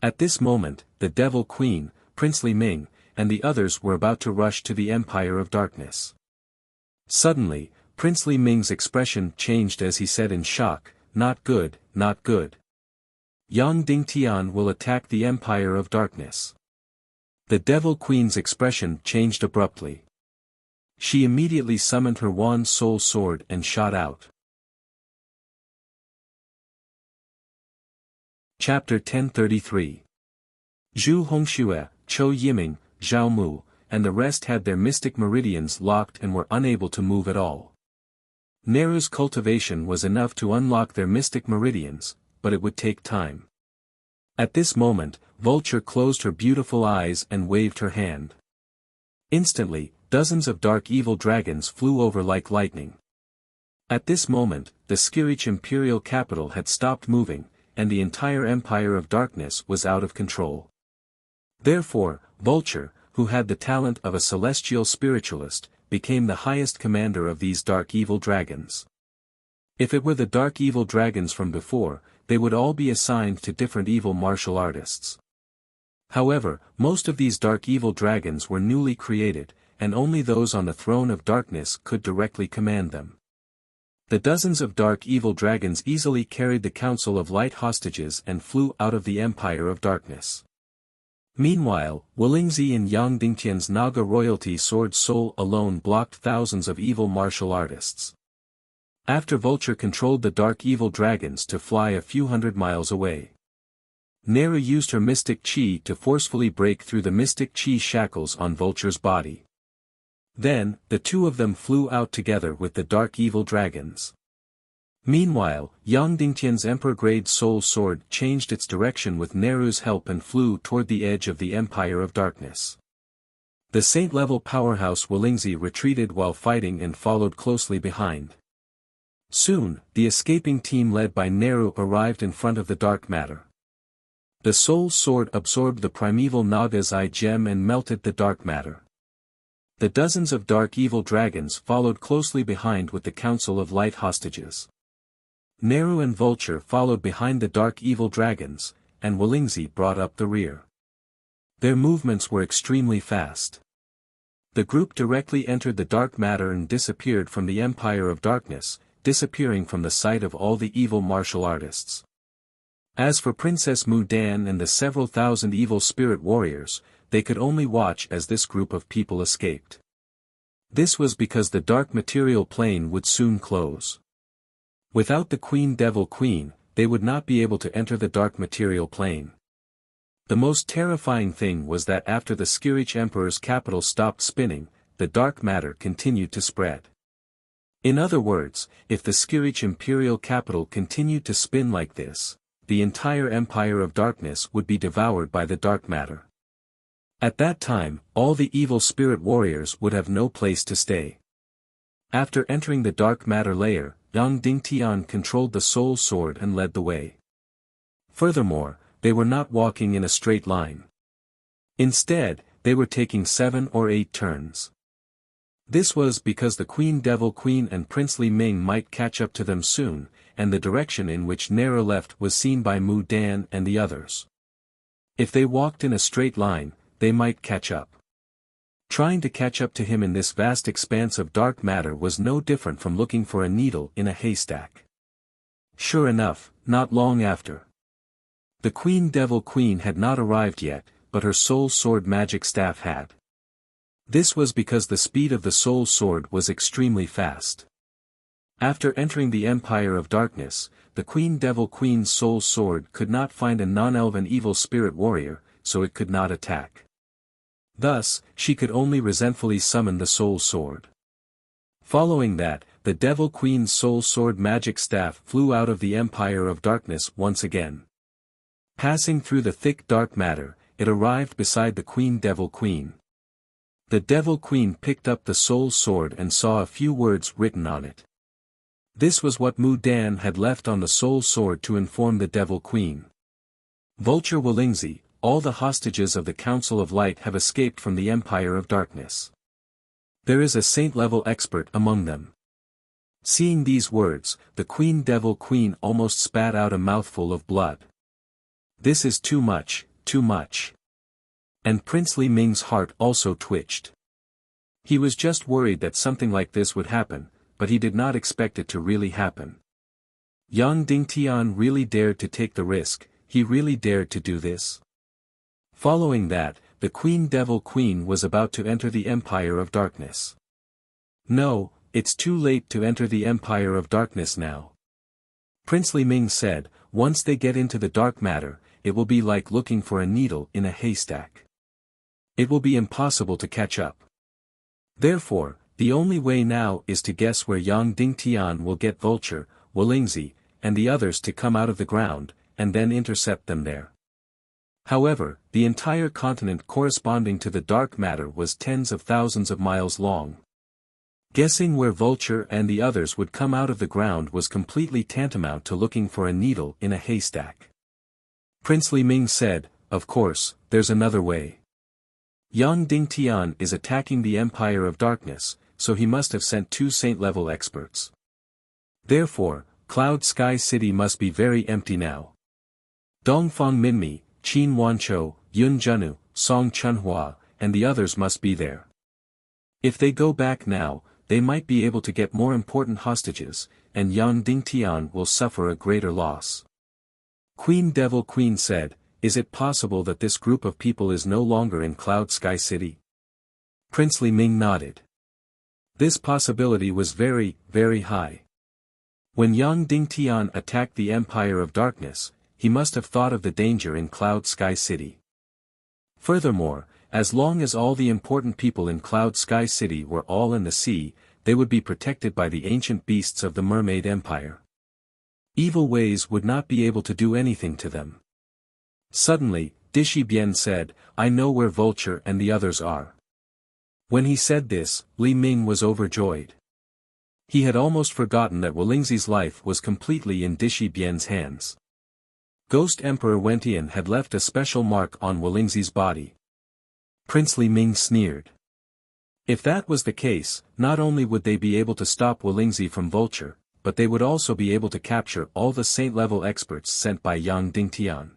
At this moment, the Devil Queen, Princely Ming, and the others were about to rush to the Empire of Darkness. Suddenly, Princely Ming's expression changed as he said in shock, "Not good, not good. Yang Dingtian will attack the Empire of Darkness." The Devil Queen's expression changed abruptly. She immediately summoned her Wan Soul Sword and shot out. Chapter 1033. Zhu Hongxue, Chou Yiming, Zhao Mu, and the rest had their mystic meridians locked and were unable to move at all. Neru's cultivation was enough to unlock their mystic meridians, but it would take time. At this moment, Vulture closed her beautiful eyes and waved her hand. Instantly, dozens of dark evil dragons flew over like lightning. At this moment, the Skirich imperial capital had stopped moving, and the entire Empire of Darkness was out of control. Therefore, Vulture, who had the talent of a celestial spiritualist, became the highest commander of these dark evil dragons. If it were the dark evil dragons from before, they would all be assigned to different evil martial artists. However, most of these dark evil dragons were newly created, and only those on the throne of darkness could directly command them. The dozens of dark evil dragons easily carried the Council of Light hostages and flew out of the Empire of Darkness. Meanwhile, Wuxia and Yang Dingtian's Naga royalty sword soul alone blocked thousands of evil martial artists. After Vulture controlled the dark evil dragons to fly a few hundred miles away. Neru used her mystic chi to forcefully break through the mystic chi shackles on Vulture's body. Then, the two of them flew out together with the dark evil dragons. Meanwhile, Yang Dingtian's Emperor-grade soul sword changed its direction with Neru's help and flew toward the edge of the Empire of Darkness. The saint-level powerhouse Wuxia retreated while fighting and followed closely behind. Soon, the escaping team led by Neru arrived in front of the dark matter. The soul sword absorbed the primeval Naga's eye gem and melted the dark matter. The dozens of dark evil dragons followed closely behind with the Council of Light hostages. Neru and Vulture followed behind the dark evil dragons, and Wuxia brought up the rear. Their movements were extremely fast. The group directly entered the dark matter and disappeared from the Empire of Darkness, disappearing from the sight of all the evil martial artists. As for Princess Mudan and the several thousand evil spirit warriors, they could only watch as this group of people escaped. This was because the dark material plane would soon close. Without the Queen Devil Queen, they would not be able to enter the dark material plane. The most terrifying thing was that after the Skirich Emperor's capital stopped spinning, the dark matter continued to spread. In other words, if the Skirich imperial capital continued to spin like this, the entire Empire of Darkness would be devoured by the dark matter. At that time, all the evil spirit warriors would have no place to stay. After entering the dark matter layer, Yang Dingtian controlled the soul sword and led the way. Furthermore, they were not walking in a straight line. Instead, they were taking 7 or 8 turns. This was because the Queen Devil Queen and Princely Ming might catch up to them soon, and the direction in which Neru left was seen by Mu Dan and the others. If they walked in a straight line, they might catch up. Trying to catch up to him in this vast expanse of dark matter was no different from looking for a needle in a haystack. Sure enough, not long after. The Queen Devil Queen had not arrived yet, but her soul sword magic staff had. This was because the speed of the soul sword was extremely fast. After entering the Empire of Darkness, the Queen Devil Queen's soul sword could not find a non-elven evil spirit warrior, so it could not attack. Thus, she could only resentfully summon the soul sword. Following that, the Devil Queen's soul sword magic staff flew out of the Empire of Darkness once again. Passing through the thick dark matter, it arrived beside the Queen Devil Queen. The Devil Queen picked up the soul sword and saw a few words written on it. This was what Mu Dan had left on the soul sword to inform the Devil Queen. Vulture Wuxia, all the hostages of the Council of Light have escaped from the Empire of Darkness. There is a saint-level expert among them. Seeing these words, the Queen Devil Queen almost spat out a mouthful of blood. This is too much, too much. And Princely Ming's heart also twitched. He was just worried that something like this would happen, but he did not expect it to really happen. Yang Dingtian really dared to take the risk, he really dared to do this. Following that, the Queen Devil Queen was about to enter the Empire of Darkness. No, it's too late to enter the Empire of Darkness now. Princely Ming said, once they get into the dark matter, it will be like looking for a needle in a haystack. It will be impossible to catch up. Therefore, the only way now is to guess where Yang Dingtian will get Vulture, Wuxia, and the others to come out of the ground, and then intercept them there. However, the entire continent corresponding to the dark matter was tens of thousands of miles long. Guessing where Vulture and the others would come out of the ground was completely tantamount to looking for a needle in a haystack. Princely Ming said, of course, there's another way. Yang Dingtian is attacking the Empire of Darkness, so he must have sent 2 saint-level experts. Therefore, Cloud Sky City must be very empty now. Dongfang Minmi, Qin Wanchou, Yun Junnu, Song Chunhua, and the others must be there. If they go back now, they might be able to get more important hostages, and Yang Dingtian will suffer a greater loss. Queen Devil Queen said, "Is it possible that this group of people is no longer in Cloud Sky City?" Princely Ming nodded. This possibility was very, very high. When Yang Dingtian attacked the Empire of Darkness, he must have thought of the danger in Cloud Sky City. Furthermore, as long as all the important people in Cloud Sky City were all in the sea, they would be protected by the ancient beasts of the Mermaid Empire. Evil ways would not be able to do anything to them. Suddenly, Dishi Bian said, "I know where Vulture and the others are." When he said this, Li Ming was overjoyed. He had almost forgotten that Wolingzi's life was completely in Dishi Bian's hands. Ghost Emperor Wentian had left a special mark on Wolingzi's body. Princely Ming sneered. If that was the case, not only would they be able to stop Wolingzi from Vulture, but they would also be able to capture all the saint-level experts sent by Yang Dingtian.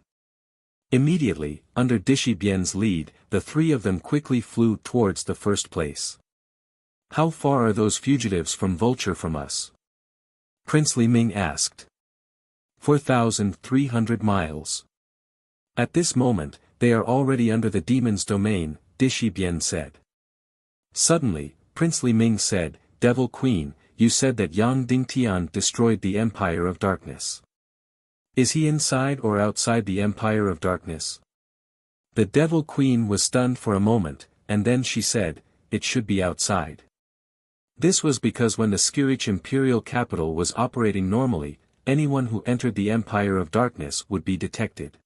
Immediately, under Dishi Bian's lead, the 3 of them quickly flew towards the first place. "How far are those fugitives from Vulture from us?" Princely Ming asked. 4,300 miles. At this moment, they are already under the demon's domain, Dishi Bian said. Suddenly, Princely Ming said, "Devil Queen, you said that Yang Dingtian destroyed the Empire of Darkness. Is he inside or outside the Empire of Darkness?" The Devil Queen was stunned for a moment, and then she said, "It should be outside." This was because when the Skirich imperial capital was operating normally, anyone who entered the Empire of Darkness would be detected.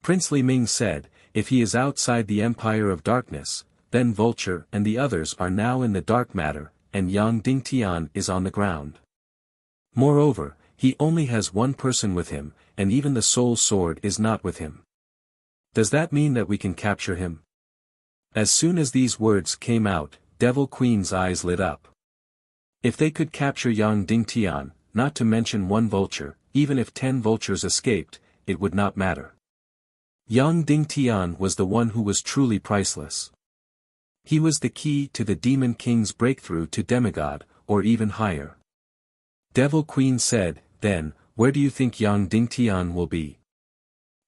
Princely Ming said, "If he is outside the Empire of Darkness, then Vulture and the others are now in the dark matter, and Yang Dingtian is on the ground. Moreover, he only has one person with him, and even the soul sword is not with him. Does that mean that we can capture him?" As soon as these words came out, Devil Queen's eyes lit up. If they could capture Yang Dingtian, not to mention one vulture, even if 10 vultures escaped, it would not matter. Yang Dingtian was the one who was truly priceless. He was the key to the Demon King's breakthrough to demigod, or even higher. Devil Queen said, "Then, where do you think Yang Dingtian will be?"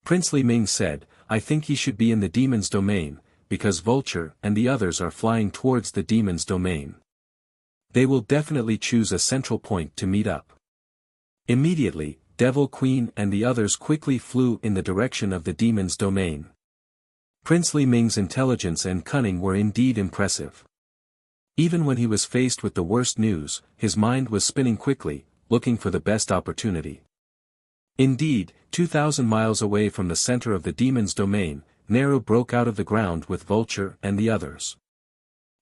Princely Ming said, "I think he should be in the demon's domain, because Vulture and the others are flying towards the demon's domain. They will definitely choose a central point to meet up." Immediately, Devil Queen and the others quickly flew in the direction of the demon's domain. Princely Ming's intelligence and cunning were indeed impressive. Even when he was faced with the worst news, his mind was spinning quickly, looking for the best opportunity. Indeed, 2,000 miles away from the center of the demon's domain, Nero broke out of the ground with Vulture and the others.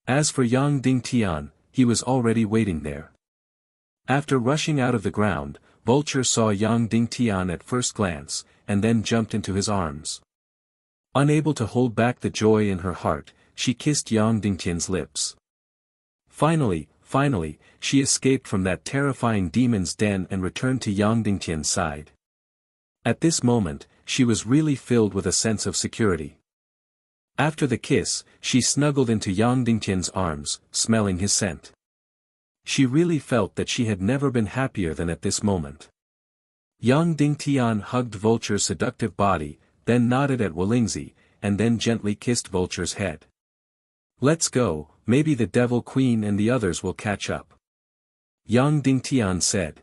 As for Yang Dingtian, he was already waiting there. After rushing out of the ground, Vulture saw Yang Dingtian at first glance, and then jumped into his arms. Unable to hold back the joy in her heart, she kissed Yang Dingtian's lips. Finally, she escaped from that terrifying demon's den and returned to Yang Dingtian's side. At this moment, she was really filled with a sense of security. After the kiss, she snuggled into Yang Dingtian's arms, smelling his scent. She really felt that she had never been happier than at this moment. Yang Dingtian hugged Vulture's seductive body, then nodded at Wolingzi, and then gently kissed Vulture's head. "Let's go, maybe the Devil Queen and the others will catch up," Yang Dingtian said.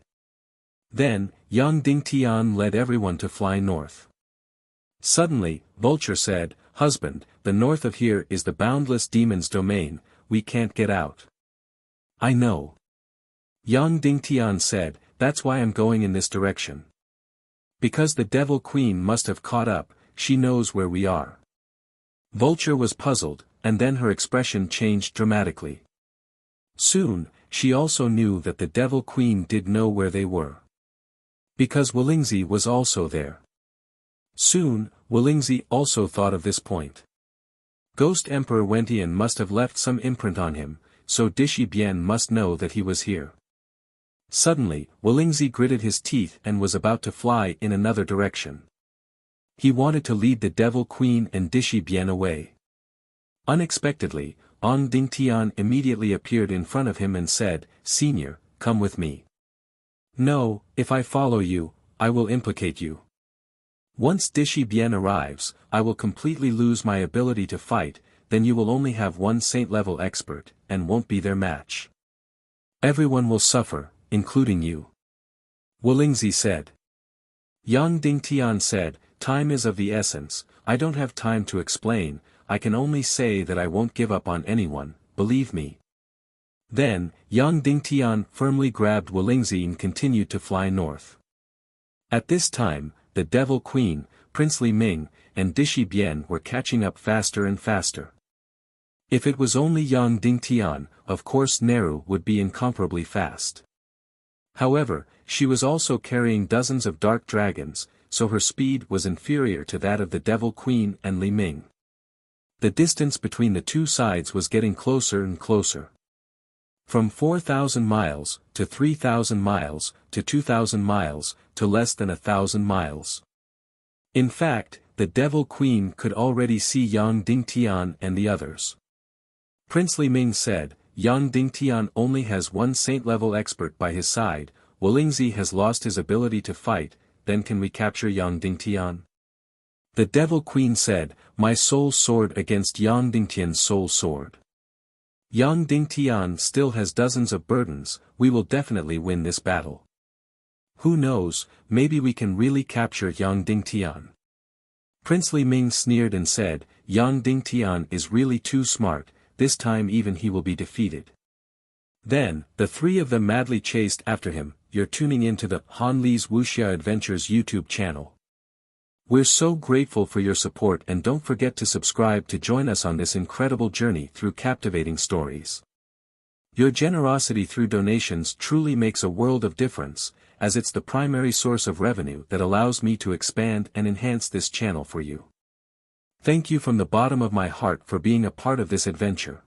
Then, Yang Dingtian led everyone to fly north. Suddenly, Vulture said, "Husband, the north of here is the boundless demon's domain, we can't get out." "I know." Yang Dingtian said, "That's why I'm going in this direction. Because the Devil Queen must have caught up, she knows where we are." Vulture was puzzled, and then her expression changed dramatically. Soon, she also knew that the Devil Queen did know where they were. Because Wolingzi was also there. Soon, Wolingzi also thought of this point. Ghost Emperor Wentian must have left some imprint on him, so Dishi Bian must know that he was here. Suddenly, Wuxia gritted his teeth and was about to fly in another direction. He wanted to lead the Devil Queen and Dishi Bian away. Unexpectedly, Ong Dingtian immediately appeared in front of him and said, "Senior, come with me." "No, if I follow you, I will implicate you. Once Dishi Bian arrives, I will completely lose my ability to fight, then you will only have one saint-level expert, and won't be their match. Everyone will suffer, including you." Wuxia said. Yang Dingtian said, "Time is of the essence, I don't have time to explain, I can only say that I won't give up on anyone, believe me." Then, Yang Dingtian firmly grabbed Wuxia and continued to fly north. At this time, the Devil Queen, Prince Li Ming, and Dishi Bian were catching up faster and faster. If it was only Yang Dingtian, of course Neru would be incomparably fast. However, she was also carrying dozens of dark dragons, so her speed was inferior to that of the Devil Queen and Li Ming. The distance between the two sides was getting closer and closer. From 4,000 miles, to 3,000 miles, to 2,000 miles, to less than 1,000 miles. In fact, the Devil Queen could already see Yang Dingtian and the others. Prince Li Ming said, "Yang Dingtian only has one saint-level expert by his side, Wuxia has lost his ability to fight, then can we capture Yang Dingtian?" The Devil Queen said, "My soul sword against Yang Dingtian's soul sword. Yang Dingtian still has dozens of burdens, we will definitely win this battle. Who knows, maybe we can really capture Yang Dingtian." Prince Li Ming sneered and said, "Yang Dingtian is really too smart, this time even he will be defeated." Then, the three of them madly chased after him. You're tuning into the Han Li's Wuxia Adventures YouTube channel. We're so grateful for your support, and don't forget to subscribe to join us on this incredible journey through captivating stories. Your generosity through donations truly makes a world of difference, as it's the primary source of revenue that allows me to expand and enhance this channel for you. Thank you from the bottom of my heart for being a part of this adventure.